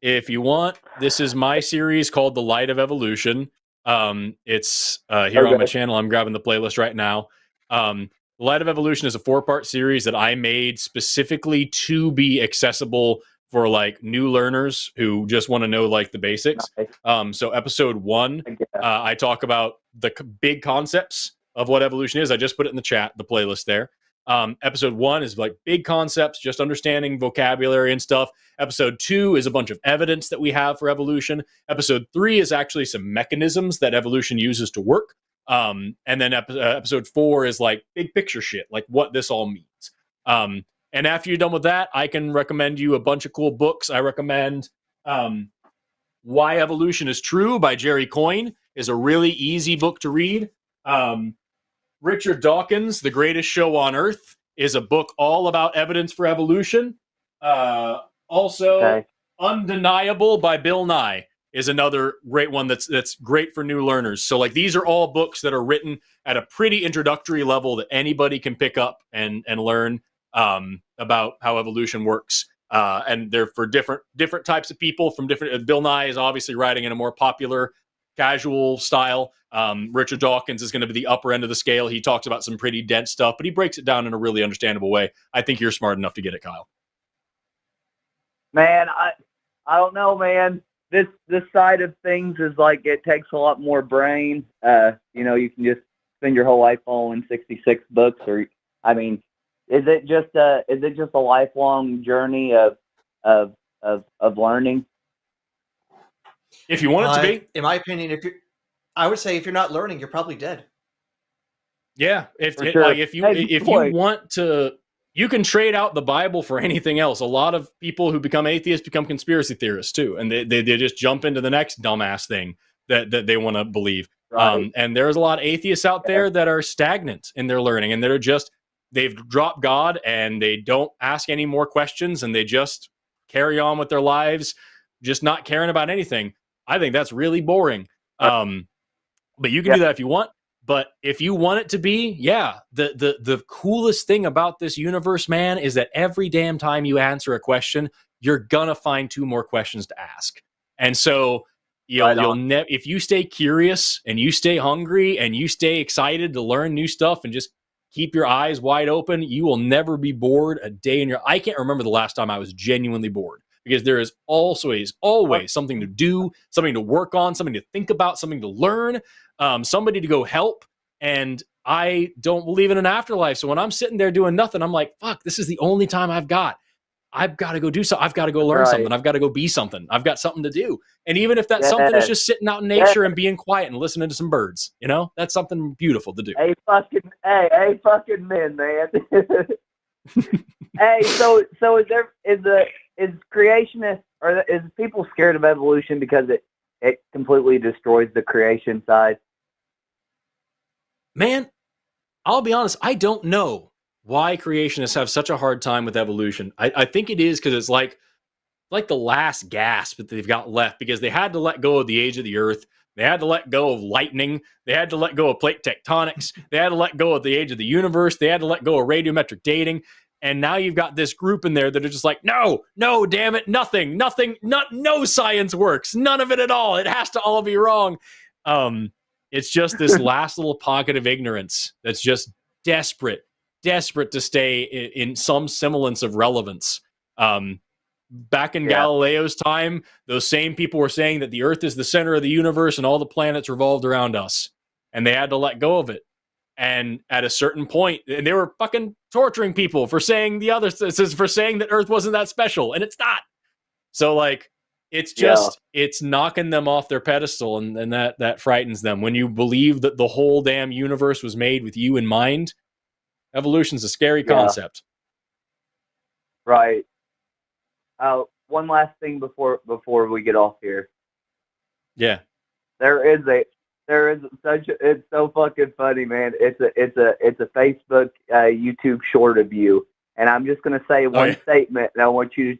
If you want, this is my series called The Light of Evolution. It's here on my channel. I'm grabbing the playlist right now. The Light of Evolution is a 4-part series that I made specifically to be accessible for like new learners who just want to know like the basics. Nice. So episode 1, I talk about the big concepts of what evolution is. I just put it in the chat, the playlist there. Episode 1 is like big concepts, just understanding vocabulary and stuff. Episode 2 is a bunch of evidence that we have for evolution. Episode 3 is actually some mechanisms that evolution uses to work. And then episode 4 is like big picture shit, like what this all means. And after you're done with that, I can recommend you a bunch of cool books. I recommend Why Evolution is True by Jerry Coyne is a really easy book to read. Richard Dawkins, The Greatest Show on Earth, is a book all about evidence for evolution. Undeniable by Bill Nye is another great one that's great for new learners. So like these are all books that are written at a pretty introductory level that anybody can pick up and learn about how evolution works. And they're for different types of people from different. Bill Nye is obviously writing in a more popular, casual style. Richard Dawkins is going to be the upper end of the scale. He talks about some pretty dense stuff, but he breaks it down in a really understandable way. I think you're smart enough to get it, Kyle. Man, I don't know, man. This side of things is like it takes a lot more brain. You can just spend your whole life following 66 books, or I mean, is it just a lifelong journey of learning? If you want it to be, in my opinion, I would say if you're not learning, you're probably dead. Yeah, if you want to, you can trade out the Bible for anything else. A lot of people who become atheists become conspiracy theorists too, and they just jump into the next dumbass thing that they want to believe. Right. And there's a lot of atheists out there that are stagnant in their learning, and they've dropped God and they don't ask any more questions, and they just carry on with their lives, just not caring about anything. I think that's really boring. But you can do that if you want. But if you want it to be, the coolest thing about this universe, man, is that every damn time you answer a question, you're gonna find 2 more questions to ask. And so if you stay curious and you stay hungry and you stay excited to learn new stuff and just keep your eyes wide open, you will never be bored a day in your. I can't remember the last time I was genuinely bored, because there is always something to do, something to work on, something to think about, something to learn, somebody to go help. And I don't believe in an afterlife. So when I'm sitting there doing nothing, I'm like, fuck, this is the only time I've got. I've got to go do something. I've got to go learn Right. something. I've got to go be something. I've got something to do. And even if that something is just sitting out in nature and being quiet and listening to some birds, you know, that's something beautiful to do. Hey, fucking men, man. Hey, so is creationist, or is people scared of evolution because it completely destroys the creation side? Man, I'll be honest, I don't know why creationists have such a hard time with evolution. I think it is because it's like the last gasp that they've got left, because they had to let go of the age of the earth. They had to let go of lightning. They had to let go of plate tectonics. They had to let go of the age of the universe. They had to let go of radiometric dating. And now you've got this group in there that are just like, no, damn it, nothing, no science works. None of it at all. It has to all be wrong. It's just this last little pocket of ignorance that's just desperate to stay in some semblance of relevance. Back in Galileo's time, those same people were saying that the earth is the center of the universe and all the planets revolved around us. And they had to let go of it. And at a certain point, and they were fucking torturing people for saying for saying that earth wasn't that special, and it's not. So like, it's just, it's knocking them off their pedestal, and that frightens them. When you believe that the whole damn universe was made with you in mind, evolution's a scary concept. Right. One last thing before we get off here. Yeah. It's so fucking funny, man. It's a Facebook, YouTube short of you, and I'm just gonna say one statement, and I want you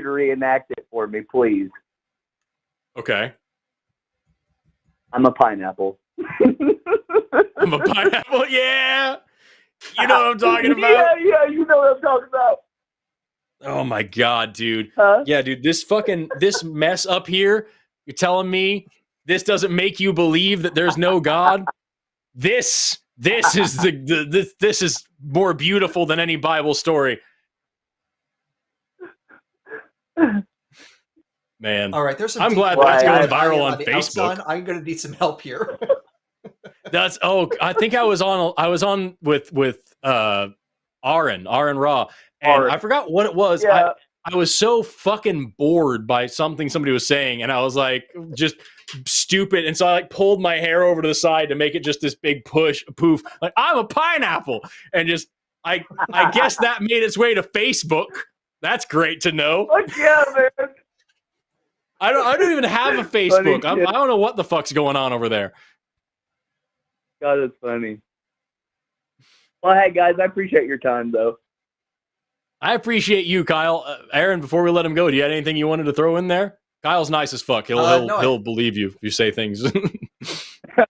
to reenact it for me, please. Okay. I'm a pineapple. I'm a pineapple. Yeah. You know what I'm talking about. Yeah, you know what I'm talking about. Oh my God, dude. Huh? Yeah, dude. This mess up here. You're telling me this doesn't make you believe that there's no God? This is this is more beautiful than any Bible story. Man. All right, there's some. I'm glad that's going viral on Facebook. I'm going to need some help here. I think I was on with Aron Ra, and I forgot what it was. Yeah. I was so fucking bored by something somebody was saying, and I was like, just stupid. And so I like pulled my hair over to the side to make it just this big poof, like, I'm a pineapple. And just, I guess that made its way to Facebook. That's great to know. Fuck yeah, man. I don't even have a Facebook. I don't know what the fuck's going on over there. God, that's funny. Well, hey guys, I appreciate your time though. I appreciate you, Kyle. Aaron, before we let him go, do you have anything you wanted to throw in there? Kyle's nice as fuck. He'll believe you if you say things.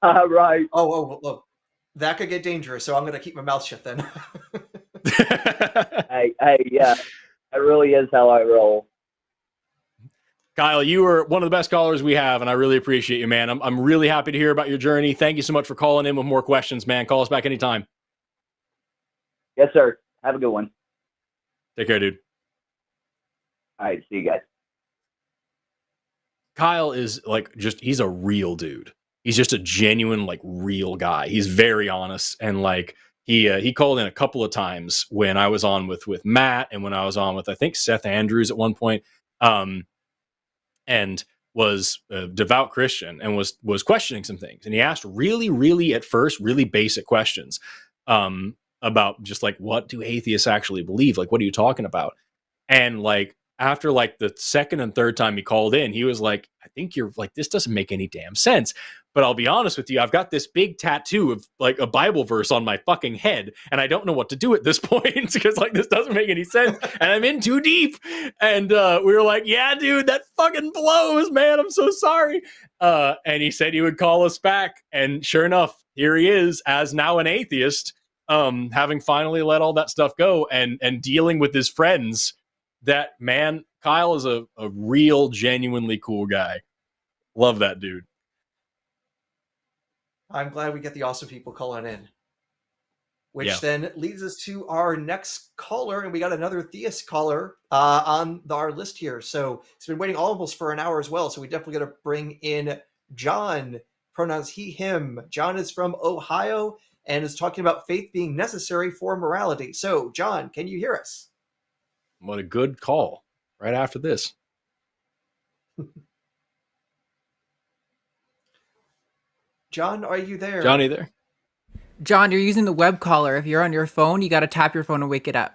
Right. Oh, look. That could get dangerous, so I'm going to keep my mouth shut then. Hey, yeah. That really is how I roll. Kyle, you are one of the best callers we have, and I really appreciate you, man. I'm really happy to hear about your journey. Thank you so much for calling in with more questions, man. Call us back anytime. Yes, sir. Have a good one. Take care, dude. All right, see you guys. Kyle is like he's a real dude. He's just a genuine, like, real guy. He's very honest, and like he called in a couple of times when I was on with Matt, and when I was on with, I think, Seth Andrews at one point, and was a devout Christian and was questioning some things, and he asked really at first really basic questions about just like, what do atheists actually believe? Like, what are you talking about? And like, after like the second and third time he called in, he was like, I think you're like, this doesn't make any damn sense. But I'll be honest with you, I've got this big tattoo of like a Bible verse on my fucking head, and I don't know what to do at this point because like, this doesn't make any sense, and I'm in too deep. And we were like, yeah, dude, that fucking blows, man. I'm so sorry. And he said he would call us back, and sure enough, here he is as now an atheist, having finally let all that stuff go and dealing with his friends. That man, Kyle is a real, genuinely cool guy. Love that dude. I'm glad we get the awesome people calling in. Which then leads us to our next caller, and we got another theist caller on our list here. So it's been waiting almost for an hour as well, so we definitely got to bring in John, pronouns he, him. John is from Ohio and is talking about faith being necessary for morality. So, John, can you hear us? What a good call. Right after this. John, are you there? Johnny there? John, you're using the web caller. If you're on your phone, you got to tap your phone and wake it up.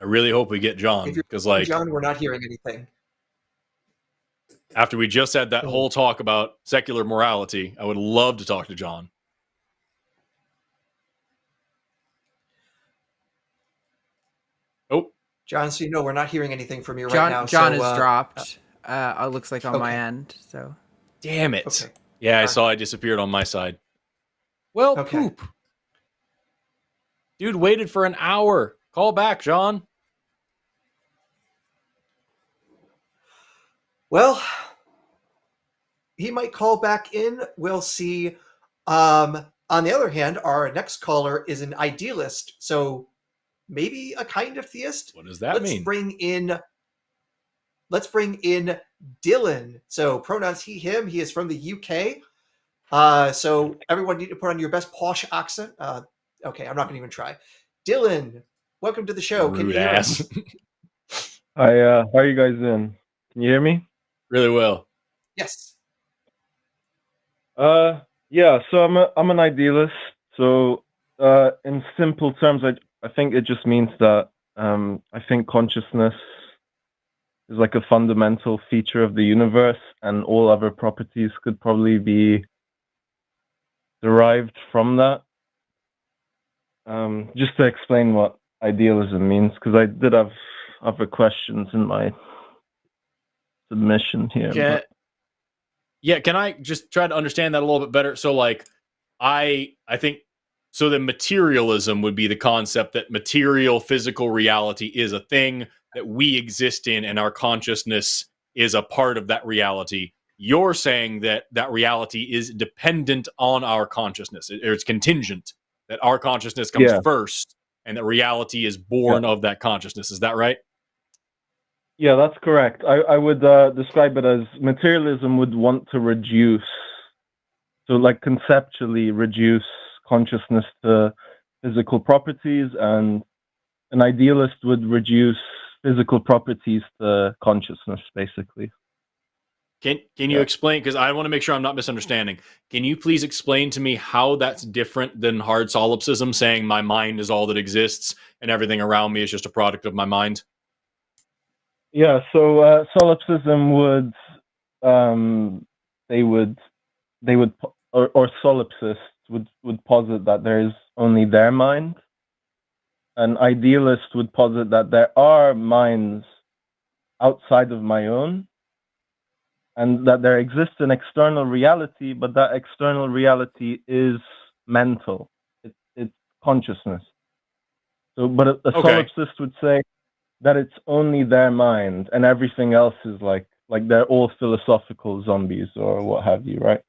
I really hope we get John, If you're because like John, we're not hearing anything. after we just had that whole talk about secular morality, I would love to talk to John. Oh, John, so you know we're not hearing anything from you right John, now. John so, is dropped. It looks like on my okay. end. So damn it. Okay. Yeah, I Alright. saw I disappeared on my side. Well, Okay. poop. Dude waited for an hour. Call back, John. Well, he might call back in. We'll see. On the other hand, our next caller is an idealist, so maybe a kind of theist. What does that mean? Let's bring in Dylan. So pronouns he, him. He is from the UK. So everyone need to put on your best posh accent. Okay, I'm not going to even try. Dylan, welcome to the show. Can you Rude hear ass. us? Hi, how are you guys doing? Can you hear me? Really well. Yes. Yeah. So I'm an idealist. So, in simple terms, I think it just means that I think consciousness is like a fundamental feature of the universe, and all other properties could probably be derived from that. Just to explain what idealism means, because I did have other questions in my submission here. Yeah, can I just try to understand that a little bit better? So like I think so the materialism would be the concept that material physical reality is a thing that we exist in, and our consciousness is a part of that reality. You're saying that that reality is dependent on our consciousness, or it's contingent, that our consciousness comes first and that reality is born of that consciousness. Is that right? Yeah, that's correct. I would describe it as materialism would want to reduce, so like conceptually reduce consciousness to physical properties, and an idealist would reduce physical properties to consciousness, basically. Can you explain, because I want to make sure I'm not misunderstanding. Can you please explain to me how that's different than hard solipsism, saying my mind is all that exists and everything around me is just a product of my mind? Yeah, so solipsism would or solipsists would posit that there is only their mind. An idealist would posit that there are minds outside of my own, and that there exists an external reality, but that external reality is mental. It's consciousness. So, but a solipsist would say that it's only their mind, and everything else is like they're all philosophical zombies or what have you, right?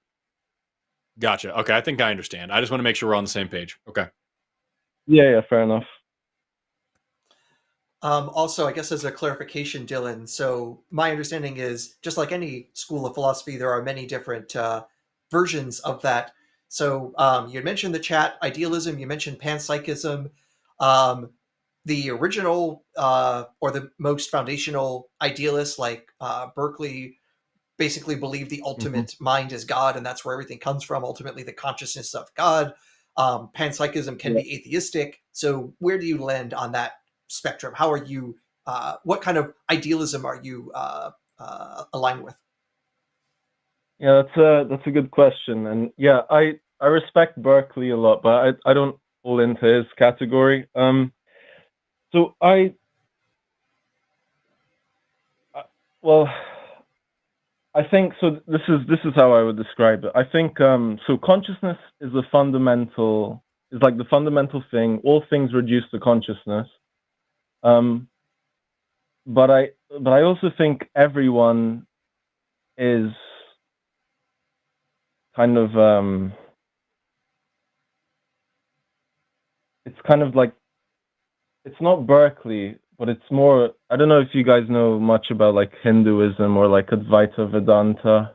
Gotcha. Okay, I think I understand. I just want to make sure we're on the same page. Okay. Yeah, fair enough. Also, I guess as a clarification, Dylan, so my understanding is, just like any school of philosophy, there are many different versions of that. So you had mentioned the chat, idealism, you mentioned panpsychism. The original or the most foundational idealists like Berkeley basically believe the ultimate mind is God, and that's where everything comes from, ultimately the consciousness of God. Panpsychism can be atheistic. So where do you land on that spectrum? How are you, what kind of idealism are you aligned with? Yeah, that's a good question. And yeah, I respect Berkeley a lot, but I don't fall into his category. So I think so. This is how I would describe it. I think so. Consciousness is the fundamental thing. All things reduce to consciousness. But I also think everyone is kind of it's kind of like, it's not Berkeley, but it's more, I don't know if you guys know much about like Hinduism or like Advaita Vedanta.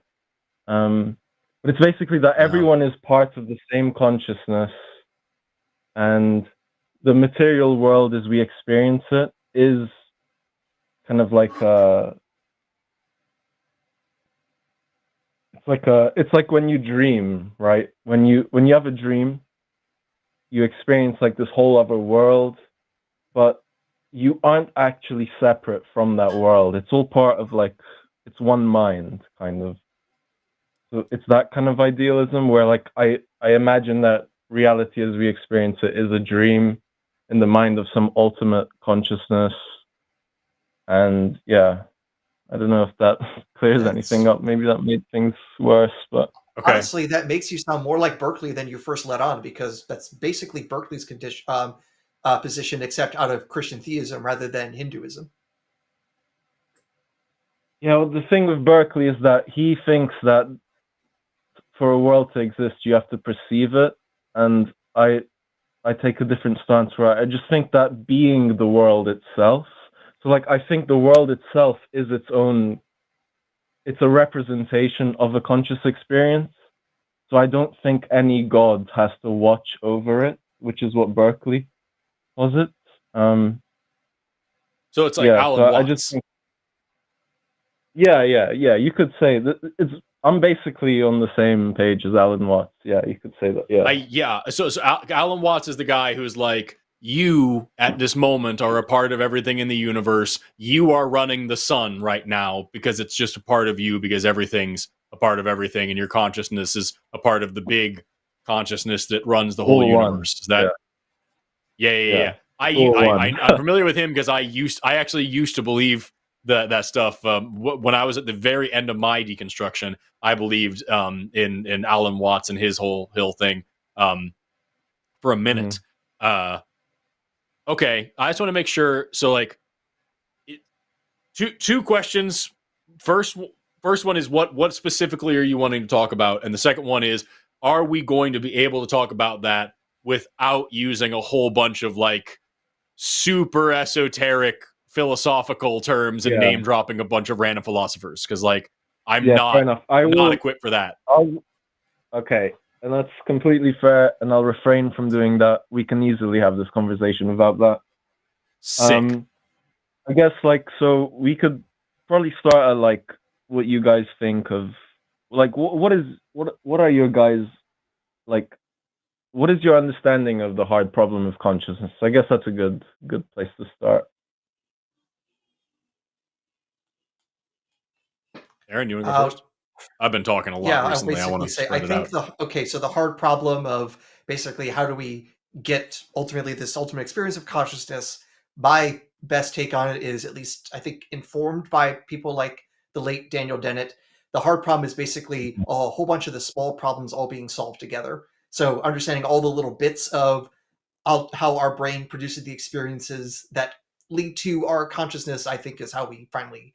But it's basically that Yeah. everyone is part of the same consciousness, and the material world as we experience it is kind of like it's like when you dream, right? When you have a dream, you experience like this whole other world, but you aren't actually separate from that world. It's all part of like, it's one mind, kind of. So it's that kind of idealism where like I imagine that reality as we experience it is a dream in the mind of some ultimate consciousness. And yeah, I don't know if that clears anything up. Maybe that made things worse, but Okay. Honestly, that makes you sound more like Berkeley than you first let on, because that's basically Berkeley's position, except out of Christian theism rather than Hinduism. yeah, well, the thing with Berkeley is that he thinks that for a world to exist, you have to perceive it, and I take a different stance where I just think that being the world itself. So like I think the world itself is its own. It's a representation of a conscious experience. So I don't think any god has to watch over it, which is what Berkeley posits. So it's like Yeah, Alan so Watts. I just think, yeah. You could say that it's. I'm basically on the same page as Alan Watts. Yeah, you could say that. Yeah. So Alan Watts is the guy who's like, you at this moment are a part of everything in the universe. You are running the sun right now because it's just a part of you, because everything's a part of everything, and your consciousness is a part of the big consciousness that runs the whole All one. universe. Is that? Yeah. All one. I'm familiar with him because I actually used to believe that stuff. When I was at the very end of my deconstruction, I believed in Alan Watts and his whole thing for a minute. Okay, I just want to make sure. So, like, two questions. First one is what specifically are you wanting to talk about, and the second one is, are we going to be able to talk about that without using a whole bunch of like super esoteric philosophical terms and name dropping a bunch of random philosophers? Because like I'm fair enough. not equipped for that. Okay, and that's completely fair, and I'll refrain from doing that. We can easily have this conversation without that. Sick. I guess like, so we could probably start at like what you guys think of, like what are your guys like? What is your understanding of the hard problem of consciousness? I guess that's a good place to start. Aaron, you want to go first? I've been talking a lot recently. I want to spread it out. So the hard problem of basically how do we get ultimately this ultimate experience of consciousness, my best take on it is, at least I think informed by people like the late Daniel Dennett, the hard problem is basically a whole bunch of the small problems all being solved together. So understanding all the little bits of how our brain produces the experiences that lead to our consciousness, I think, is how we finally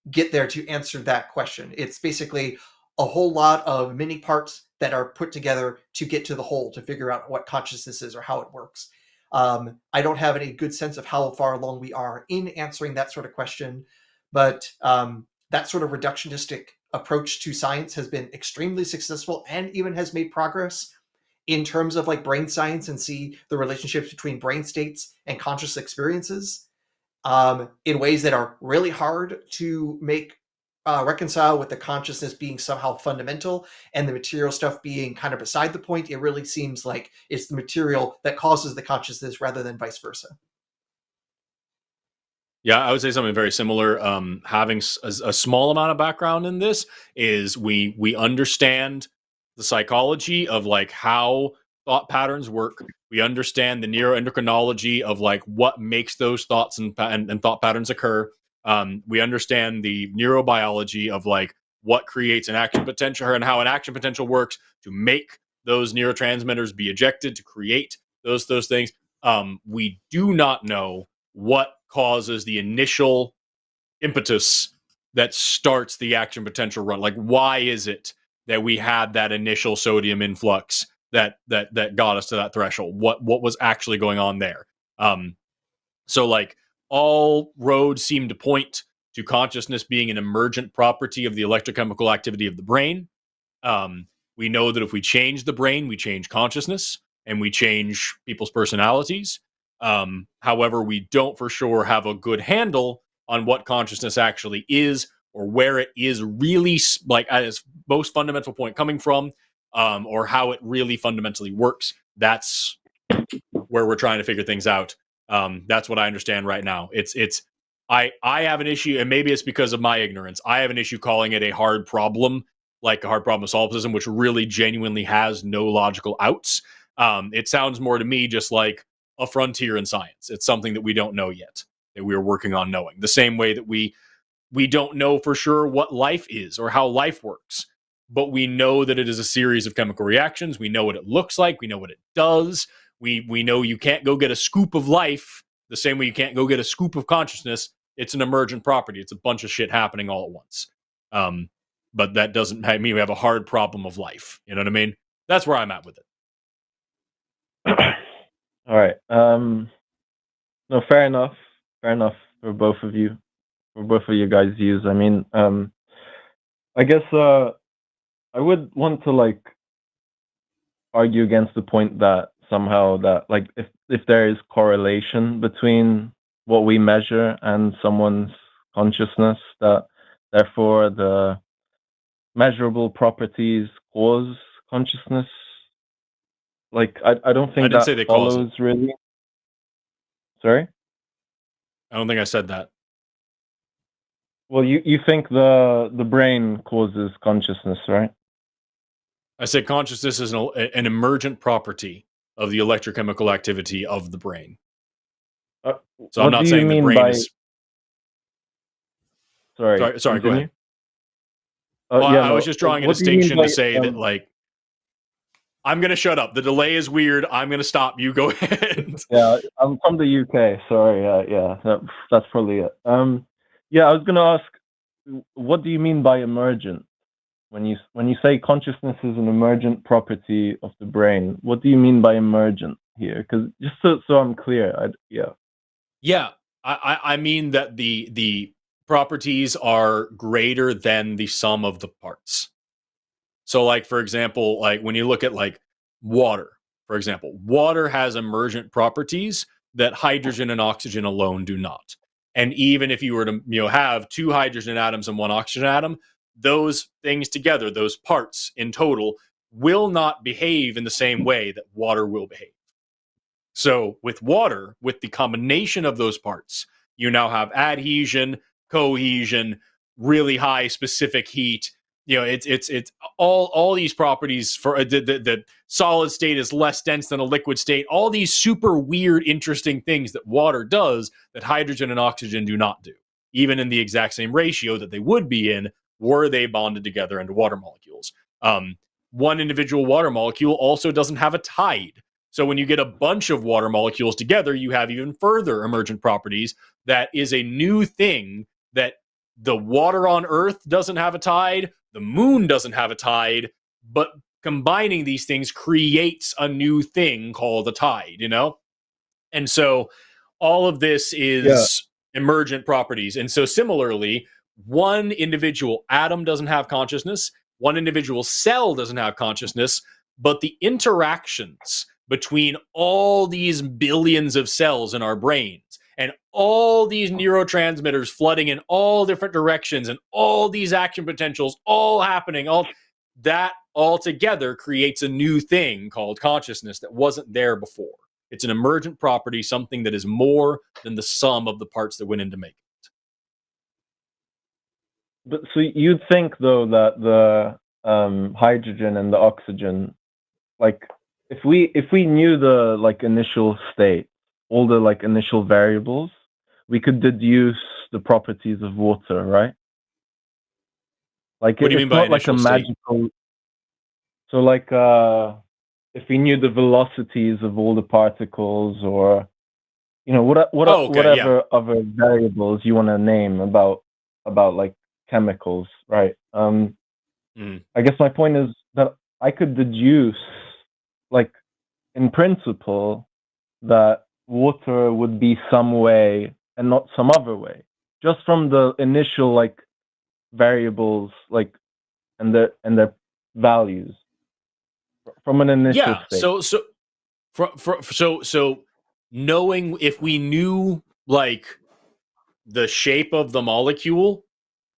get there to answer that question. It's basically a whole lot of mini parts that are put together to get to the whole, to figure out what consciousness is or how it works. I don't have any good sense of how far along we are in answering that sort of question, but that sort of reductionistic approach to science has been extremely successful and even has made progress in terms of like brain science, and see the relationships between brain states and conscious experiences in ways that are really hard to make reconcile with the consciousness being somehow fundamental and the material stuff being kind of beside the point. It really seems like it's the material that causes the consciousness rather than vice versa. Yeah, I would say something very similar. Having a small amount of background in this is we understand the psychology of like how thought patterns work. We understand the neuroendocrinology of like what makes those thoughts and thought patterns occur. We understand the neurobiology of like what creates an action potential and how an action potential works to make those neurotransmitters be ejected to create those things. We do not know what causes the initial impetus that starts the action potential run. Like, why is it that we had that initial sodium influx that got us to that threshold? What was actually going on there? So like all roads seem to point to consciousness being an emergent property of the electrochemical activity of the brain. We know that if we change the brain, we change consciousness and we change people's personalities. However, we don't for sure have a good handle on what consciousness actually is or where it is really, like, at its most fundamental point coming from, or how it really fundamentally works. That's where we're trying to figure things out. That's what I understand right now. I have an issue, and maybe it's because of my ignorance. I have an issue calling it a hard problem, like a hard problem of solipsism, which really genuinely has no logical outs. It sounds more to me just like a frontier in science. It's something that we don't know yet, that we're working on knowing. The same way that we don't know for sure what life is or how life works, but we know that it is a series of chemical reactions. We know what it looks like. We know what it does. We know you can't go get a scoop of life the same way you can't go get a scoop of consciousness. It's an emergent property. It's a bunch of shit happening all at once. But that doesn't mean we have a hard problem of life. You know what I mean? That's where I'm at with it. All right. No, fair enough. Fair enough for both of you, for both of you guys' views. I mean, I guess I would want to like argue against the point that somehow that like if there is correlation between what we measure and someone's consciousness, that therefore the measurable properties cause consciousness. Like I don't think that follows really. Sorry? I don't think I said that. Well, you think the brain causes consciousness, right? I said consciousness is an emergent property of the electrochemical activity of the brain. So I'm not saying the brain is... Sorry, go ahead. I was just drawing a distinction to say that, like, I'm going to shut up. The delay is weird. I'm going to stop. You go ahead. Yeah, I'm from the UK. Sorry. That's probably it. Yeah, I was going to ask, what do you mean by emergent? When you say consciousness is an emergent property of the brain, what do you mean by emergent here? Because just so I'm clear, I mean that the properties are greater than the sum of the parts. So, like, for example, like when you look at like water, for example, water has emergent properties that hydrogen and oxygen alone do not. And even if you were to have two hydrogen atoms and one oxygen atom, those things together, those parts in total, will not behave in the same way that water will behave. So with water, with the combination of those parts, you now have adhesion, cohesion, really high specific heat. It's all these properties. For the solid state is less dense than a liquid state. All these super weird, interesting things that water does that hydrogen and oxygen do not do, even in the exact same ratio that they would be in were they bonded together into water molecules. One individual water molecule also doesn't have a tide. So when you get a bunch of water molecules together, you have even further emergent properties. That is a new thing that the water on Earth doesn't have a tide. The moon doesn't have a tide, but combining these things creates a new thing called a tide, And so all of this is emergent properties. And so similarly, one individual atom doesn't have consciousness, one individual cell doesn't have consciousness, but the interactions between all these billions of cells in our brains and all these neurotransmitters flooding in all different directions and all these action potentials all happening, all that all together creates a new thing called consciousness that wasn't there before. It's an emergent property, something that is more than the sum of the parts that went into making it. But so you'd think, though, that the hydrogen and the oxygen, like if we knew the like initial state, all the like initial variables, we could deduce the properties of water, right? Like what do you mean by like a magical state? So like if we knew the velocities of all the particles, or whatever other variables you want to name about like chemicals, right? I guess my point is that I could deduce, like, in principle, that water would be some way and not some other way, just from the initial like variables, like and their values from an initial Yeah. state. So knowing if we knew like the shape of the molecule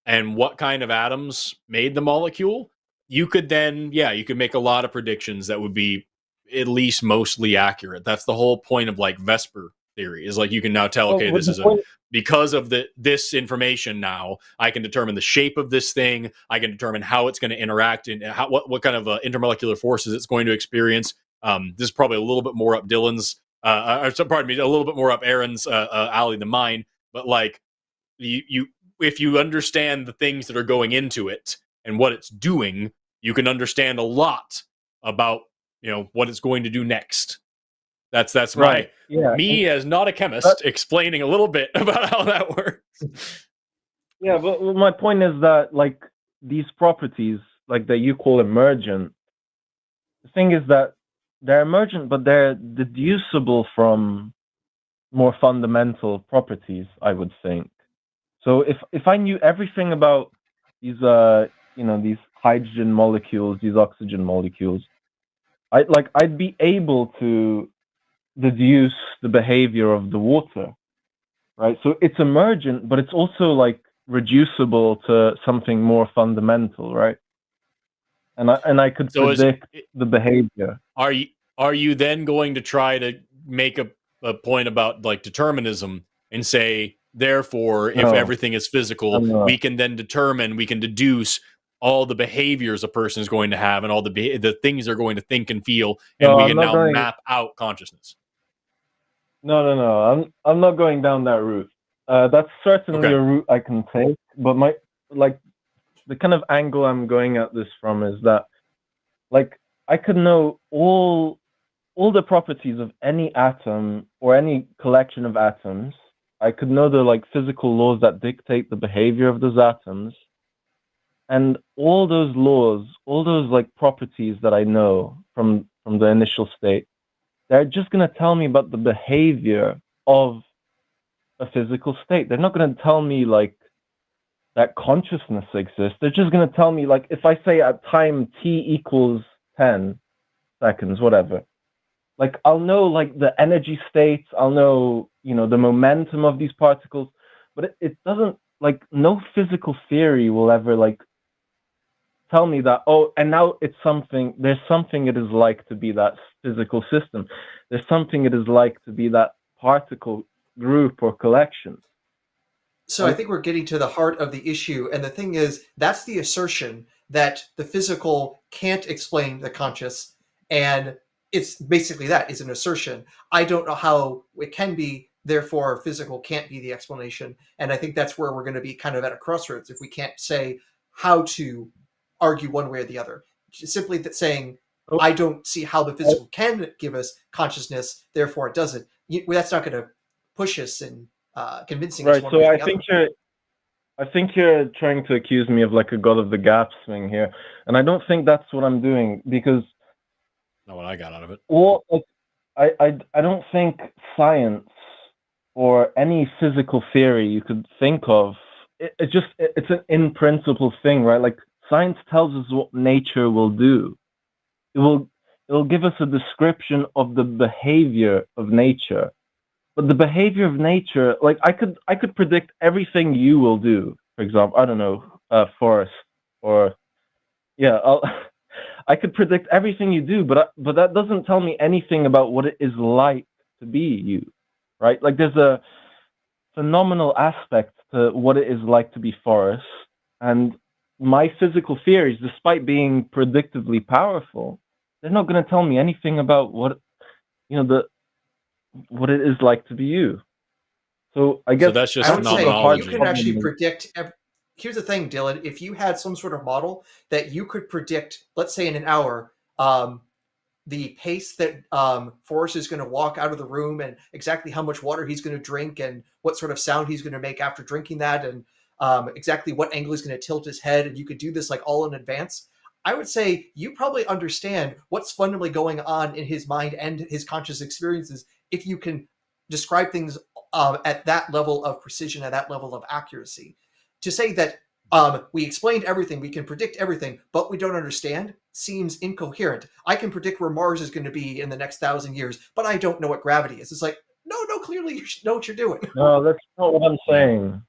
and what kind of atoms made the molecule, you could then, you could make a lot of predictions that would be at least mostly accurate. That's the whole point of like Vesper theory, is like you can now tell, Well, okay, with this the is point, because of this information now, I can determine the shape of this thing. I can determine how it's going to interact and what kind of intermolecular forces it's going to experience. This is probably a little bit more up Dylan's, pardon me, a little bit more up Aaron's alley than mine. But like you if you understand the things that are going into it and what it's doing, you can understand a lot about what it's going to do next. That's right? me as not a chemist explaining a little bit about how that works. Yeah, but my point is that like these properties, like that you call emergent, the thing is that they're emergent, but they're deducible from more fundamental properties, I would think. So if I knew everything about these these hydrogen molecules, these oxygen molecules, I'd be able to deduce the behavior of the water, right? So it's emergent, but it's also like reducible to something more fundamental, right? And I could predict the behavior. Are you then going to try to make a point about like determinism and say, therefore, if everything is physical, we can then determine, we can deduce all the behaviors a person is going to have and all the things they're going to think and feel, and we can now map out consciousness? No. I'm not going down that route. That's certainly a route I can take, but the kind of angle I'm going at this from is that, like, I could know all the properties of any atom or any collection of atoms. I could know the like physical laws that dictate the behavior of those atoms, and all those laws, all those like properties that I know from the initial state, they're just going to tell me about the behavior of a physical state. They're not going to tell me like that consciousness exists. They're just going to tell me, like, if I say at time t equals 10 seconds, whatever, like I'll know like the energy states, I'll know, the momentum of these particles, but it doesn't, like, no physical theory will ever like tell me that, and now there's something it is like to be that physical system. There's something it is like to be that particle group or collection. So I think we're getting to the heart of the issue. And the thing is, that's the assertion that the physical can't explain the conscious. And it's basically that is an assertion. I don't know how it can be, therefore physical can't be the explanation. And I think that's where we're going to be kind of at a crossroads if we can't say how to argue one way or the other. Simply that saying, I don't see how the physical can give us consciousness, therefore it doesn't. That's not going to push us in convincing us one way or the other. I think you're trying to accuse me of like a God of the gaps thing here, and I don't think that's what I'm doing, because not what I got out of it. Well, I don't think science or any physical theory you could think of, it's an in principle thing, right? Like, science tells us what nature will do. It'll give us a description of the behavior of nature. But the behavior of nature, like, I could predict everything you will do. For example, I don't know, Forrest, or I could predict everything you do, but that doesn't tell me anything about what it is like to be you, right? Like, there's a phenomenal aspect to what it is like to be Forrest, and my physical theories, despite being predictively powerful, they're not going to tell me anything about what what it is like to be you. So I guess that's just I would say phenomenology. you can actually predict. Here's the thing, Dylan. If you had some sort of model that you could predict, let's say in an hour, the pace that Forrest is going to walk out of the room, and exactly how much water he's going to drink, and what sort of sound he's going to make after drinking that, and exactly what angle he's going to tilt his head, and you could do this like all in advance, I would say you probably understand what's fundamentally going on in his mind and his conscious experiences if you can describe things at that level of precision, at that level of accuracy. To say that We explained everything, we can predict everything, but we don't understand seems incoherent. I can predict where Mars is going to be in the next 1,000 years, but I don't know what gravity is. It's like, no, clearly you should know what you're doing. No, that's not what I'm saying.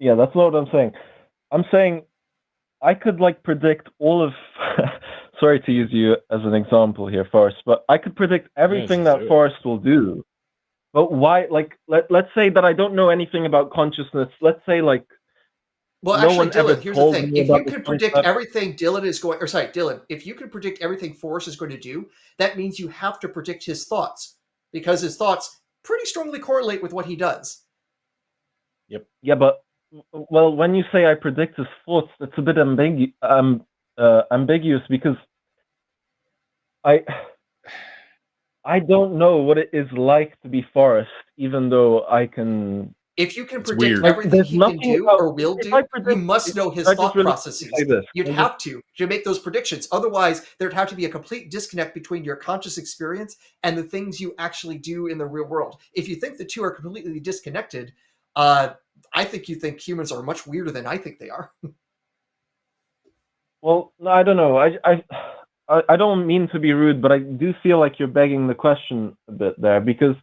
Yeah, that's not what I'm saying. I'm saying I could like predict all of. Sorry to use you as an example here, Forrest, but I could predict everything that Forrest will do. But why? Like, let's say that I don't know anything about consciousness. Let's say like. Well, no actually, one ever Dylan, here's the told thing. me If you about could this predict concept. everything Dylan, if you could predict everything Forrest is going to do, that means you have to predict his thoughts, because his thoughts pretty strongly correlate with what he does. Yep. Yeah, but well, when you say I predict his thoughts, that's a bit ambiguous because I don't know what it is like to be Forrest, even though I can. If you can It's predict weird. everything there's he can nothing do about- or will if do, I predict- you must know his I just thought really processes. say this. You'd I have to make those predictions. Otherwise, there'd have to be a complete disconnect between your conscious experience and the things you actually do in the real world. If you think the two are completely disconnected, I think you think humans are much weirder than I think they are. Well, no, I don't know. I don't mean to be rude, but I do feel like you're begging the question a bit there, because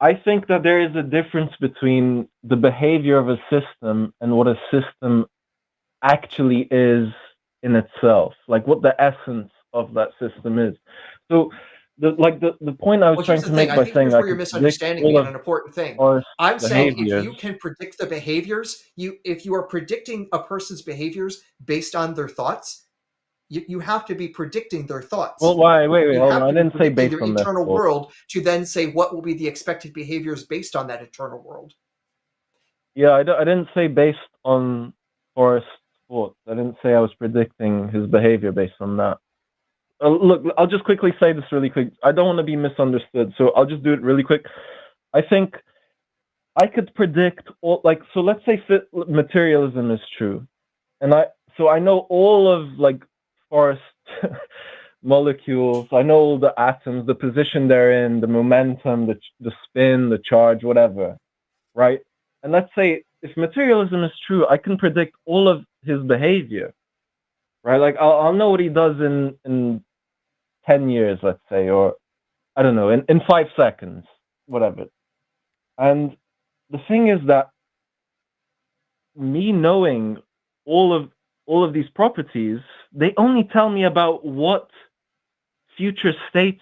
I think that there is a difference between the behavior of a system and what a system actually is in itself, like what the essence of that system is. So, the point I was Well, trying here's the to thing. make I by think saying here's I where you're could predict misunderstanding me all on of an important thing. Forrest's I'm saying if behaviors. you can predict the behaviors, if you are predicting a person's behaviors based on their thoughts, you have to be predicting their thoughts. Well, why? Wait, You hold have on. I to be didn't say predicting based their on their internal thoughts. world to then say what will be the expected behaviors based on that internal world. Yeah, I didn't say based on Forrest's thoughts. I didn't say I was predicting his behavior based on that. Look, I'll just quickly say this really quick. I don't want to be misunderstood, so I'll just do it really quick. I think I could predict all, like, so let's say materialism is true, and I know all of like Forrest molecules. I know all the atoms, the position they're in, the momentum, the spin, the charge, whatever, right? And let's say if materialism is true, I can predict all of his behavior, right? Like I'll know what he does in 10 years, let's say, or I don't know, in 5 seconds, whatever. And the thing is that me knowing all of these properties, they only tell me about what future states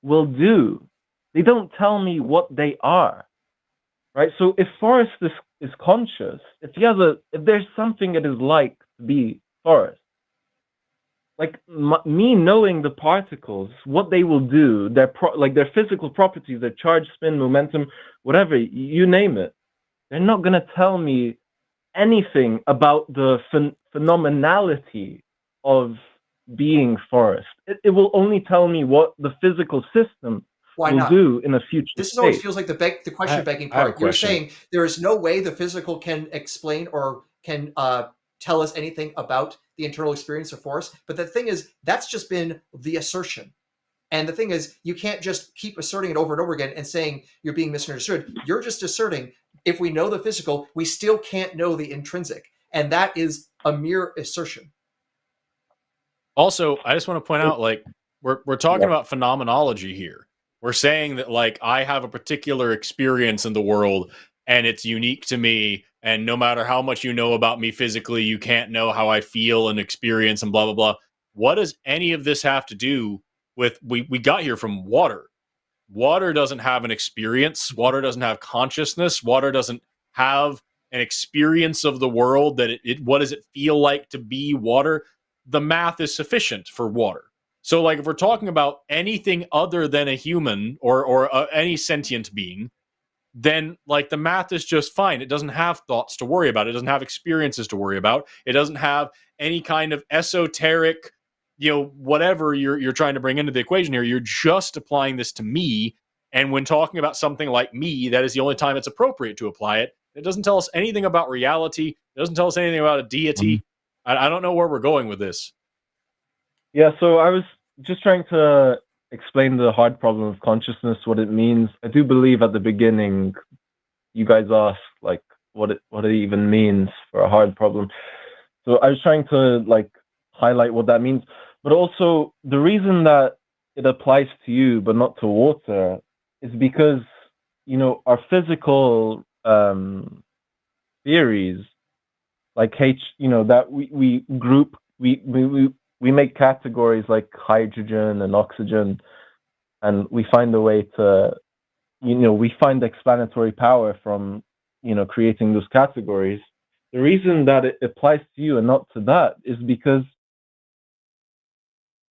will do. They don't tell me what they are, right? So if Forrest is conscious, if there's something that is like to be Forrest, like me knowing the particles, what they will do, their physical properties, their charge, spin, momentum, whatever, you name it, they're not going to tell me anything about the phenomenality of being Forrest. It will only tell me what the physical system Why will not? do in a future This is state. always feels like the question begging I have a part. You're question. saying there is no way the physical can explain or can tell us anything about the internal experience of Forrest. But the thing is, that's just been the assertion. And the thing is, you can't just keep asserting it over and over again and saying you're being misunderstood. You're just asserting if we know the physical, we still can't know the intrinsic. And that is a mere assertion. Also, I just want to point out, like, we're talking about phenomenology here. We're saying that, like, I have a particular experience in the world and it's unique to me, and no matter how much you know about me physically, you can't know how I feel and experience and blah blah blah. What does any of this have to do with we got here from water? Water doesn't have an experience. Water doesn't have consciousness. Water doesn't have an experience of the world that what does it feel like to be water? The math is sufficient for water. So, like, if we're talking about anything other than a human or any sentient being, then, like, the math is just fine. It doesn't have thoughts to worry about. It doesn't have experiences to worry about. It doesn't have any kind of esoteric, whatever you're trying to bring into the equation here. You're just applying this to me. And when talking about something like me, that is the only time it's appropriate to apply it. It doesn't tell us anything about reality. It doesn't tell us anything about a deity. I don't know where we're going with this. Yeah, so I was just trying to explain the hard problem of consciousness, what it means. I do believe at the beginning you guys asked, like, what it even means for a hard problem. So I was trying to like highlight what that means, but also the reason that it applies to you but not to water is because our physical theories, like that we group, we make categories like hydrogen and oxygen, and we find a way to we find explanatory power from creating those categories. The reason that it applies to you and not to that is because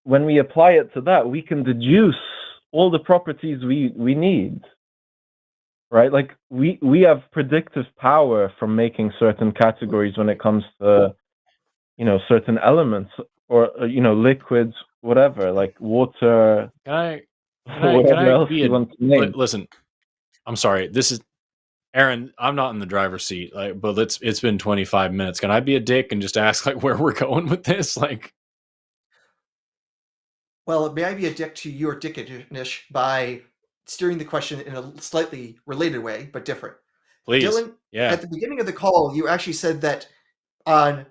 when we apply it to that, we can deduce all the properties we need, right? Like we have predictive power from making certain categories when it comes to certain elements or liquids, whatever, like water. Can Whatever I else be you want to name. listen? I'm sorry. This is Aaron. I'm not in the driver's seat, but it's been 25 minutes. Can I be a dick and just ask like where we're going with this? Like, Well, may I be a dick to your dickishness by steering the question in a slightly related way, but different? please. Dylan, Yeah. at the beginning of the call, you actually said that on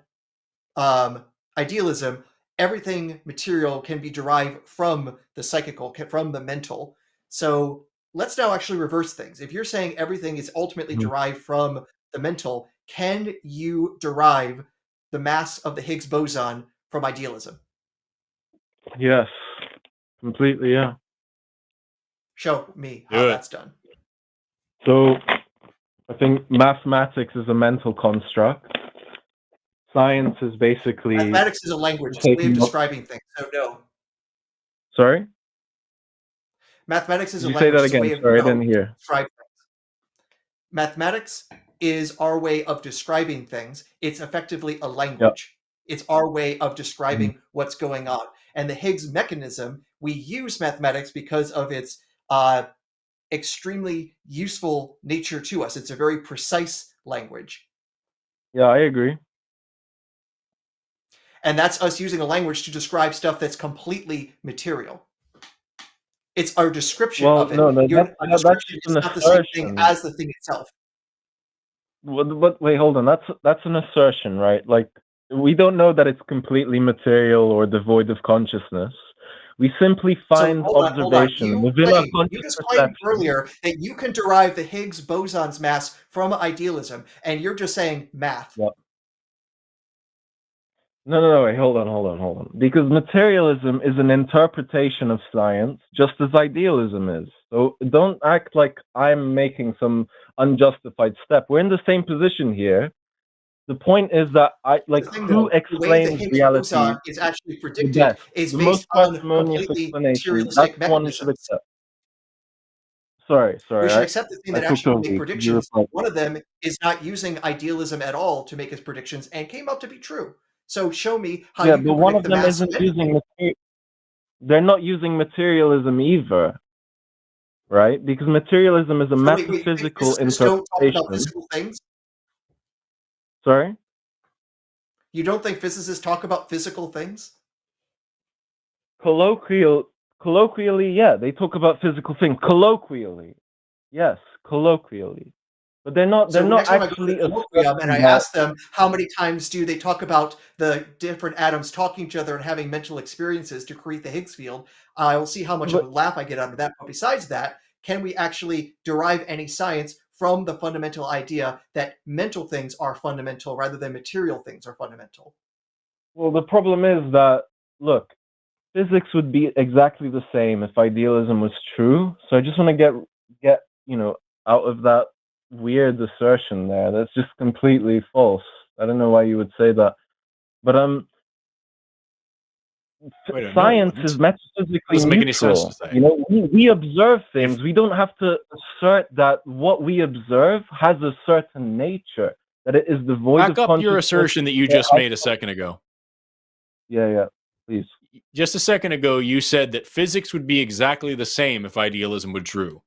idealism, everything material can be derived from the psychical, from the mental. So let's now actually reverse things. If you're saying everything is ultimately derived from the mental, can you derive the mass of the Higgs boson from idealism? Yes, completely, yeah. Show me Do how it. that's done. So I think mathematics is a mental construct. Science is basically... Mathematics is a language. It's a way of describing things, so no. Sorry? Mathematics is a Did you say language. that again? It's a way of Sorry, I didn't hear. describe things. Mathematics is our way of describing things. It's effectively a language. Yep. It's our way of describing what's going on. And the Higgs mechanism, we use mathematics because of its extremely useful nature to us. It's a very precise language. Yeah, I agree. And that's us using a language to describe stuff that's completely material. It's our description of it. No, Our description is not the same thing as the thing itself. But wait, hold on. That's an assertion, right? Like, we don't know that it's completely material or devoid of consciousness. We simply find observation. You just claimed earlier that you can derive the Higgs boson's mass from idealism, and you're just saying math. Yep. No, wait, hold on. Because materialism is an interpretation of science, just as idealism is. So don't act like I'm making some unjustified step. We're in the same position here. The point is that who explains the reality boson is actually predicted is the based most on parsimonious completely explanation. materialistic That's one we should mechanisms. accept. Sorry. We should accept the thing that actually make you. predictions. One of them is not using idealism at all to make his predictions and came out to be true. So show me how you can but one of predict the them mass isn't using they're not using materialism either, right? Because materialism is a metaphysical interpretation. Don't talk about physical things? Sorry? You don't think physicists talk about physical things? Colloquially, yeah, they talk about physical things. Colloquially, yes, colloquially, but they're not. They're not actually. And I ask them how many times do they talk about the different atoms talking to each other and having mental experiences to create the Higgs field. I will see how much of a laugh I get out of that. But besides that, can we actually derive any science from the fundamental idea that mental things are fundamental rather than material things are fundamental? Well, the problem is that, look, physics would be exactly the same if idealism was true. So I just want to get out of that weird assertion there. That's just completely false. I don't know why you would say that. But science is metaphysically neutral. We observe things. We don't have to assert that what we observe has a certain nature, that it is devoid of consciousness. Back up your assertion that you just made a second ago. Yeah, please. Just a second ago, you said that physics would be exactly the same if idealism were true.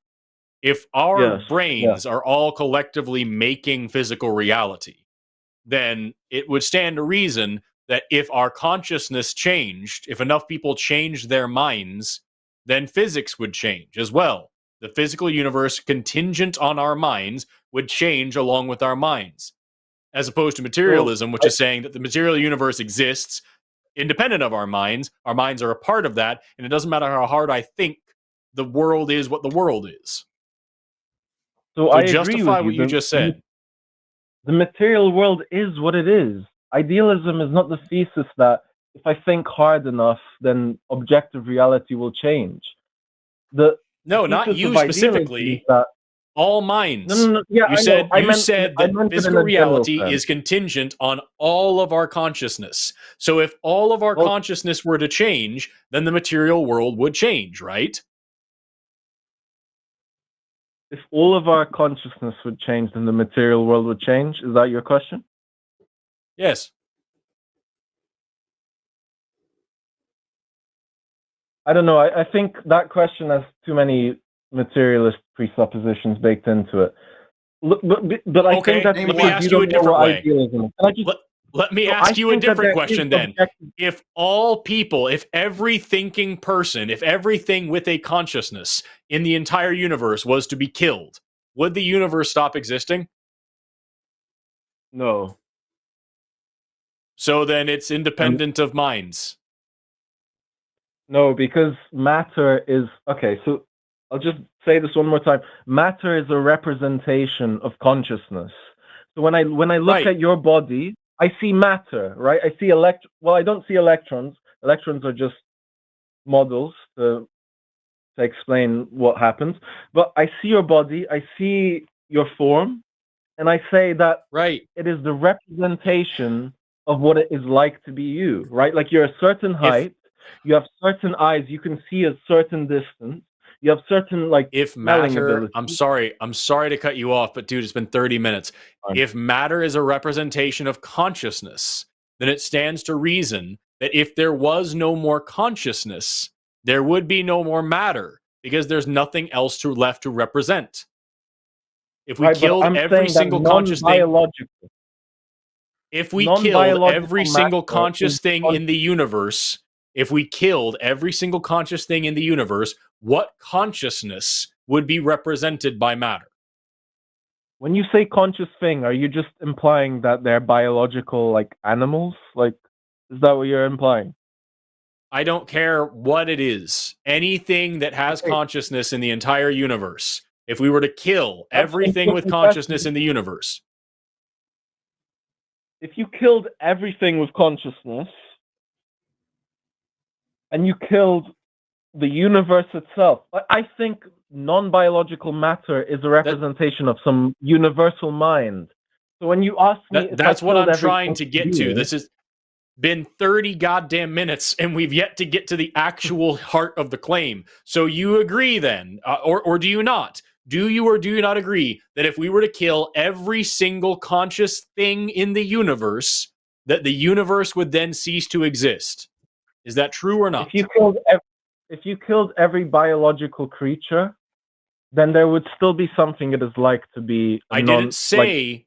If our brains are all collectively making physical reality, then it would stand to reason that if our consciousness changed, if enough people changed their minds, then physics would change as well. The physical universe, contingent on our minds, would change along with our minds. As opposed to materialism, which is saying that the material universe exists independent of our minds. Our minds are a part of that, and it doesn't matter how hard I think, the world is what the world is. So I agree justify with what you just said. The material world is what it is. Idealism is not the thesis that if I think hard enough, then objective reality will change. No, thesis not you of idealism specifically. is that All minds. No. Yeah, You said I meant that it physical in a general reality sense. is contingent on all of our consciousness. So if all of our consciousness were to change, then the material world would change, right? If all of our consciousness would change, then the material world would change. Is that your question? Yes. I don't know. I think that question has too many materialist presuppositions baked into it. But I think that's let me ask you a different way. Let me ask you a different question then. If all people, if every thinking person, if everything with a consciousness in the entire universe was to be killed, would the universe stop existing? No. So then it's independent of minds. No, because matter is... Okay, so I'll just say this one more time. Matter is a representation of consciousness. So when I look at your body, I see matter, right? I see well, I don't see electrons. Electrons are just models to explain what happens. But I see your body, I see your form, and I say that it is the representation of what it is like to be you, right? Like you're a certain height, you have certain eyes, you can see a certain distance. You have certain if matter, I'm sorry to cut you off, but dude, it's been 30 minutes. If matter is a representation of consciousness, then it stands to reason that if there was no more consciousness, there would be no more matter because there's nothing else left to represent. If we killed every single conscious thing, if we killed every single conscious thing in the universe, what consciousness would be represented by matter? When you say conscious thing, are you just implying that they're biological, like animals? Like, is that what you're implying? I don't care what it is. Anything that has consciousness in the entire universe. If we were to kill everything with consciousness in the universe. If you killed everything with consciousness, and you killed the universe itself, I think non-biological matter is a representation of some universal mind. So when you ask me, that's what I'm trying to get to. This has been 30 goddamn minutes, and we've yet to get to the actual heart of the claim. So you agree then, or do you not? Do you or do you not agree that if we were to kill every single conscious thing in the universe, that the universe would then cease to exist? Is that true or not? If you killed every biological creature, then there would still be something it is like to be. I didn't say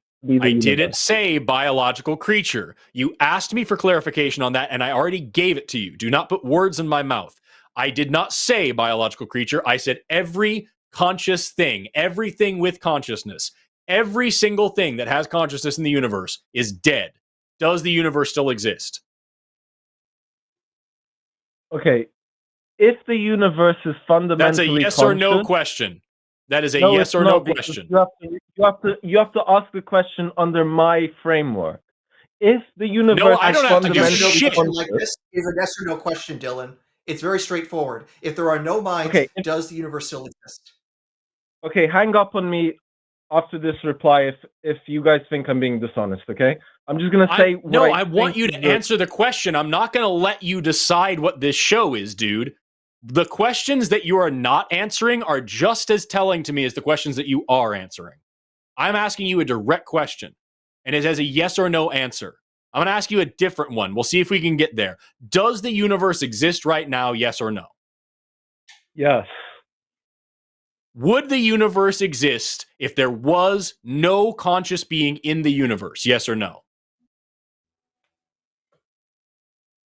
biological creature. You asked me for clarification on that, and I already gave it to you. Do not put words in my mouth. I did not say biological creature. I said every conscious thing, everything with consciousness, every single thing that has consciousness in the universe is dead. Does the universe still exist? Okay. If the universe is fundamentally that's a yes or no question. That is a yes or no question. You have to ask the question under my framework. If the universe I don't have to do shit like this is a yes or no question, Dylan. It's very straightforward. If there are no minds, does the universe still exist? Okay, hang up on me after this reply if you guys think I'm being dishonest, okay? I'm just going to say... I want you to answer the question. I'm not going to let you decide what this show is, dude. The questions that you are not answering are just as telling to me as the questions that you are answering. I'm asking you a direct question, and it has a yes or no answer. I'm going to ask you a different one. We'll see if we can get there. Does the universe exist right now, yes or no? Yes. Would the universe exist if there was no conscious being in the universe, yes or no?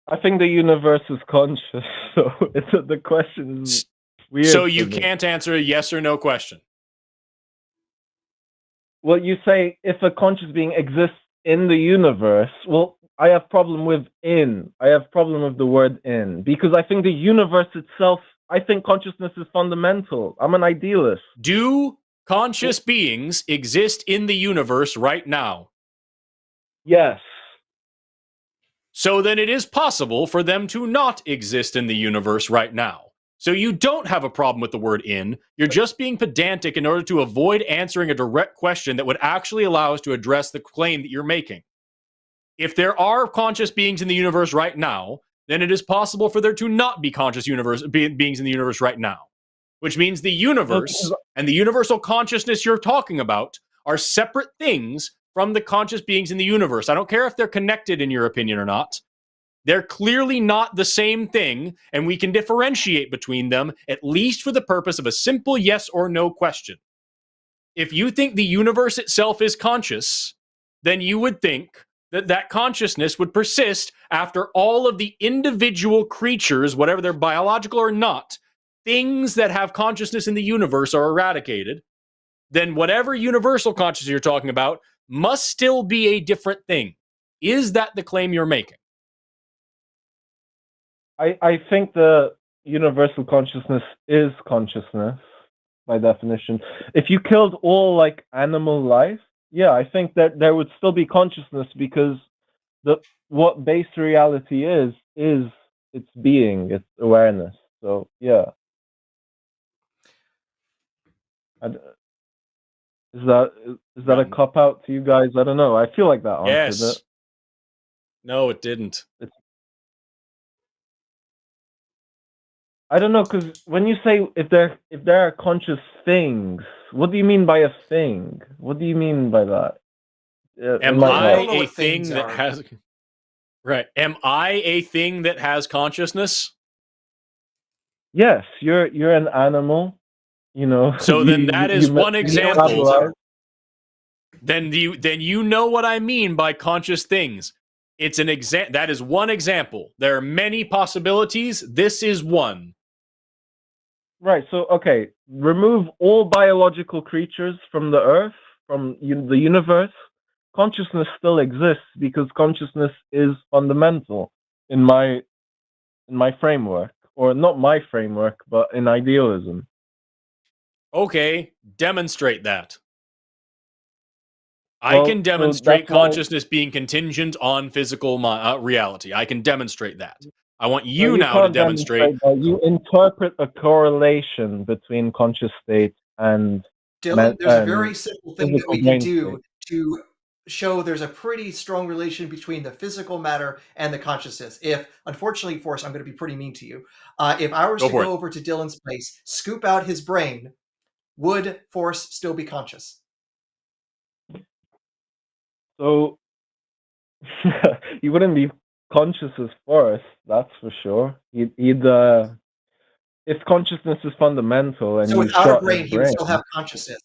I think the universe is conscious, so the question is weird. So for you me. can't answer a yes or no question. Well, you say if a conscious being exists in the universe, well, I have problem with in. I have problem with the word in because I think the universe itself, I think consciousness is fundamental. I'm an idealist. Do conscious beings exist in the universe right now? Yes. So then it is possible for them to not exist in the universe right now. So you don't have a problem with the word in. You're just being pedantic in order to avoid answering a direct question that would actually allow us to address the claim that you're making. If there are conscious beings in the universe right now, then it is possible for there to not be conscious beings in the universe right now. Which means the universe and the universal consciousness you're talking about are separate things from the conscious beings in the universe. I don't care if they're connected in your opinion or not. They're clearly not the same thing, and we can differentiate between them, at least for the purpose of a simple yes or no question. If you think the universe itself is conscious, then you would think that that consciousness would persist after all of the individual creatures, whatever they're biological or not, things that have consciousness in the universe are eradicated. Then whatever universal consciousness you're talking about must still be a different thing. Is that the claim you're making? I think the universal consciousness is consciousness by definition. If you killed all like animal life, yeah, I think that there would still be consciousness because what base reality is its being, its awareness. So yeah. Is that a cop out to you guys? I don't know. I feel like that answered it. No, it didn't. I don't know, because when you say if there are conscious things, what do you mean by a thing? What do you mean by that? Am I a thing that has right? Am I a thing that has consciousness? Yes, you're an animal. You know. So then that is one example. Then you know what I mean by conscious things. It's an that is one example. There are many possibilities. This is one. Right. So okay, remove all biological creatures from the Earth, from the universe. Consciousness still exists because consciousness is fundamental in my framework, or not my framework, but in idealism. Okay, demonstrate that. I can demonstrate consciousness being contingent on physical reality. I can demonstrate that. I want you now to demonstrate. You interpret a correlation between conscious state and Dylan, there's a very simple thing that we can do to show there's a pretty strong relation between the physical matter and the consciousness. If, unfortunately, Forrest, I'm going to be pretty mean to you. If I was to go over to Dylan's place, scoop out his brain, would Forrest still be conscious? So he wouldn't be conscious as Forrest, that's for sure. He'd if consciousness is fundamental and so without a brain, he would still have consciousness.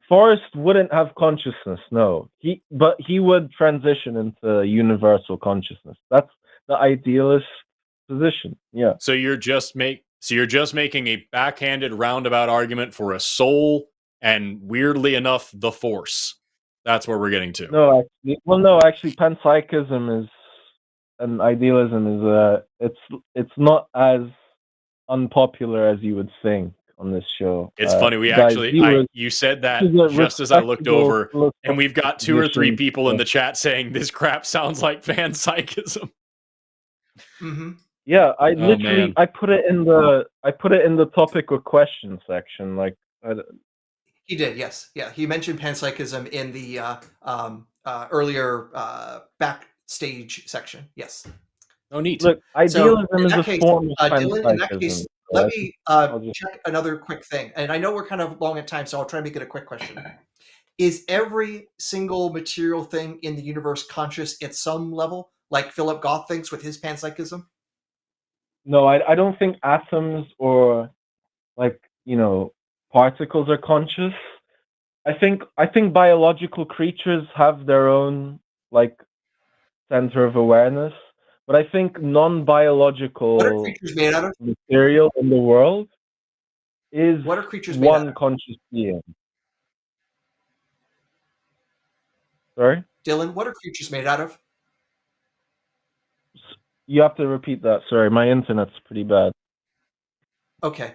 Forrest wouldn't have consciousness, no. But he would transition into universal consciousness. That's the idealist position. Yeah. So you're just making a backhanded roundabout argument for a soul and, weirdly enough, the Force. That's where we're getting to. No, actually, panpsychism is and idealism is it's not as unpopular as you would think on this show. It's funny. You said that just as I looked over, and we've got 2 or 3 people in the chat saying this crap sounds like panpsychism. Mm-hmm. Yeah, I put it in the topic or question section. Like, he did, yes, yeah. He mentioned panpsychism in the earlier backstage section. Yes. Oh, neat. Look, idealism is a form of Dylan, in that case, let me check another quick thing. And I know we're kind of long at time, so I'll try and make it a quick question. Is every single material thing in the universe conscious at some level, like Philip Goff thinks with his panpsychism? No, I don't think atoms or particles are conscious. I think biological creatures have their own center of awareness, But I think What are non-biological creatures made out of? material in the world is What are creatures made out one of? conscious being. Sorry? Dylan, what are creatures made out of? You have to repeat that. Sorry, my internet's pretty bad. Okay.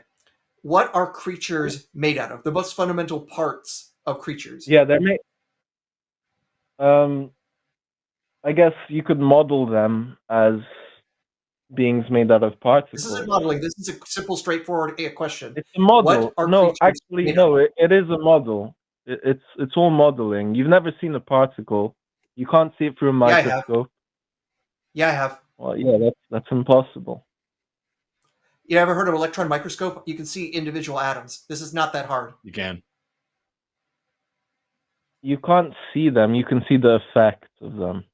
What are creatures made out of? The most fundamental parts of creatures. Yeah, they're made. I guess you could model them as beings made out of This particles. isn't modeling. This is a simple, straightforward question. It's a model. What are No, creatures actually, made no. It is a model. It's all modeling. You've never seen a particle. You can't see it through a Yeah, I have. microscope. Yeah, I have. Well, yeah, that's impossible. You ever heard of an electron microscope? You can see individual atoms. This is not that hard. You can. You can't see them. You can see the effect of them.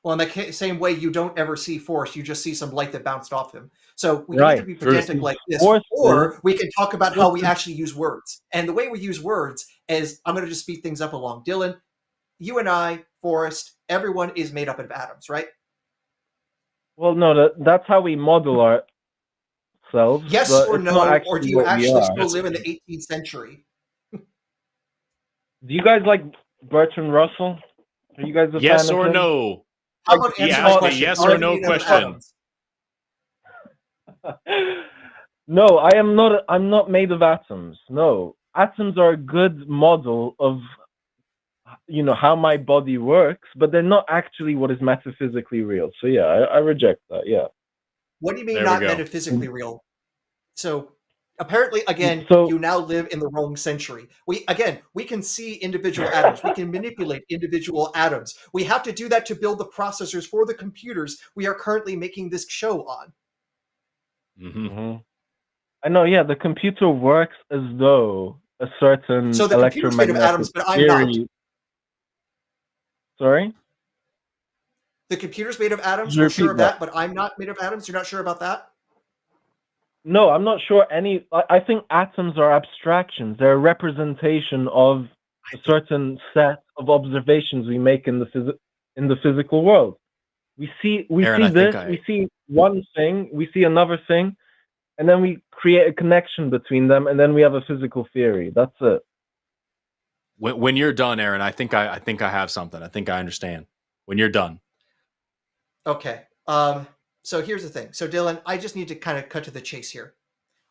Well, in the same way, you don't ever see force. You just see some light that bounced off him. So we Right. can either be pedantic like this, Force or we can talk about how we actually use words. And the way we use words is, I'm going to just speed things up along. Dylan, you and I, Forrest, everyone is made up of atoms, right? Well, no, that's how we model ourselves. Yes but or it's no, not or actually do you what we actually are. still live in the 18th century? Do you guys like Bertrand Russell? Are you guys a Yes fan of or him? no? How about He answer asked my a question? yes Are or you no made up of question. atoms? No, I am not. I'm not made of atoms. No, atoms are a good model of, how my body works, but they're not actually what is metaphysically real. So yeah, I reject that. Yeah. What do you mean There we not go. metaphysically real? So apparently, again, So- you now live in the wrong century. We can see individual atoms. We can manipulate individual atoms. We have to do that to build the processors for the computers we are currently making this show on. Mm-hmm. I know. Yeah, the computer works as though a certain So the computer's made of electromagnetic atoms, but I'm not. theory. Sorry. The computer's made of atoms. You We're sure repeat of that, but I'm not made of atoms. You're not sure about that? No, I'm not sure I think atoms are abstractions. They're a representation of a certain set of observations we make in the physical world. We see Aaron, we see one thing, we see another thing, and then we create a connection between them, and then we have a physical theory. That's it. When you're done, Aaron, I think I have something. I think I understand. When you're done. Okay. So here's the thing. So Dylan, I just need to kind of cut to the chase here.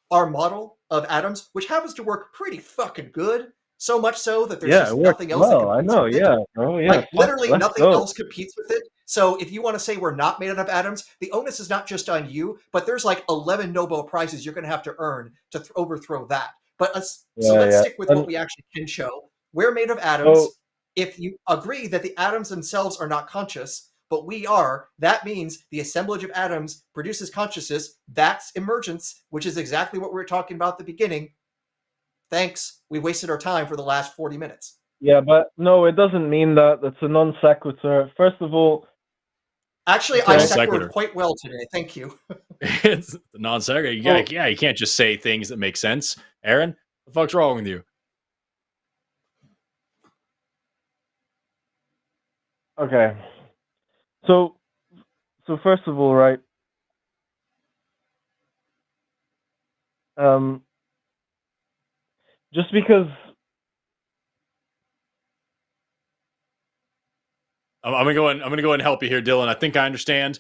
Our model of atoms, which happens to work pretty fucking good, so much so that there's just nothing else that I competes know, with it. yeah. Oh, yeah. Like literally Let's nothing go. else competes with it. So if you want to say we're not made out of atoms, the onus is not just on you, but there's like 11 Nobel Prizes you're going to have to earn to overthrow that. But so let's stick with what we actually can show. We're made of atoms. So- If you agree that the atoms themselves are not conscious, but we are, that means the assemblage of atoms produces consciousness. That's emergence, which is exactly what we were talking about at the beginning. Thanks. We wasted our time for the last 40 minutes. Yeah, but no, it doesn't mean that. That's a non sequitur. First of all, Actually, Okay. I Non sequired sequitur. quite well today. Thank you. It's non sequitur. Yeah, you can't just say things that make sense. Aaron, the fuck's wrong with you? okay. So first of all, right? Just because I'm gonna go and help you here, Dylan. I think I understand.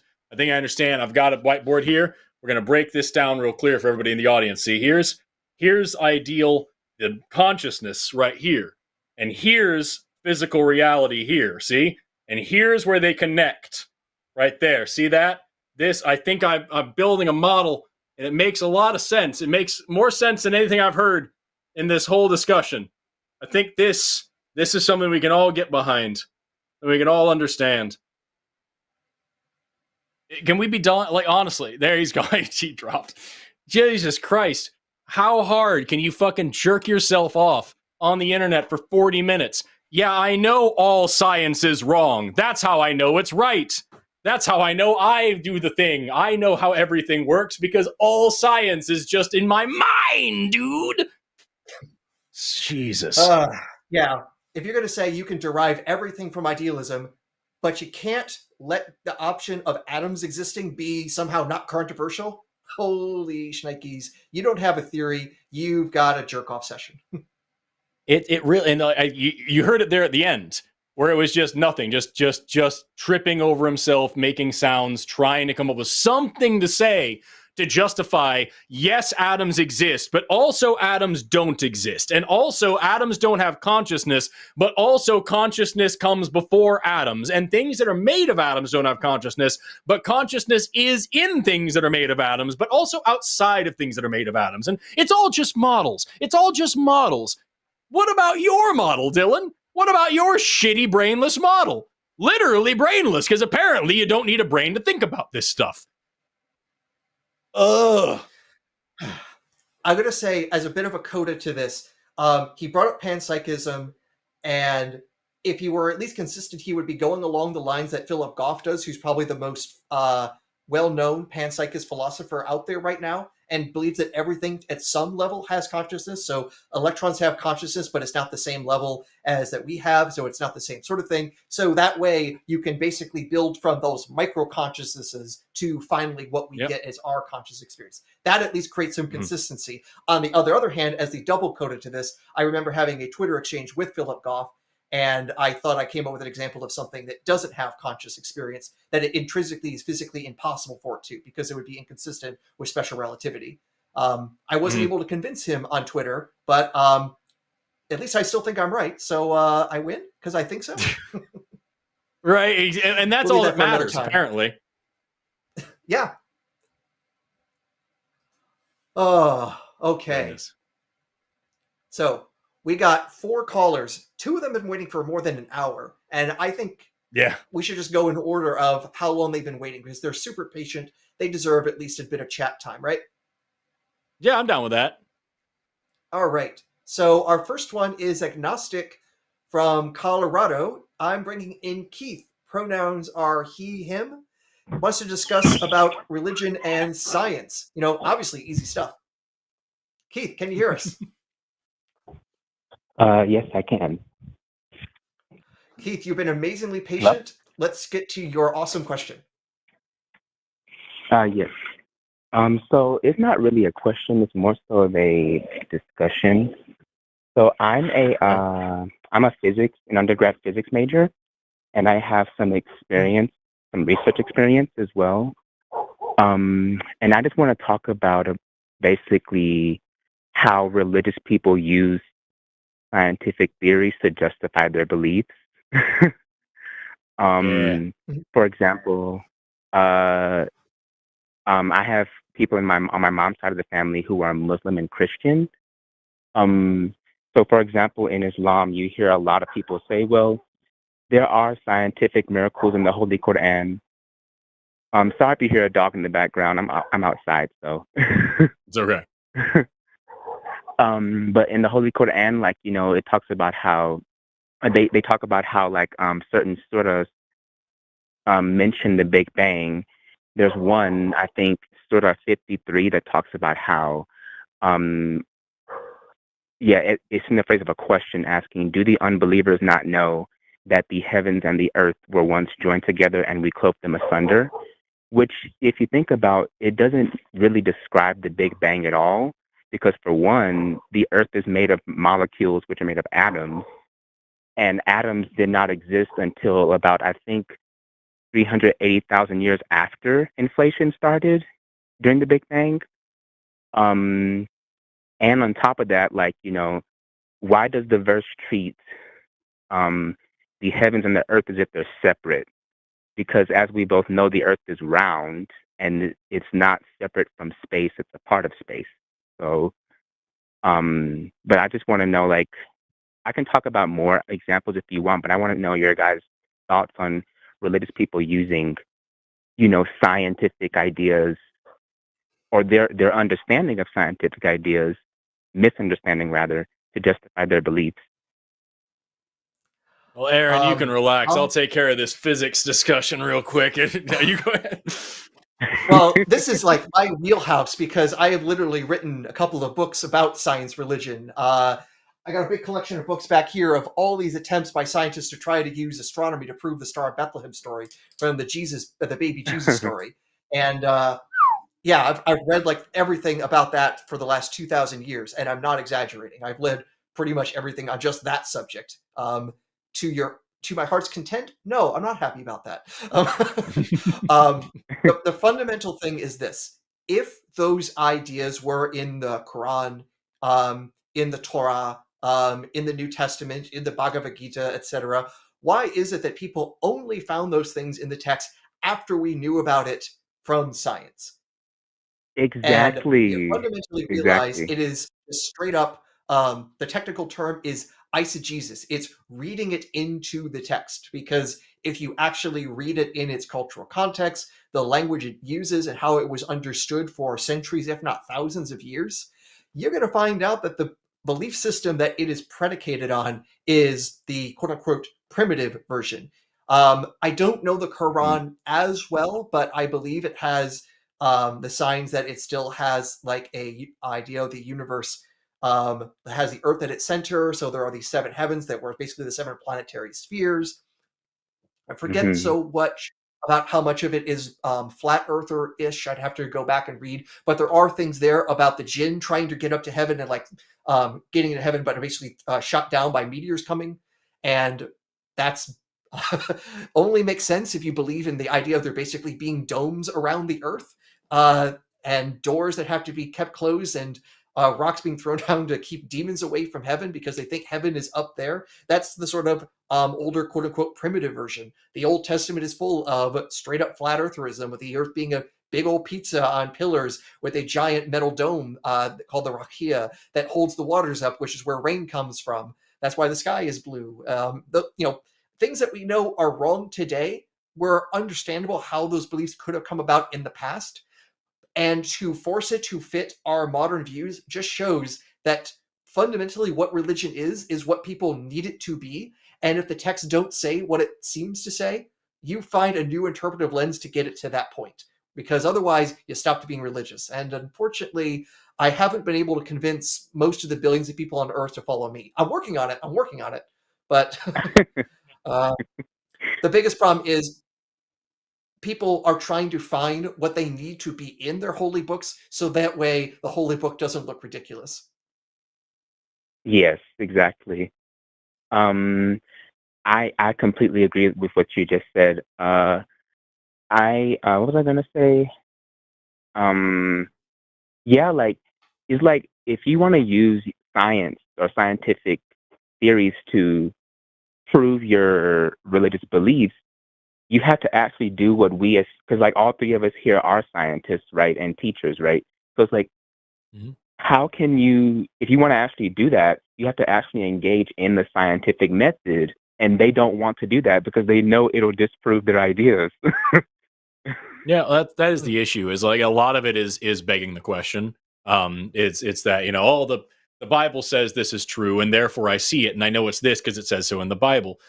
I've got a whiteboard here. We're gonna break this down real clear for everybody in the audience. See, here's ideal the consciousness right here, and here's physical reality here. See, and here's where they connect, right there. See that? This I think I'm building a model, and it makes a lot of sense. It makes more sense than anything I've heard in this whole discussion. I think this is something we can all get behind. And we can all understand. Can we be done? Like, honestly, there he's going. He dropped. Jesus Christ. How hard can you fucking jerk yourself off on the internet for 40 minutes? Yeah, I know all science is wrong. That's how I know it's right. That's how I know I do the thing. I know how everything works because all science is just in my mind, dude. Jesus. Yeah. If you're going to say you can derive everything from idealism, but you can't let the option of atoms existing be somehow not controversial. Holy shnikes. You don't have a theory. You've got a jerk-off session. It really, and you heard it there at the end, where it was just nothing, just tripping over himself, making sounds, trying to come up with something to say to justify, yes, atoms exist, but also atoms don't exist. And also atoms don't have consciousness, but also consciousness comes before atoms. And things that are made of atoms don't have consciousness, but consciousness is in things that are made of atoms, but also outside of things that are made of atoms. And it's all just models. It's all just models. What about your model, Dylan? What about your shitty brainless model? Literally brainless, because apparently you don't need a brain to think about this stuff. Ugh. I'm going to say, as a bit of a coda to this, he brought up panpsychism, and if he were at least consistent, he would be going along the lines that Philip Goff does, who's probably the most well-known panpsychist philosopher out there right now, and believes that everything at some level has consciousness. So electrons have consciousness, but it's not the same level as that we have, so it's not the same sort of thing. So that way you can basically build from those micro consciousnesses to finally what we get as our conscious experience. That at least creates some consistency. On the other hand, as the double coded to this, I remember having a Twitter exchange with Philip Goff, and I thought I came up with an example of something that doesn't have conscious experience, that it intrinsically is physically impossible for it to, because it would be inconsistent with special relativity. I wasn't able to convince him on Twitter, but at least I still think I'm right. So I win because I think so. Right. And that's all that matters, apparently. Yeah. Oh, okay. Goodness. So we got 4 callers. 2 of them have been waiting for more than an hour. And I think we should just go in order of how long they've been waiting, because they're super patient. They deserve at least a bit of chat time, right? Yeah, I'm down with that. All right. So our first one is Agnostic from Colorado. I'm bringing in Keith. Pronouns are he, him. Wants to discuss about religion and science. You know, obviously easy stuff. Keith, can you hear us? Yes, I can. Keith, you've been amazingly patient. Let's get to your awesome question. Yes. So it's not really a question, it's more so of a discussion. So I'm a physics, an undergrad physics major, and I have some experience, some research experience as well. And I just want to talk about basically how religious people use scientific theories to justify their beliefs. For example, I have people on my mom's side of the family who are Muslim and Christian. So, for example, in Islam, you hear a lot of people say, well, there are scientific miracles in the Holy Quran. Sorry if you hear a dog in the background. I'm outside, so. It's okay. But in the Holy Quran, like, you know, it talks about how they talk about how, like, certain surahs mention the Big Bang. There's one, I think, Surah 53, that talks about how, it's in the phrase of a question asking, do the unbelievers not know that the heavens and the earth were once joined together and we clove them asunder? Which, if you think about, it doesn't really describe the Big Bang at all, because for one, the earth is made of molecules, which are made of atoms, and atoms did not exist until about, I think, 380,000 years after inflation started during the Big Bang. And on top of that, like, you know, why does the verse treat the heavens and the earth as if they're separate? Because as we both know, the earth is round and it's not separate from space. It's a part of space. So, but I just want to know, like, I can talk about more examples if you want, but I want to know your guys' thoughts on religious people using, you know, scientific ideas, or their understanding of scientific ideas, misunderstanding rather, to justify their beliefs. Well, Aaron, you can relax. I'll take care of this physics discussion real quick. You go ahead. Well, this is like my wheelhouse, because I have literally written a couple of books about science religion. I got a big collection of books back here of all these attempts by scientists to try to use astronomy to prove the Star of Bethlehem story from the baby Jesus story. And yeah, I've read like everything about that for the last 2,000 years, and I'm not exaggerating. I've read pretty much everything on just that subject. To my heart's content, no, I'm not happy about that. The fundamental thing is this: if those ideas were in the Quran, in the Torah, in the New Testament, in the Bhagavad Gita, etc., why is it that people only found those things in the text after we knew about it from science? Exactly. And you fundamentally realize it is straight up, the technical term is eisegesis. It's reading it into the text, because if you actually read it in its cultural context, the language it uses and how it was understood for centuries, if not thousands of years, you're going to find out that the belief system that it is predicated on is the quote-unquote primitive version. I don't know the Quran as well, but I believe it has the signs that it still has like a idea of the universe has the earth at its center. So there are these 7 heavens that were basically the 7 planetary spheres. I forget so much about how much of it is flat earther-ish. I'd have to go back and read, but there are things there about the jinn trying to get up to heaven and like getting into heaven, but are basically shot down by meteors coming. And that's only makes sense if you believe in the idea of there basically being domes around the earth, and doors that have to be kept closed, and rocks being thrown down to keep demons away from heaven because they think heaven is up there. That's the sort of older quote-unquote primitive version. The Old Testament is full of straight up flat eartherism, with the earth being a big old pizza on pillars with a giant metal dome called the Rakia that holds the waters up, which is where rain comes from. That's why the sky is blue. Things that we know are wrong today were understandable how those beliefs could have come about in the past. And to force it to fit our modern views just shows that fundamentally what religion is what people need it to be. And if the texts don't say what it seems to say, you find a new interpretive lens to get it to that point. Because otherwise, you stop being religious. And unfortunately, I haven't been able to convince most of the billions of people on Earth to follow me. I'm working on it. But the biggest problem is people are trying to find what they need to be in their holy books, so that way the holy book doesn't look ridiculous. Yes, exactly. I completely agree with what you just said. What was I gonna say? Yeah, like it's like if you want to use science or scientific theories to prove your religious beliefs, you have to actually do what we, as because like all 3 of us here are scientists, right, and teachers, right? So it's like, how can you, if you want to actually do that, you have to actually engage in the scientific method, and they don't want to do that because they know it'll disprove their ideas. Yeah, that is the issue. Is like a lot of it is begging the question. It's that the Bible says this is true, and therefore I see it, and I know it's this because it says so in the Bible.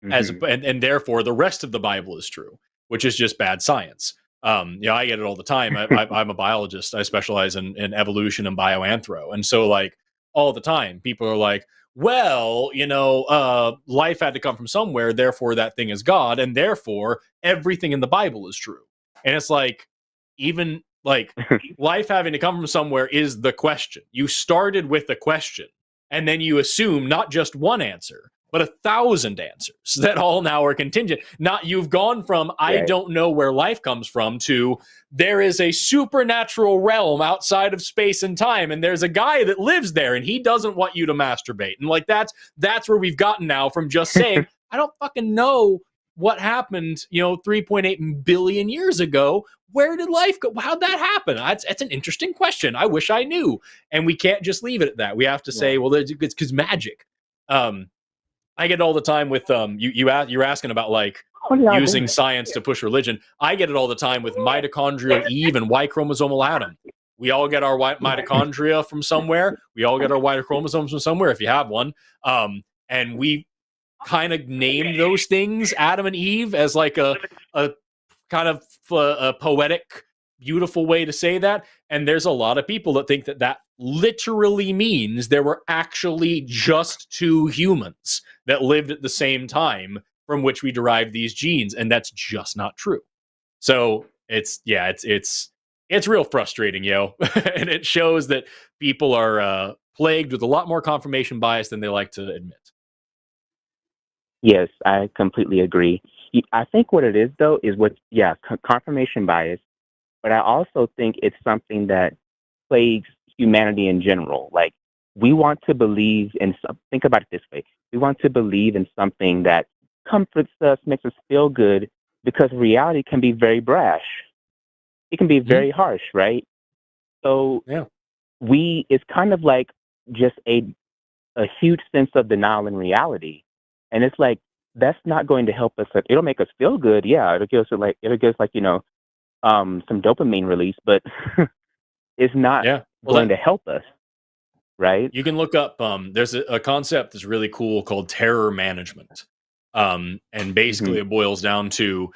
And therefore the rest of the Bible is true, which is just bad science. I get it all the time. I'm a biologist. I specialize in evolution and bioanthro, and so like all the time, people are like, well, life had to come from somewhere, therefore that thing is God, and therefore everything in the Bible is true. And it's like, even like life having to come from somewhere is the question. You started with a question, and then you assume not just one answer, but 1,000 answers that all now are contingent. Not you've gone from I don't know where life comes from to there is a supernatural realm outside of space and time, and there's a guy that lives there, and he doesn't want you to masturbate. And like that's where we've gotten now from just saying I don't fucking know what happened, 3.8 billion years ago. Where did life go? How'd that happen? That's an interesting question. I wish I knew. And we can't just leave it at that. We have to say, well, it's because magic. I get it all the time with you're asking about like using science to push religion. I get it all the time with mitochondrial Eve and Y chromosomal Adam. We all get our mitochondria from somewhere. We all get our Y chromosomes from somewhere if you have one. And we kind of named those things Adam and Eve as like a kind of a poetic beautiful way to say that. And there's a lot of people that think that that literally means there were actually just two humans that lived at the same time from which we derived these genes. And that's just not true. So it's real frustrating, yo. And it shows that people are plagued with a lot more confirmation bias than they like to admit. Yes, I completely agree. I think what it is, though, is confirmation bias. But I also think it's something that plagues humanity in general. Like, we want to believe in think about it this way. We want to believe in something that comforts us, makes us feel good, because reality can be very brash. It can be very harsh, right? So it's kind of like just a huge sense of denial in reality. And it's like, that's not going to help us. It'll make us feel good. Yeah, it'll give us some dopamine release, but it's not going to help us, right? You can look up, there's a concept that's really cool called terror management. And basically it boils down to,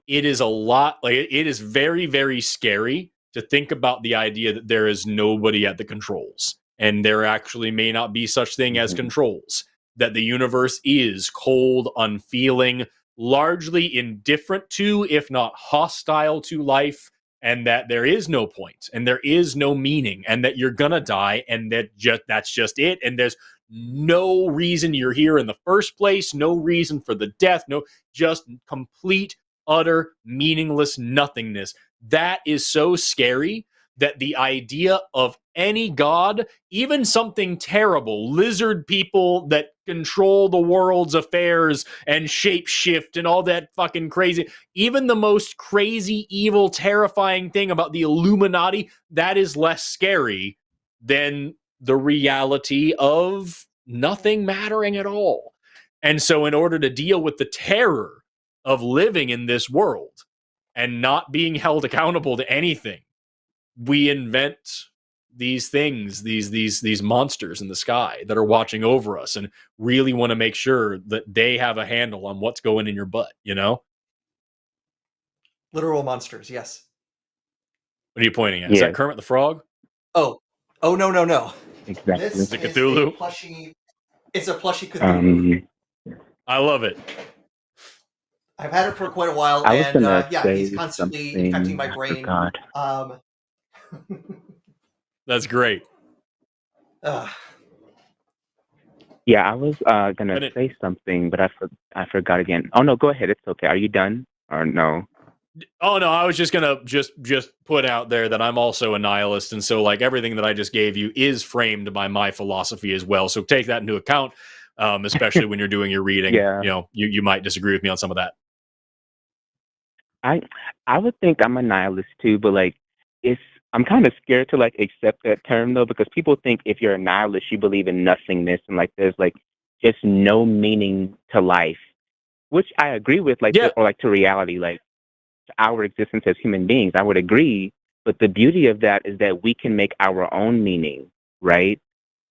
it is a lot, like it is very, very scary to think about the idea that there is nobody at the controls, and there actually may not be such thing as controls, that the universe is cold, unfeeling, largely indifferent to, if not hostile to life, and that there is no point and there is no meaning, and that you're gonna die, and that's just it, and there's no reason you're here in the first place, no reason for the death, no, just complete, utter, meaningless nothingness. That is so scary that the idea of any god, even something terrible, lizard people that control the world's affairs and shapeshift and all that fucking crazy, even the most crazy, evil, terrifying thing about the Illuminati, that is less scary than the reality of nothing mattering at all. And so in order to deal with the terror of living in this world and not being held accountable to anything, we invent these things, these monsters in the sky that are watching over us and really want to make sure that they have a handle on what's going in your butt, you know? Literal monsters, yes. What are you pointing at? Is that Kermit the Frog? Oh, no. Exactly. This is Cthulhu. It's a plushie Cthulhu. I love it. I've had it for quite a while, and he's constantly infecting my brain. That's great. Yeah, I was gonna say something, but I forgot again. Oh no, go ahead. It's okay. Are you done or no? Oh no, I was just gonna just put out there that I'm also a nihilist, and so like everything that I just gave you is framed by my philosophy as well. So take that into account, especially when you're doing your reading. Yeah. You know, you might disagree with me on some of that. I would think I'm a nihilist too, but like I'm kind of scared to like accept that term though, because people think if you're a nihilist, you believe in nothingness and like there's like just no meaning to life, which I agree with, like or like to reality, like to our existence as human beings. I would agree, but the beauty of that is that we can make our own meaning, right,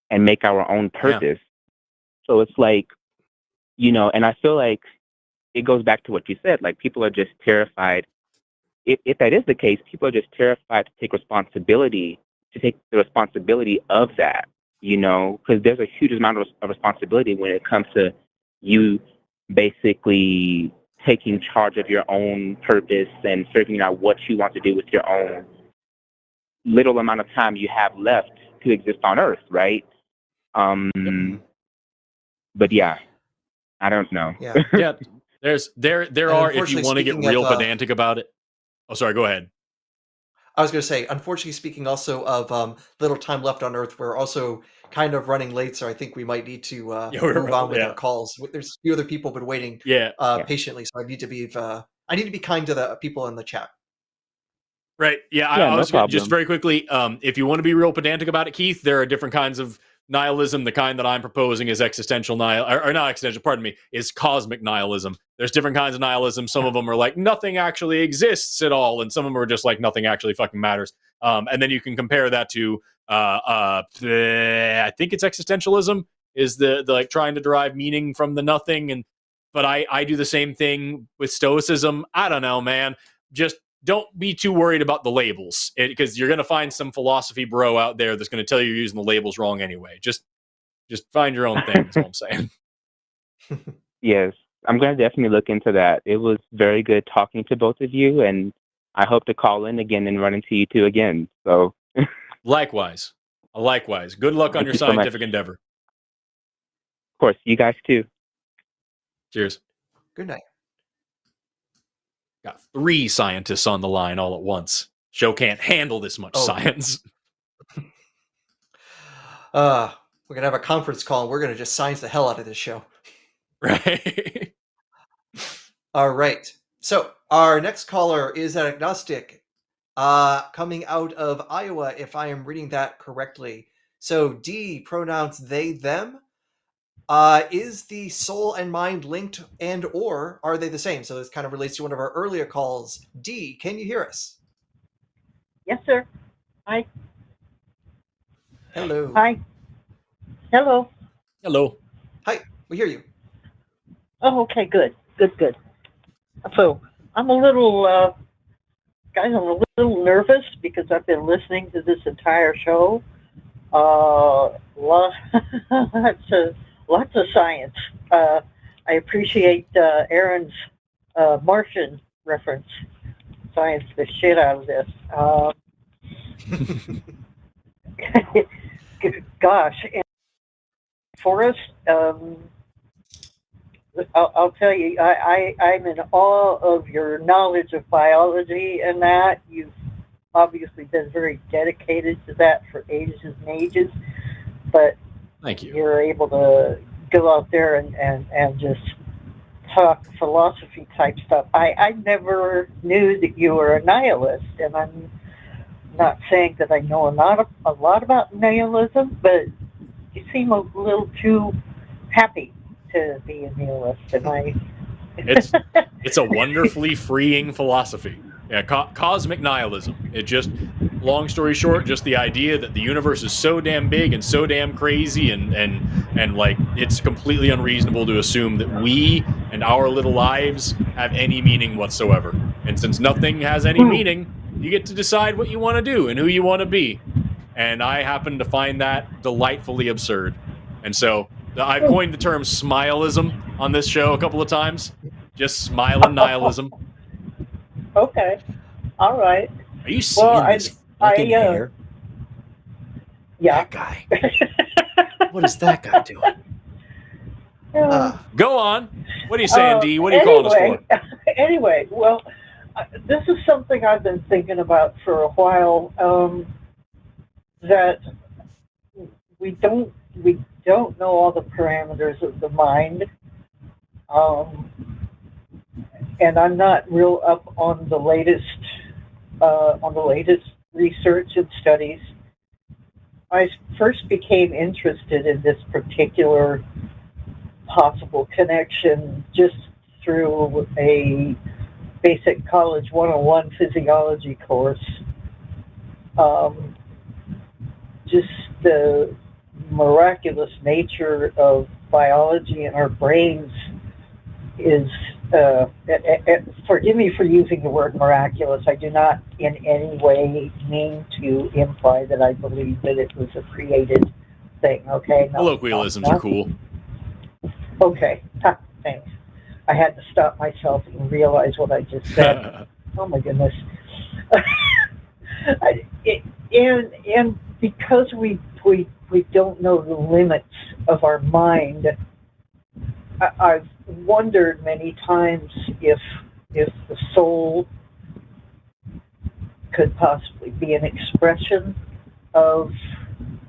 and make our own purpose. So it's like, and I feel like it goes back to what you said. Like people are just terrified. If that is the case, people are just terrified to take responsibility of that, because there's a huge amount of responsibility when it comes to you basically taking charge of your own purpose and figuring out what you want to do with your own little amount of time you have left to exist on Earth, right? But yeah, I don't know. Yeah. There are, if you want to get real pedantic about it. Oh, sorry, go ahead. I was going to say, unfortunately, speaking also of little time left on Earth, we're also kind of running late, so I think we might need to move on with our calls. There's a few other people been waiting patiently, so I need to be kind to the people in the chat. Right. Yeah. I was just very quickly. If you want to be real pedantic about it, Keith, there are different kinds of nihilism. The kind that I'm proposing is existential or not existential. Pardon me, is cosmic nihilism. There's different kinds of nihilism. Some of them are like nothing actually exists at all, and some of them are just like nothing actually fucking matters. And then you can compare that to I think it's existentialism is the like trying to derive meaning from the nothing. But I do the same thing with stoicism. I don't know, man. Just don't be too worried about the labels, because you're going to find some philosophy bro out there that's going to tell you you're using the labels wrong anyway. Just find your own thing, is all I'm saying. Yes, I'm going to definitely look into that. It was very good talking to both of you, and I hope to call in again and run into you two again. So, Likewise. Good luck on Thank your you so much. scientific endeavor. Of course, you guys too. Cheers. Good night. Got 3 scientists on the line all at once. Show can't handle this much science. We're gonna have a conference call and we're gonna just science the hell out of this show. Right. All right. So our next caller is an agnostic, coming out of Iowa, if I am reading that correctly. So D, pronouns they, them. Is the soul and mind linked, and or are they the same? So this kind of relates to one of our earlier calls. D, can you hear us? Yes, sir. Hi. Hello. Hi. Hello. Hello. Hi, we hear you. Oh, okay, good. Good. So I'm a little, guys, I'm a little nervous because I've been listening to this entire show. Lots of science. I appreciate Aaron's Martian reference. Science the shit out of this. Gosh, and Forrest, I'll tell you, I'm in awe of your knowledge of biology and that. You've obviously been very dedicated to that for ages and ages, but Thank you. you're able to go out there and just talk philosophy type stuff. I never knew that you were a nihilist, and I'm not saying that I know a lot about nihilism, but you seem a little too happy to be a nihilist, and It's a wonderfully freeing philosophy. Yeah, cosmic nihilism. It just, long story short, just the idea that the universe is so damn big and so damn crazy, and like it's completely unreasonable to assume that we and our little lives have any meaning whatsoever. And since nothing has any meaning, you get to decide what you want to do and who you want to be. And I happen to find that delightfully absurd. And so I've coined the term smileism on this show a couple of times. Just smiling nihilism. Okay, all right. Are you seeing this fucking hair? Yeah. That guy. What is that guy doing? Go on. What are you saying, D? What are you calling us for? Anyway, well, this is something I've been thinking about for a while. That we don't know all the parameters of the mind, and I'm not real up on the latest research and studies. I first became interested in this particular possible connection just through a basic college 101 physiology course. Just the miraculous nature of biology in our brains is, forgive me for using the word miraculous. I do not in any way mean to imply that I believe that it was a created thing, okay? No, colloquialisms are cool. Okay, thanks. I had to stop myself and realize what I just said. Oh my goodness. And because we don't know the limits of our mind, I've wondered many times if the soul could possibly be an expression of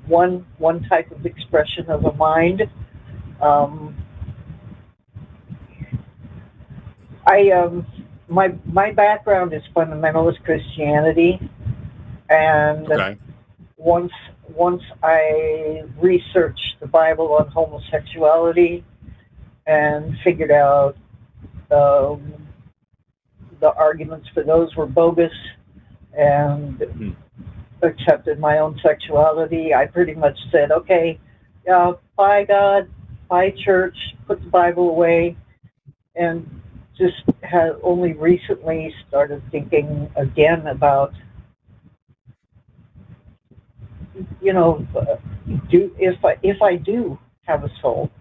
one type of expression of a mind. My background is fundamentalist Christianity, and Okay. once I researched the Bible on homosexuality and figured out the arguments for those were bogus and accepted my own sexuality, I pretty much said, okay, bye God, bye church, put the Bible away, and just have only recently started thinking again about, if I do have a soul,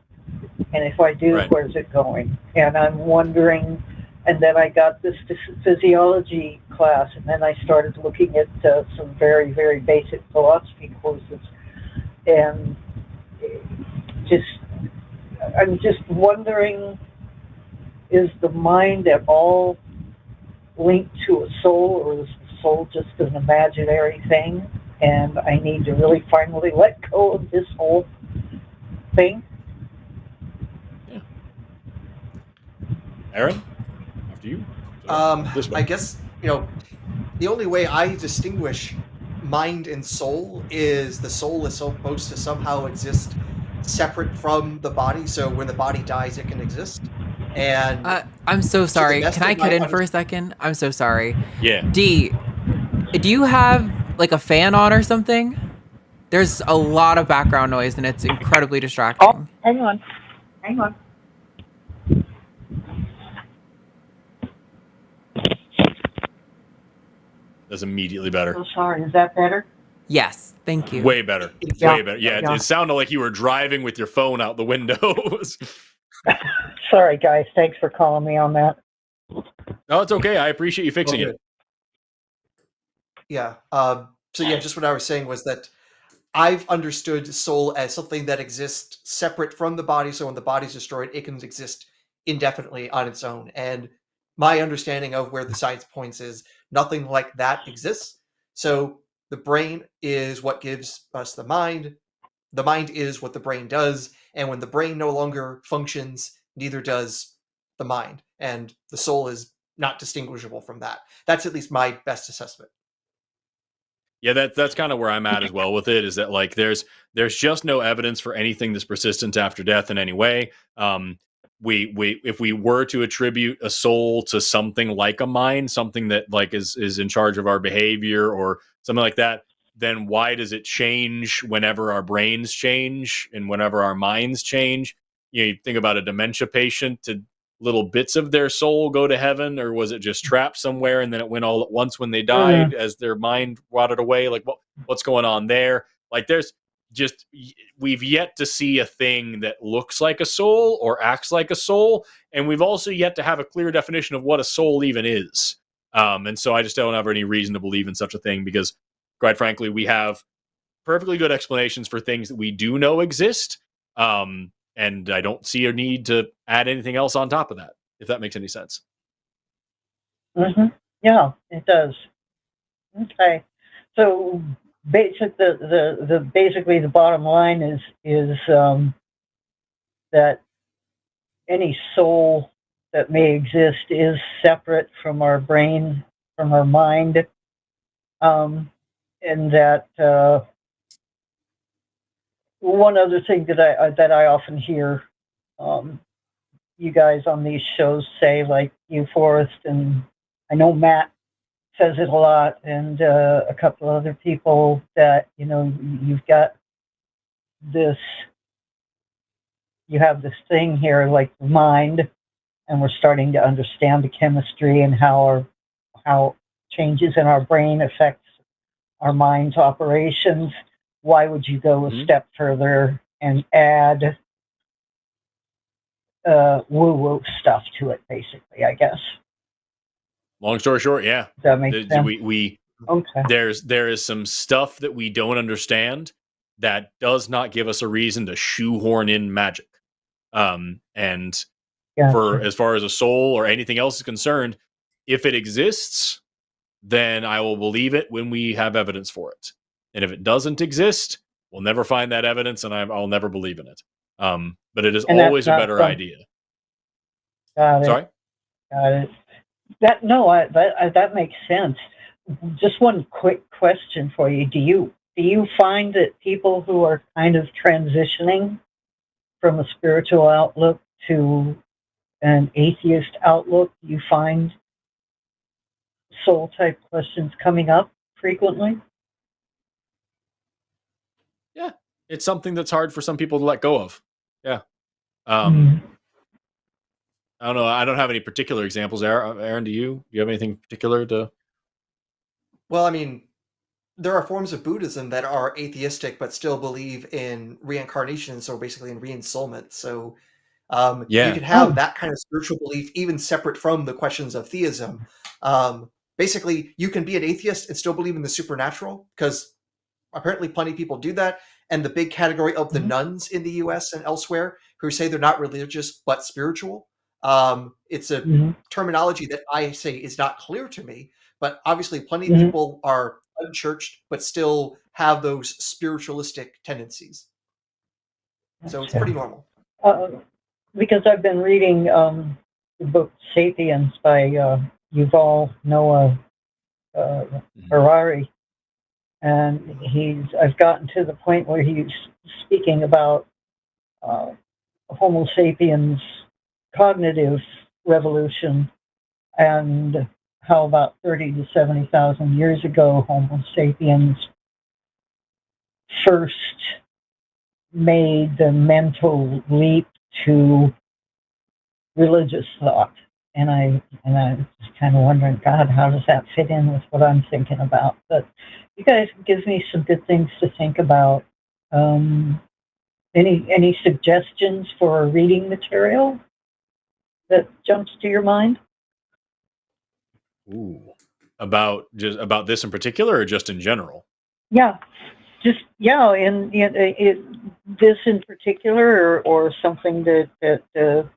and if I do, Right. where's it going? And I'm wondering. And then I got this physiology class, and then I started looking at some very, very basic philosophy courses, and I'm just wondering, is the mind at all linked to a soul, or is the soul just an imaginary thing? And I need to really finally let go of this whole thing. Yeah. Aaron, after you. This way. I guess, the only way I distinguish mind and soul is the soul is supposed to somehow exist separate from the body, so when the body dies it can exist. And I'm so sorry. best Can I of my cut in for a second? I'm so sorry. Yeah. D, do you have like a fan on or something? There's a lot of background noise and it's incredibly distracting. Oh, hang on. That's immediately better. So sorry. Is that better? Yes, thank you. Way better. Yeah. Way better. Yeah, it sounded like you were driving with your phone out the window. Sorry, guys. Thanks for calling me on that. No, it's okay. I appreciate you fixing it. Yeah. So yeah, just what I was saying was that I've understood soul as something that exists separate from the body, so when the body's destroyed, it can exist indefinitely on its own. And my understanding of where the science points is nothing like that exists. So the brain is what gives us the mind. The mind is what the brain does. And when the brain no longer functions, neither does the mind. And the soul is not distinguishable from that. That's at least my best assessment. Yeah, that's kind of where I'm at as well with it, is that like there's just no evidence for anything that's persistent after death in any way. We if we were to attribute a soul to something like a mind, something that like is in charge of our behavior or something like that, then why does it change whenever our brains change and whenever our minds change? You think about a dementia patient, did little bits of their soul go to heaven, or was it just trapped somewhere and then it went all at once when they died as their mind rotted away? Like what's going on there? Like there's just, we've yet to see a thing that looks like a soul or acts like a soul, and we've also yet to have a clear definition of what a soul even is. And so I just don't have any reason to believe in such a thing, because quite frankly we have perfectly good explanations for things that we do know exist. And I don't see a need to add anything else on top of that, if that makes any sense. Mm-hmm. Yeah, it does. Okay. So basically the bottom line is that any soul that may exist is separate from our brain, from our mind, and that one other thing that I often hear you guys on these shows say, like you, Forrest, and I know Matt says it a lot, and a couple other people, that you've got this, you have this thing here like the mind, and we're starting to understand the chemistry and how changes in our brain affects our mind's operations. Why would you go a step further and add woo-woo stuff to it, basically, I guess? Long story short, yeah. Does that make sense? Okay. There is some stuff that we don't understand that does not give us a reason to shoehorn in magic. And for as far as a soul or anything else is concerned, if it exists, then I will believe it when we have evidence for it. And if it doesn't exist, we'll never find that evidence, and I'll never believe in it. But it is always a better idea. Got it. Sorry? Got it. That makes sense. Just one quick question for you. Do you find that people who are kind of transitioning from a spiritual outlook to an atheist outlook, you find soul type questions coming up frequently? Yeah, it's something that's hard for some people to let go of. Yeah. I don't know. I don't have any particular examples. Aaron, do you? Do you have anything particular to? Well, I mean, there are forms of Buddhism that are atheistic but still believe in reincarnation, so basically in reinsoulment. So you Yeah. can have that kind of spiritual belief even separate from the questions of theism. Basically, you can be an atheist and still believe in the supernatural, because apparently plenty of people do that. And the big category of the nuns in the US and elsewhere who say they're not religious but spiritual. It's a terminology that I say is not clear to me, but obviously plenty of people are unchurched but still have those spiritualistic tendencies. So it's pretty normal. Because I've been reading the book *Sapiens* by Yuval Noah Harari, and I've gotten to the point where he's speaking about Homo sapiens' cognitive revolution, and how about 30 to 70,000 years ago, Homo sapiens first made the mental leap to religious thought. And I was kind of wondering, God, how does that fit in with what I'm thinking about? But you guys give me some good things to think about. Any suggestions for reading material that jumps to your mind? Ooh. About this in particular, or just in general? Yeah, just in this in particular, or something that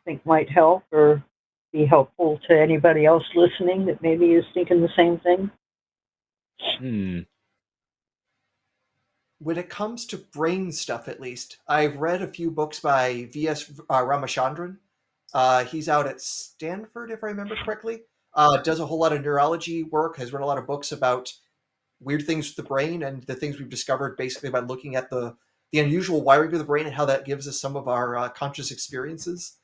think might help or be helpful to anybody else listening that maybe is thinking the same thing. When it comes to brain stuff, at least, I've read a few books by V.S. Ramachandran. He's out at Stanford, if I remember correctly. Does a whole lot of neurology work, has read a lot of books about weird things with the brain and the things we've discovered basically by looking at the unusual wiring of the brain and how that gives us some of our conscious experiences.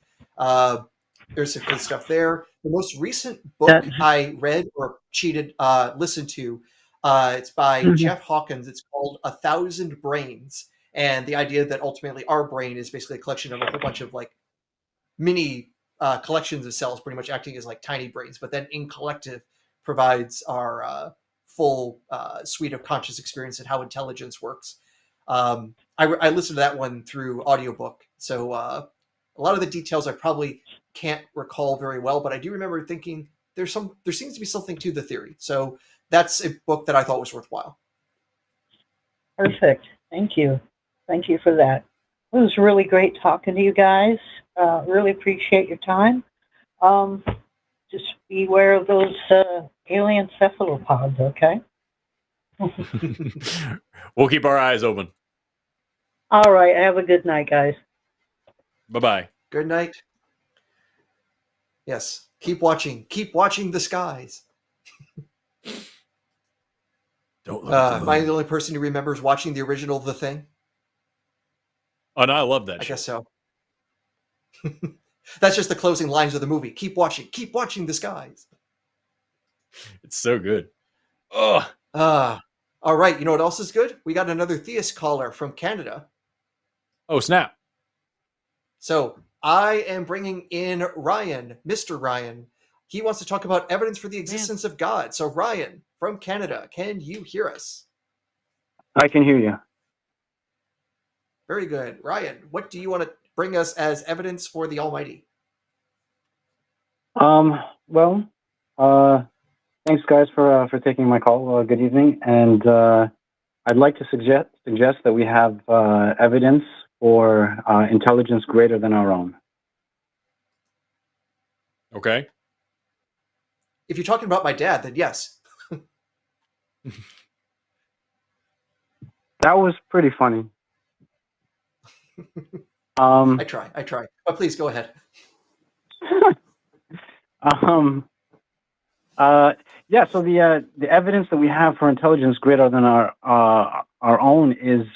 There's some good stuff there. The most recent book I read or listened to, it's by Jeff Hawkins. It's called 1,000 Brains. And the idea that ultimately our brain is basically a collection of a whole bunch of like mini collections of cells, pretty much acting as like tiny brains, but then in collective provides our full suite of conscious experience and how intelligence works. I listened to that one through audiobook, so a lot of the details I probably can't recall very well, but I do remember thinking there seems to be something to the theory. So that's a book that I thought was worthwhile. Perfect. Thank you for that. It was really great talking to you guys. Really appreciate your time. Just beware of those alien cephalopods, okay? We'll keep our eyes open. All right. Have a good night, guys. Bye-bye. Good night. Yes. Keep watching. Keep watching the skies. Don't look at the moon. Am I the only person who remembers watching the original The Thing? Oh, no, I love that I guess so. That's just the closing lines of the movie. Keep watching the skies. It's so good. Oh. All right. You know what else is good? We got another theist caller from Canada. Oh, snap. So I am bringing in Ryan, Mr. Ryan. He wants to talk about evidence for the existence of God. So Ryan from Canada, can you hear us? I can hear you. Very good. Ryan, what do you want to bring us as evidence for the Almighty? Well, thanks guys for taking my call. Good evening, and I'd like to suggest that we have evidence for intelligence greater than our own. Okay. If you're talking about my dad, then yes. That was pretty funny. I try. But please go ahead. So the evidence that we have for intelligence greater than our own is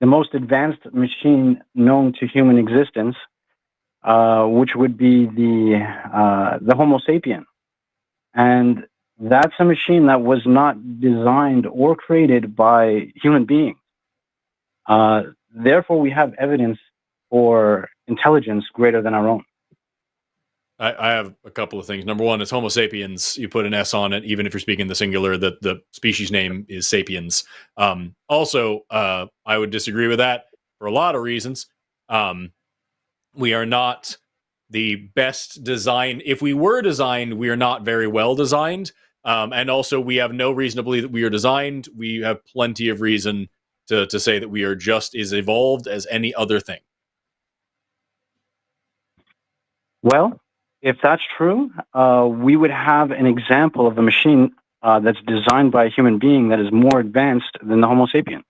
the most advanced machine known to human existence, which would be the Homo sapien, and that's a machine that was not designed or created by human beings. Therefore, we have evidence or intelligence greater than our own? I have a couple of things. Number one, it's Homo sapiens. You put an S on it, even if you're speaking the singular, the species name is sapiens. Also, I would disagree with that for a lot of reasons. We are not the best design. If we were designed, we are not very well designed. And also, we have no reason to believe that we are designed. We have plenty of reason to say that we are just as evolved as any other thing. Well, if that's true, we would have an example of a machine that's designed by a human being that is more advanced than the Homo sapien.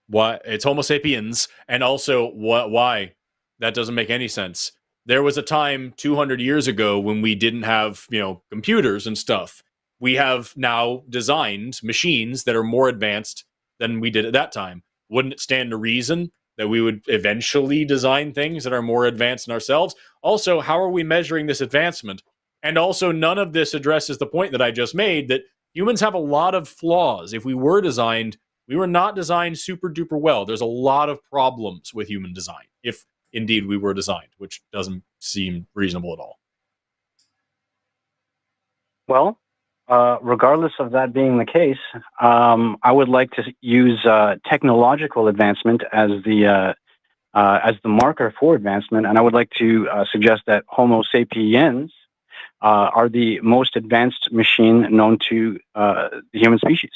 Why? It's Homo sapiens, and also why? That doesn't make any sense. There was a time 200 years ago when we didn't have, computers and stuff. We have now designed machines that are more advanced than we did at that time. Wouldn't it stand to reason that we would eventually design things that are more advanced than ourselves? Also, how are we measuring this advancement? And also, none of this addresses the point that I just made, that humans have a lot of flaws. If we were designed, we were not designed super duper well. There's a lot of problems with human design, if indeed we were designed, which doesn't seem reasonable at all. Well, regardless of that being the case, I would like to use technological advancement as the marker for advancement, and I would like to suggest that Homo sapiens are the most advanced machine known to the human species.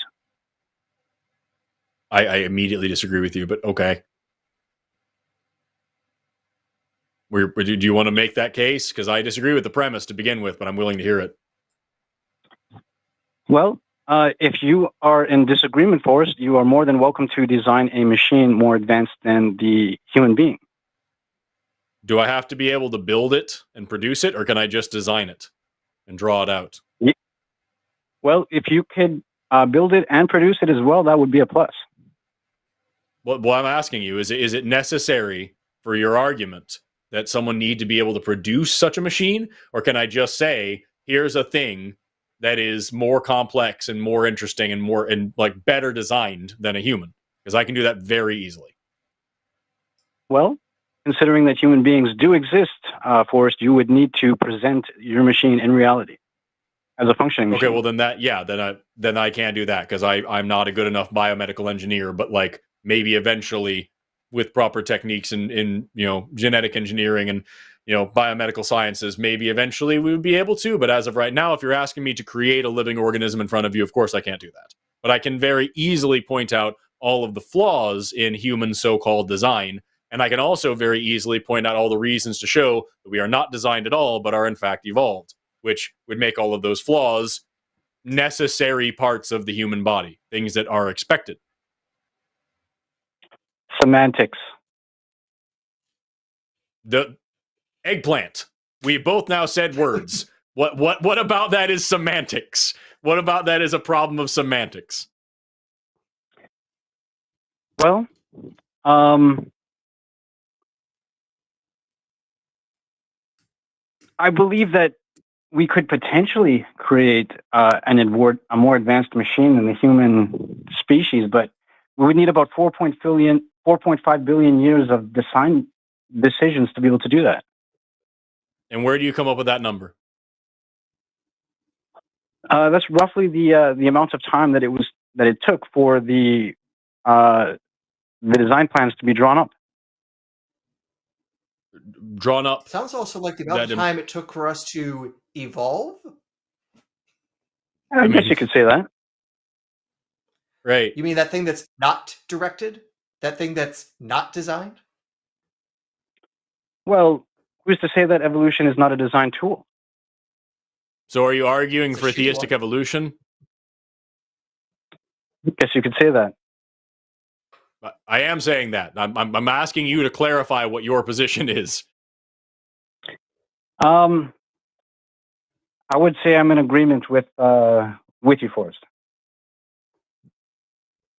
I immediately disagree with you, but okay. Do you want to make that case? Because I disagree with the premise to begin with, but I'm willing to hear it. Well, if you are in disagreement, Forrest, you are more than welcome to design a machine more advanced than the human being. Do I have to be able to build it and produce it, or can I just design it and draw it out? Well, if you could build it and produce it as well, that would be a plus. What I'm asking you is it necessary for your argument that someone need to be able to produce such a machine, or can I just say, here's a thing that is more complex and more interesting and better designed than a human? Because I can do that very easily. Well, considering that human beings do exist, Forrest, you would need to present your machine in reality as a functioning machine. Okay, well then I can't do that because I'm not a good enough biomedical engineer. But maybe eventually, with proper techniques in genetic engineering and biomedical sciences, maybe eventually we would be able to. But as of right now, if you're asking me to create a living organism in front of you, of course I can't do that. But I can very easily point out all of the flaws in human so-called design. And I can also very easily point out all the reasons to show that we are not designed at all, but are in fact evolved, which would make all of those flaws necessary parts of the human body, things that are expected. Semantics. The eggplant. We both now said words. What about that is semantics? What about that is a problem of semantics? Well, I believe that we could potentially create a more advanced machine than the human species, but we would need about 4.5 billion years of design decisions to be able to do that. And where do you come up with that number? That's roughly the amount of time that it took for the design plans to be drawn up. Sounds also like the amount of time it took for us to evolve. I guess you could say that. Right. You mean that thing that's not directed? That thing that's not designed? Well, who's to say that evolution is not a design tool? So are you arguing for theistic evolution? I guess you could say that. I am saying that. I'm asking you to clarify what your position is. I would say I'm in agreement with you, Forrest.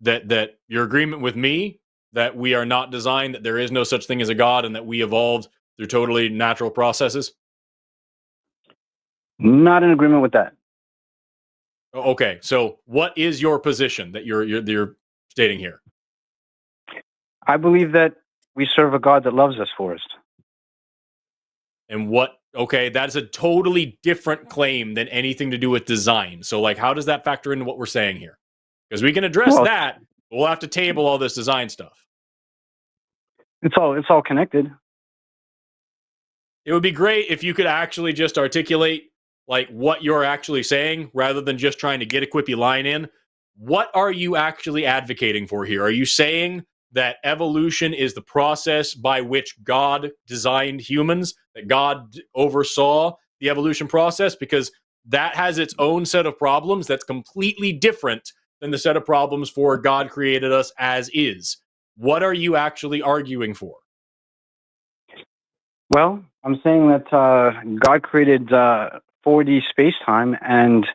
That your agreement with me that we are not designed, that there is no such thing as a god, and that we evolved through totally natural processes? Not in agreement with that. Okay, so what is your position that you're stating here? I believe that we serve a God that loves us, Forrest. And what? Okay, that's a totally different claim than anything to do with design. So, like, how does that factor into what we're saying here? Because we can address that, but we'll have to table all this design stuff. It's all connected. It would be great if you could actually just articulate like what you're actually saying rather than just trying to get a quippy line in. What are you actually advocating for here? Are you saying that evolution is the process by which God designed humans, that God oversaw the evolution process? Because that has its own set of problems that's completely different than the set of problems for God created us as is. What are you actually arguing for? Well, I'm saying that God created 4D space-time, and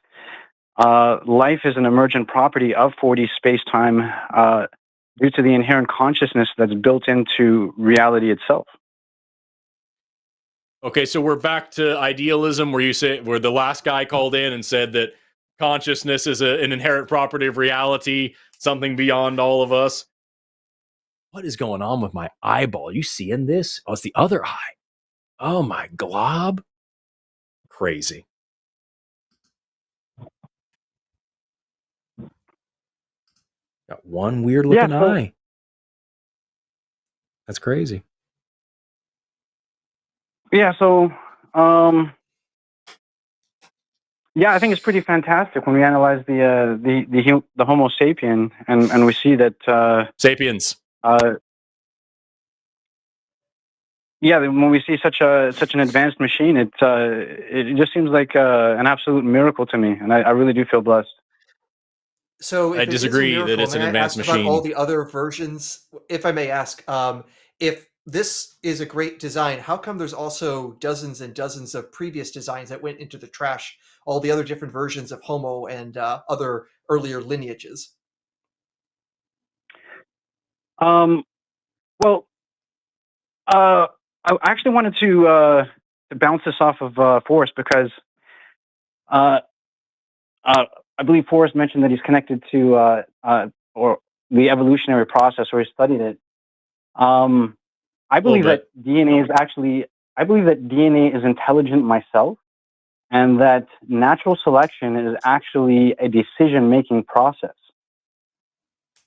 life is an emergent property of 4D space-time due to the inherent consciousness that's built into reality itself. Okay, so we're back to idealism, where the last guy called in and said that consciousness is an inherent property of reality, something beyond all of us. What is going on with my eyeball? You seeing this? Oh, it's the other eye. Oh my glob. Crazy. Got one weird looking eye. That's crazy. Yeah, so yeah, I think it's pretty fantastic when we analyze the Homo sapien and we see that sapiens. Yeah, when we see such an advanced machine, it just seems like an absolute miracle to me, and I really do feel blessed. So if I disagree that it's an advanced machine. About all the other versions, if I may ask, if this is a great design, how come there's also dozens and dozens of previous designs that went into the trash? All the other different versions of Homo and other earlier lineages. Well, I actually wanted to bounce this off of Forrest because I believe Forrest mentioned that he's connected to or the evolutionary process, or he studied it. I believe that DNA is actually. I believe that DNA is intelligent myself, and that natural selection is actually a decision-making process.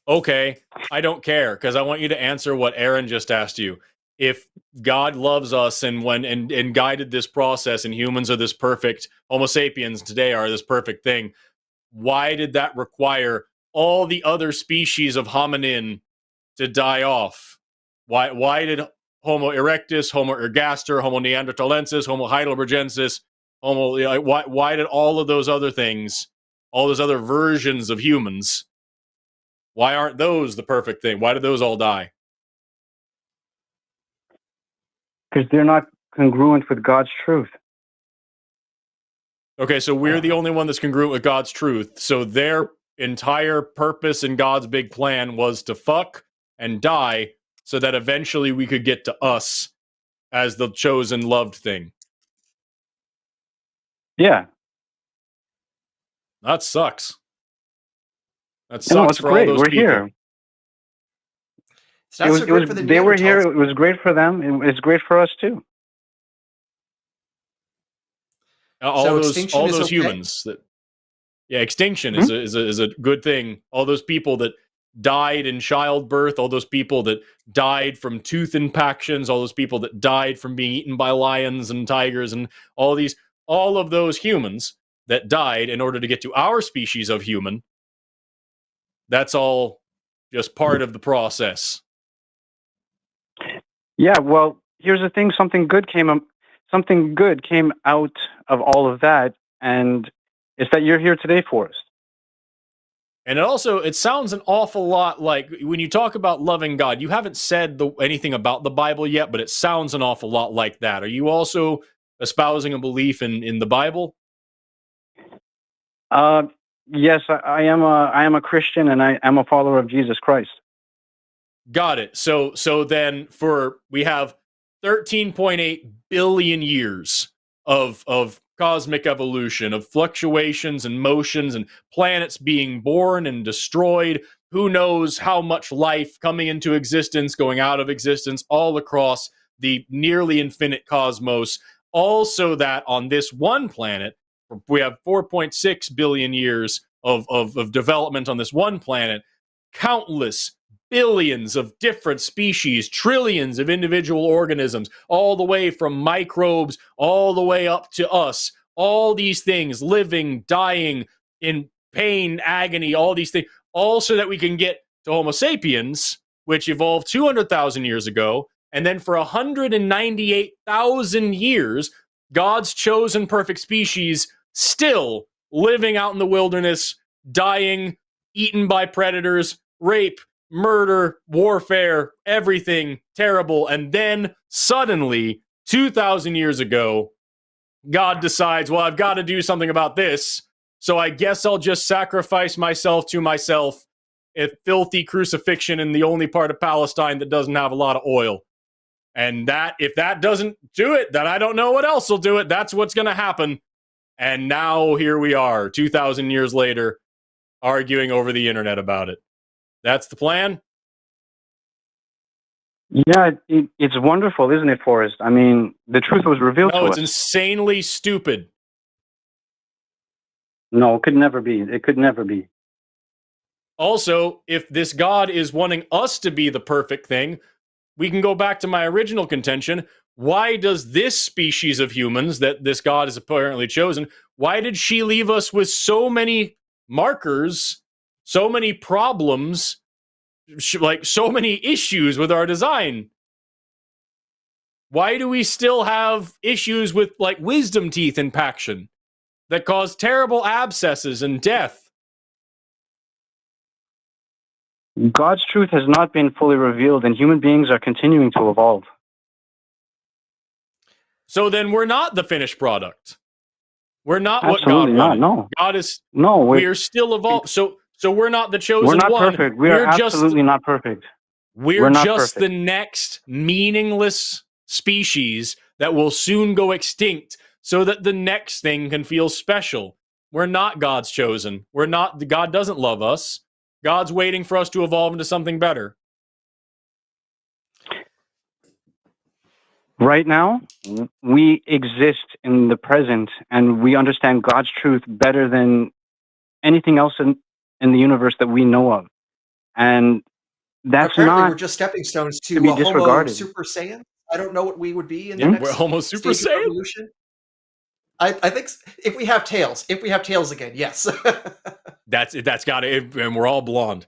Okay, I don't care, because I want you to answer what Aaron just asked you. If God loves us and guided this process, and humans are this perfect, Homo sapiens today are this perfect thing, why did that require all the other species of hominin to die off? Why did Homo erectus, Homo ergaster, Homo neanderthalensis, Homo heidelbergensis, why did all of those other things, all those other versions of humans, why aren't those the perfect thing? Why did those all die? Because they're not congruent with God's truth. Okay, so we're the only one that's congruent with God's truth. So their entire purpose in God's big plan was to fuck and die so that eventually we could get to us as the chosen loved thing. Yeah. That sucks. That No, sucks it's for great. all those We're people. Here. They were here. It was great for them. It's great for us too. All those humans. Extinction is a good thing. All those people that died in childbirth, all those people that died from tooth impactions, all those people that died from being eaten by lions and tigers, and all of those humans that died in order to get to our species of human. That's all just part of the process. Yeah, well, here's the thing: something good came out of all of that, and it's that you're here today, Forrest. And it sounds an awful lot like when you talk about loving God. You haven't said anything about the Bible yet, but it sounds an awful lot like that. Are you also espousing a belief in the Bible? Yes, I am a Christian, and I am a follower of Jesus Christ. Got it. So then we have 13.8 billion years of cosmic evolution, of fluctuations and motions and planets being born and destroyed, who knows how much life coming into existence, going out of existence, all across the nearly infinite cosmos. Also, that on this one planet, we have 4.6 billion years of development on this one planet, countless billions of different species, trillions of individual organisms, all the way from microbes all the way up to us. All these things living, dying, in pain, agony, all these things, all so that we can get to Homo sapiens, which evolved 200,000 years ago. And then for 198,000 years, God's chosen perfect species still living out in the wilderness, dying, eaten by predators, rape, murder, warfare, everything terrible. And then suddenly, 2,000 years ago, God decides, well, I've got to do something about this. So I guess I'll just sacrifice myself to myself, a filthy crucifixion in the only part of Palestine that doesn't have a lot of oil. And that, if that doesn't do it, then I don't know what else will do it. That's what's going to happen. And now here we are, 2,000 years later, arguing over the internet about it. That's the plan? Yeah, it's wonderful, isn't it, Forrest? I mean, the truth was revealed to us. No, it's insanely stupid. No, it could never be. It could never be. Also, if this God is wanting us to be the perfect thing, we can go back to my original contention. Why does this species of humans that this God has apparently chosen, why did she leave us with so many markers, so many problems, like so many issues with our design? Why do we still have issues with like wisdom teeth impaction that cause terrible abscesses and death? God's truth has not been fully revealed, and human beings are continuing to evolve. So then we're not the finished product. We're not Absolutely what God wanted. not. No, God is. no. We are still evolved. So we're not the chosen We're not one. perfect. We're absolutely not perfect. We're not just perfect. the next meaningless species that will soon go extinct, so that the next thing can feel special. We're not God's chosen. We're not. God doesn't love us. God's waiting for us to evolve into something better. Right now, we exist in the present, and we understand God's truth better than anything else in the universe that we know of. And that's Apparently, not we're just stepping stones to be a Homo disregarded. Super Saiyan. I don't know what we would be in the Yeah, next we're Homo Super stage of Saiyan? evolution. I think if we have tails again, yes. That's got it, and we're all blonde.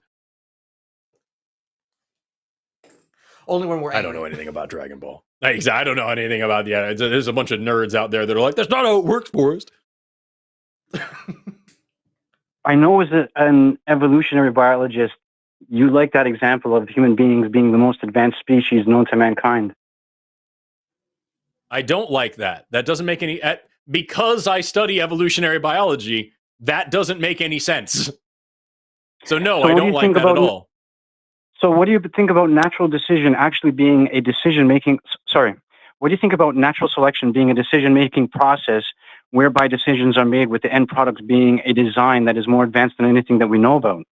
Only when we're angry. I don't know anything about Dragon Ball. I don't know anything about there's a bunch of nerds out there that are like, that's not how it works, Forrest. I know as an evolutionary biologist, you like that example of human beings being the most advanced species known to mankind. I don't like that. That doesn't make any... because I study evolutionary biology, that doesn't make any sense. So no, I don't like that at all. So what do you think about natural decision actually being a decision-making... Sorry. What do you think about natural selection being a decision-making process whereby decisions are made with the end product being a design that is more advanced than anything that we know about?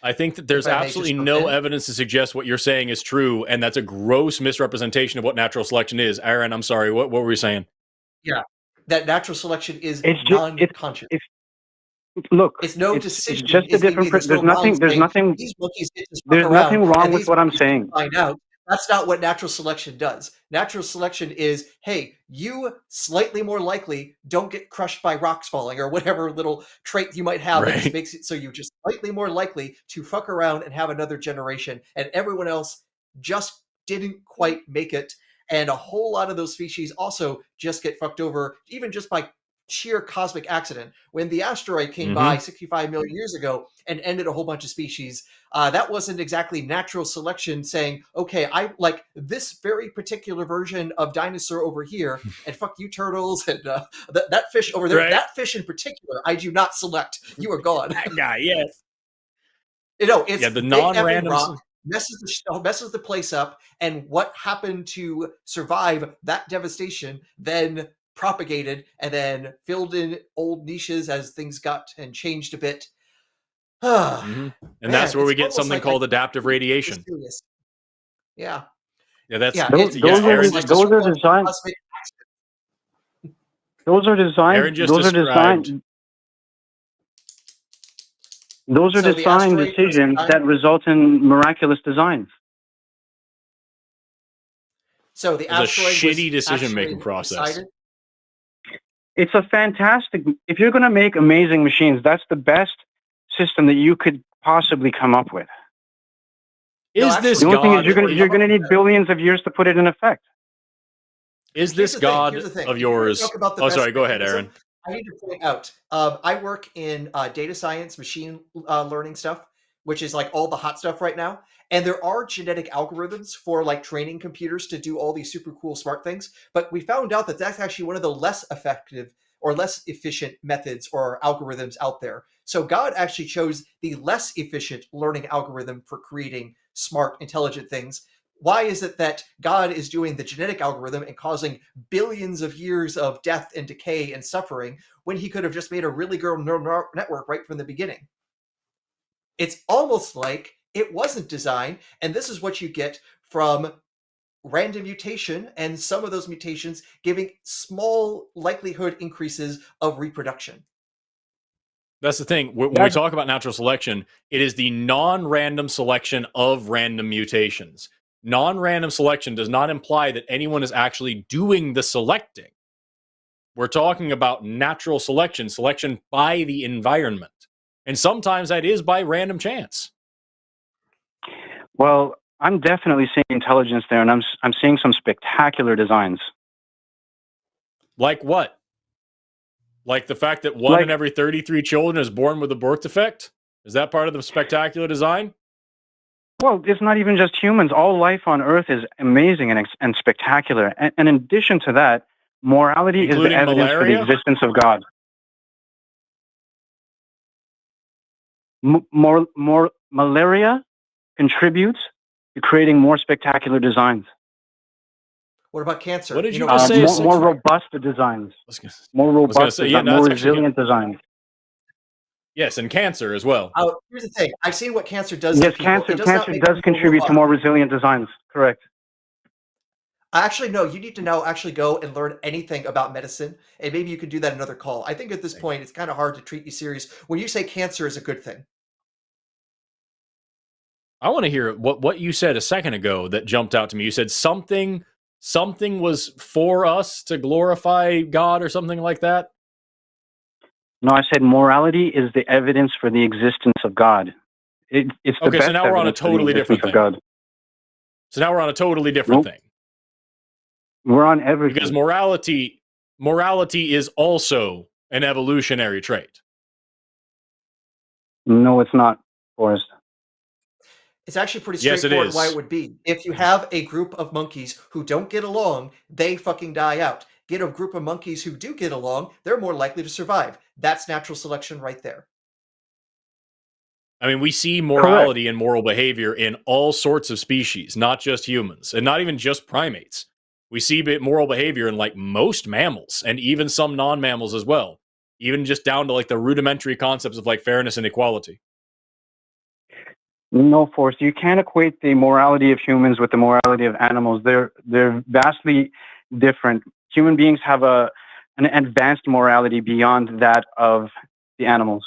I think that there's absolutely no evidence to suggest what you're saying is true, and that's a gross misrepresentation of what natural selection is. Aaron, I'm sorry, what were we saying? Yeah, that natural selection is Look, non-conscious. It's no decision. It's just a different... There's nothing these monkeys get to fuck around, nothing wrong and with these what I'm monkeys saying. Find out. That's not what natural selection does. Natural selection is, hey, you slightly more likely don't get crushed by rocks falling or whatever little trait you might have that just makes it so you're just slightly more likely to fuck around and have another generation, and everyone else just didn't quite make it. And a whole lot of those species also just get fucked over, even just by sheer cosmic accident. When the asteroid came by 65 million years ago and ended a whole bunch of species, that wasn't exactly natural selection saying, okay, I like this very particular version of dinosaur over here, and fuck you turtles, and that fish over there, that fish in particular, I do not select. You are gone. That guy, yes. You know, it's the non-random rock messes the place up, and what happened to survive that devastation then propagated and then filled in old niches as things got and changed a bit. And Man, that's where we it's get almost something like I called can't adaptive believe this radiation. serious. Yeah. Yeah, that's Yeah, Those, it's those are Aaron almost just like those are a designed. cosmic accident. Those are designed. Aaron just Those are described. designed. Those are So the design asteroid was decisions designed- that result in miraculous designs. So the It's a asteroid was shitty decision-making actually process. decided. It's a fantastic. If you're going to make amazing machines, that's the best system that you could possibly come up with. No, Is this The only thing is God? you're going to need billions of years to put it in effect. Is Here's this the thing, God here's the thing. of If you wanna yours? talk about the Oh, best sorry. Go ahead, mechanism, Aaron. I need to point out, I work in data science, machine learning stuff, which is like all the hot stuff right now. And there are genetic algorithms for like training computers to do all these super cool smart things. But we found out that that's actually one of the less effective or less efficient methods or algorithms out there. So God actually chose the less efficient learning algorithm for creating smart, intelligent things. Why is it that God is doing the genetic algorithm and causing billions of years of death and decay and suffering when he could have just made a really good neural network right from the beginning? It's almost like it wasn't designed, and this is what you get from random mutation, and some of those mutations giving small likelihood increases of reproduction. That's the thing. When we talk about natural selection, it is the non-random selection of random mutations. Non-random selection does not imply that anyone is actually doing the selecting. We're talking about natural selection, selection by the environment. And sometimes that is by random chance. Well, I'm definitely seeing intelligence there, and I'm seeing some spectacular designs. Like what? Like the fact that one in every 33 children is born with a birth defect? Is that part of the spectacular design? Well, it's not even just humans. All life on Earth is amazing and spectacular. And in addition to that, morality is the Including evidence for malaria? the existence of God. More malaria contributes to creating more spectacular designs. What about cancer? What did you just say? More robust designs. More gonna robust say, yeah, designs, no, more that's actually resilient designs. Yes, and cancer as well. Oh, here's the thing. I've seen what cancer does Yes, to people. cancer It does not make does people contribute to robust. more resilient designs. Correct. Actually, no, you need to now actually go and learn anything about medicine, and maybe you can do that another call. I think at this point, it's kind of hard to treat you serious when you say cancer is a good thing. I want to hear what you said a second ago that jumped out to me. You said something was for us to glorify God or something like that. No, I said morality is the evidence for the existence of God. It's the Okay, best so now we're on a evidence for the totally existence different of thing. God. So now we're on a totally different thing. We're on everything. Because morality is also an evolutionary trait. No, it's not, Forrest. It's actually pretty Yes, it straightforward is. why it would be. If you have a group of monkeys who don't get along, they fucking die out. Get a group of monkeys who do get along, they're more likely to survive. That's natural selection right there. I mean, we see morality and moral behavior in all sorts of species, not just humans, and not even just primates. We see moral behavior in like most mammals and even some non-mammals as well, even just down to like the rudimentary concepts of like fairness and equality. No, Forrest, you can't equate the morality of humans with the morality of animals. They're vastly different. Human beings have an advanced morality beyond that of the animals.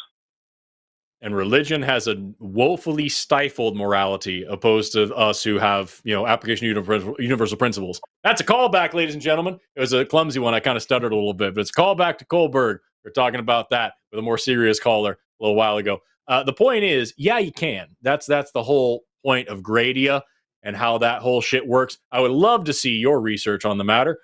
And religion has a woefully stifled morality opposed to us who have, application of universal principles. That's a callback, ladies and gentlemen. It was a clumsy one. I kind of stuttered a little bit, but it's a callback to Kohlberg. We're talking about that with a more serious caller a little while ago. The point is, yeah, you can. That's the whole point of Gradia and how that whole shit works. I would love to see your research on the matter.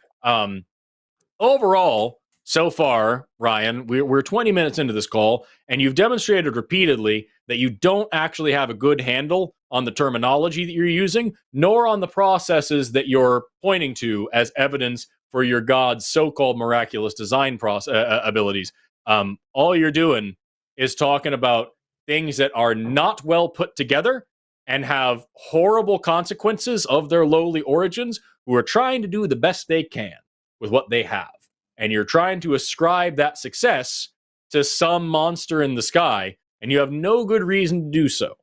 Overall, so far, Ryan, we're 20 minutes into this call, and you've demonstrated repeatedly that you don't actually have a good handle on the terminology that you're using, nor on the processes that you're pointing to as evidence for your God's so-called miraculous design abilities. All you're doing is talking about things that are not well put together and have horrible consequences of their lowly origins, who are trying to do the best they can with what they have. And you're trying to ascribe that success to some monster in the sky and you have no good reason to do so.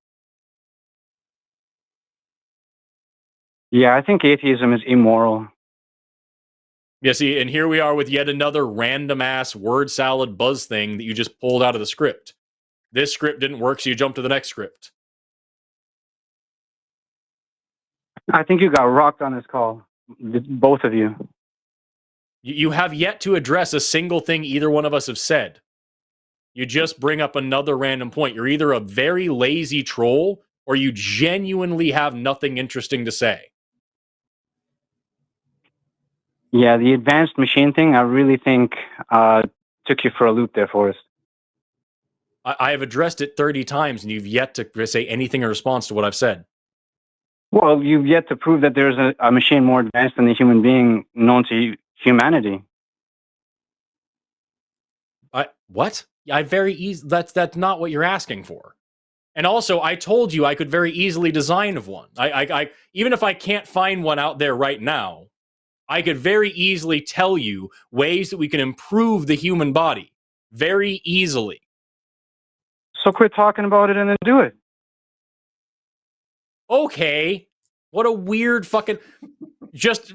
Yeah, I think atheism is immoral. Yeah, see, and here we are with yet another random-ass word salad buzz thing that you just pulled out of the script. This script didn't work, so you jump to the next script. I think you got rocked on this call, both of you. You have yet to address a single thing either one of us have said. You just bring up another random point. You're either a very lazy troll, or you genuinely have nothing interesting to say. Yeah, the advanced machine thing, I really think took you for a loop there, Forrest. I have addressed it 30 times, and you've yet to say anything in response to what I've said. Well, you've yet to prove that there's a machine more advanced than the human being known to humanity. What? I very easy. That's not what you're asking for. And also, I told you I could very easily design of one. I even if I can't find one out there right now, I could very easily tell you ways that we can improve the human body very easily. So quit talking about it and then do it. Okay. What a weird fucking...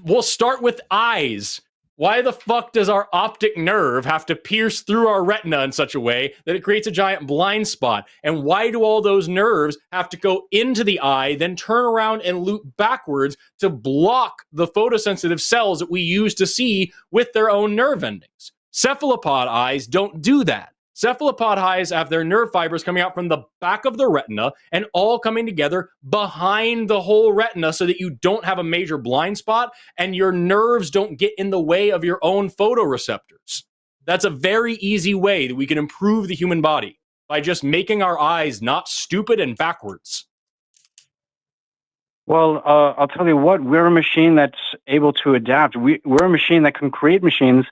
We'll start with eyes. Why the fuck does our optic nerve have to pierce through our retina in such a way that it creates a giant blind spot? And why do all those nerves have to go into the eye, then turn around and loop backwards to block the photosensitive cells that we use to see with their own nerve endings? Cephalopod eyes don't do that. Cephalopod eyes have their nerve fibers coming out from the back of the retina and all coming together behind the whole retina so that you don't have a major blind spot and your nerves don't get in the way of your own photoreceptors. That's a very easy way that we can improve the human body, by just making our eyes not stupid and backwards. Well, I'll tell you what, we're a machine that's able to adapt. We're a machine that can create machines,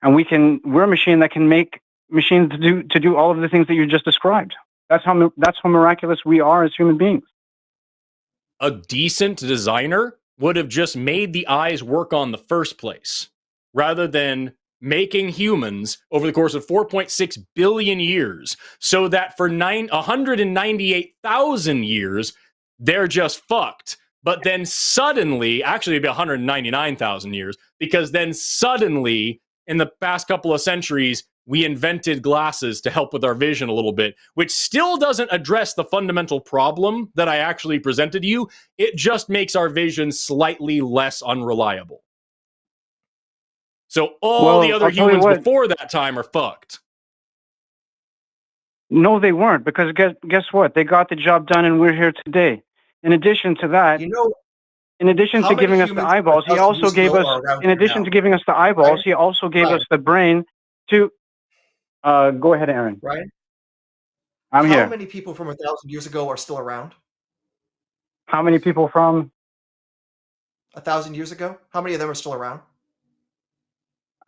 and we're a machine that can make machines to do all of the things that you just described. That's how miraculous we are as human beings. A decent designer would have just made the eyes work on the first place, rather than making humans over the course of 4.6 billion years, so that for 198,000 years, they're just fucked. But then suddenly, actually it'd be 199,000 years, because then suddenly, in the past couple of centuries, we invented glasses to help with our vision a little bit, which still doesn't address the fundamental problem that I actually presented to you. It just makes our vision slightly less unreliable. So all the other humans before that time are fucked. No, they weren't, because guess what? They got the job done, and we're here today. In addition to that, in addition to giving us the eyeballs, he also gave us, in addition to giving us the eyeballs, he also gave us the brain to... go ahead, Aaron. Ryan? I'm here. How many people from 1,000 years ago are still around? How many people from 1,000 years ago? How many of them are still around?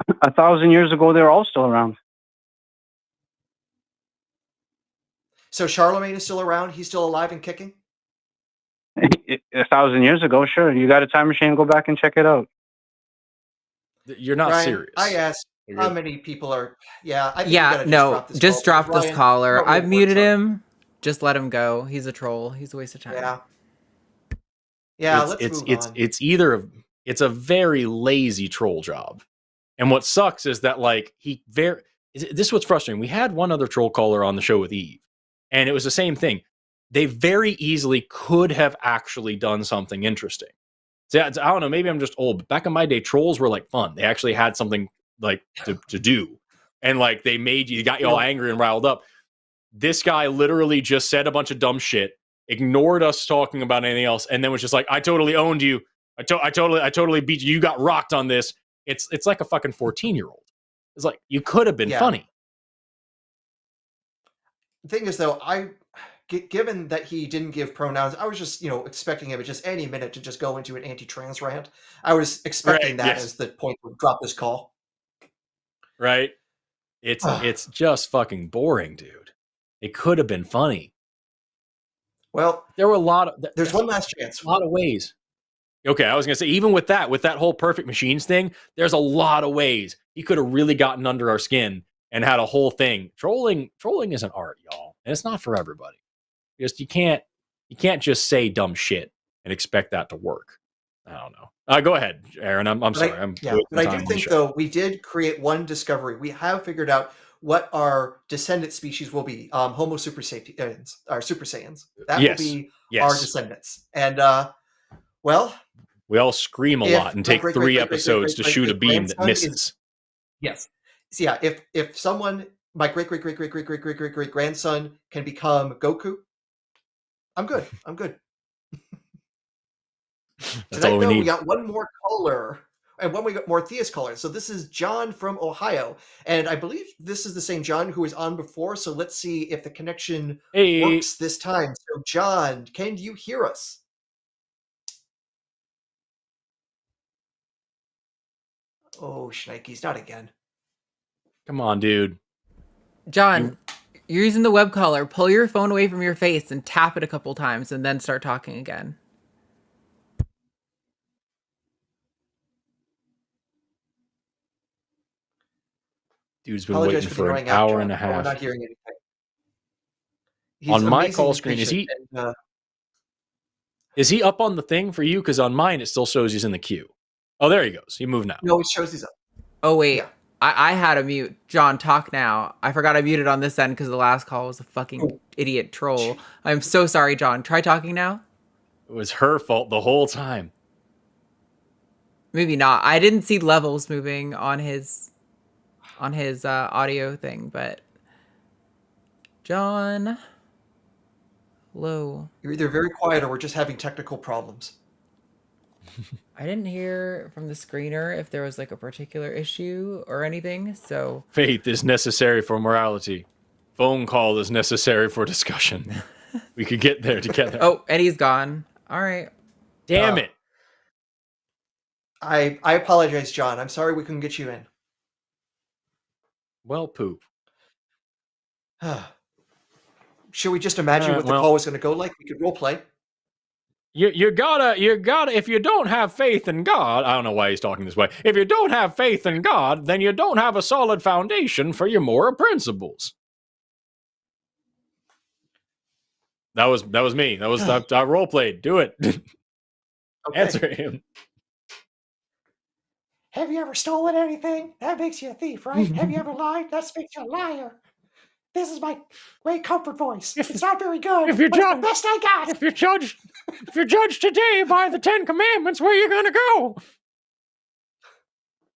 1,000 years ago? They're all still around. So Charlemagne is still around? He's still alive and kicking? 1,000 years ago, sure. You got a time machine, go back and check it out. You're not Ryan, serious. I asked how many people are... Yeah, I think just drop this caller. I've muted up. him. Just let him go. He's a troll. He's a waste of time. Yeah, let's move on. It's a very lazy troll job. And what sucks is that, like, this is what's frustrating. We had one other troll caller on the show with Eve, and it was the same thing. They very easily could have actually done something interesting. So, I don't know, maybe I'm just old, but back in my day, trolls were like fun. They actually had something like to do. And like they got you all angry and riled up. This guy literally just said a bunch of dumb shit, ignored us talking about anything else, and then was just like, I totally owned you. I totally beat you. You got rocked on this. It's like a fucking 14-year-old. It's like, you could have been funny. The thing is, though, given that he didn't give pronouns, I was just, expecting him at just any minute to just go into an anti-trans rant. I was expecting that as the point to drop this call. Right? It's just fucking boring, dude. It could have been funny. Well, there were there's one last chance. A lot of ways. Okay, I was going to say, even with that whole perfect machines thing, there's a lot of ways he could have really gotten under our skin and had a whole thing. Trolling is an art, y'all. and it's not for everybody. Just you can't just say dumb shit and expect that to work. I don't know. Go ahead, Aaron. I'm sorry. But I do think though we did create one discovery. We have figured out what our descendant species will be. Homo Super Sapiens, or Super Saiyans. That will be our descendants. And well, we all scream a lot and take 3 episodes to shoot a beam that misses. Yes. So yeah, if someone, my great grandson can become Goku, I'm good. That's all we need. We got one more caller, and when we got more Theist callers. So this is John from Ohio, and I believe this is the same John who was on before. So let's see if the connection works this time. So John, can you hear us? Oh, Schneikes, not again. Come on, dude. John, you're using the web caller. Pull your phone away from your face and tap it a couple times and then start talking again. Dude's been waiting for an hour and a half. We're not hearing anything. On my call screen, is he up on the thing for you? Because on mine, it still shows he's in the queue. Oh, there he goes. He moved now. No, it shows he's up. Oh, wait. Yeah. I had a mute. John, talk now. I forgot I muted on this end because the last call was a fucking idiot troll. I'm so sorry, John. Try talking now. It was her fault the whole time. Maybe not. I didn't see levels moving on his audio thing, but John, hello. You're either very quiet or we're just having technical problems. I didn't hear from the screener if there was like a particular issue or anything, so... Faith is necessary for morality. Phone call is necessary for discussion. We could get there together. Oh, Eddie's gone. All right. Damn it. I apologize, John. I'm sorry we couldn't get you in. Well, poop. Should we just imagine what the call was going to go like? We could role play. You gotta, if you don't have faith in God, I don't know why he's talking this way. If you don't have faith in God, then you don't have a solid foundation for your moral principles. That was me. That was I role played. Do it. Okay. Answer him. Have you ever stolen anything? That makes you a thief, right? Have you ever lied? That makes you a liar. This is my great comfort voice. It's not very good, but it's the best I got. If you're judged today by the 10 Commandments, where you gonna go?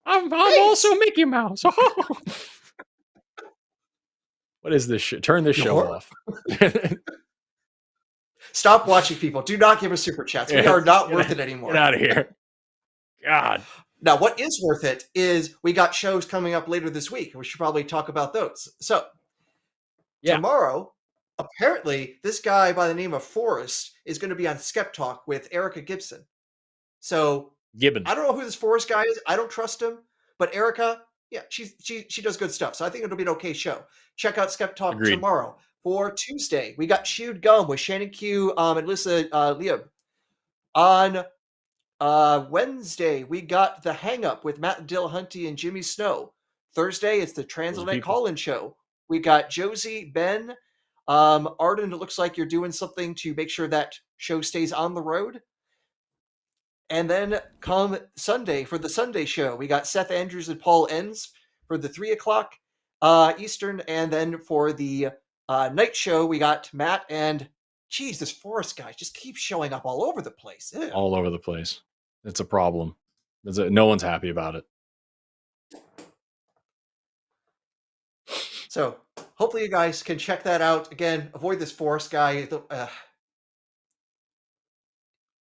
I'm also Mickey Mouse. What is this shit? Turn this show off. Stop watching, people. Do not give us super chats. We are not worth it anymore. Get out of here. God. Now, what is worth it is we got shows coming up later this week. We should probably talk about those. So, tomorrow, apparently, this guy by the name of Forrest is going to be on Skeptalk with Erika Gibson. So, Gibbon. I don't know who this Forrest guy is. I don't trust him. But Erika, yeah, she does good stuff. So I think it'll be an okay show. Check out Skeptalk tomorrow. For Tuesday, we got Chewed Gum with Shannon Q and Alyssa Ljub. On Wednesday, we got The Hang Up with Matt Dillahunty and Jimmy Snow. Thursday, it's the Transatlantic Call-In Show. We got Josie, Ben, Arden. It looks like you're doing something to make sure that show stays on the road. And then come Sunday for the Sunday show, we got Seth Andrews and Paul Enns for the 3 o'clock Eastern. And then for the night show, we got Matt and, geez, this Forrest guy just keeps showing up all over the place. Ew. All over the place. It's a problem. No one's happy about it. So hopefully you guys can check that out. Again, avoid this Forrest guy.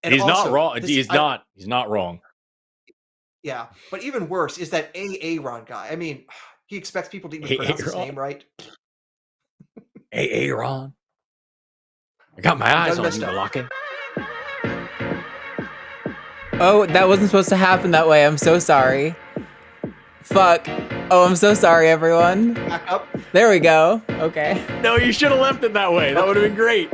And he's not wrong. He's not wrong. Yeah, but even worse is that Aaron guy. I mean, he expects people to even pronounce his name right. Aaron. I got my eyes on you, Locking. Oh, that wasn't supposed to happen that way. I'm so sorry. Fuck. Oh, I'm so sorry, everyone. Back up. There we go. Okay. No, you should have left it that way. That would have been great.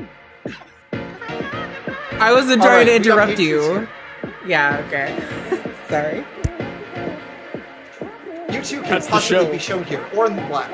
I wasn't trying to interrupt you. Yeah, okay. Sorry. You two can possibly be shown here, or in the black.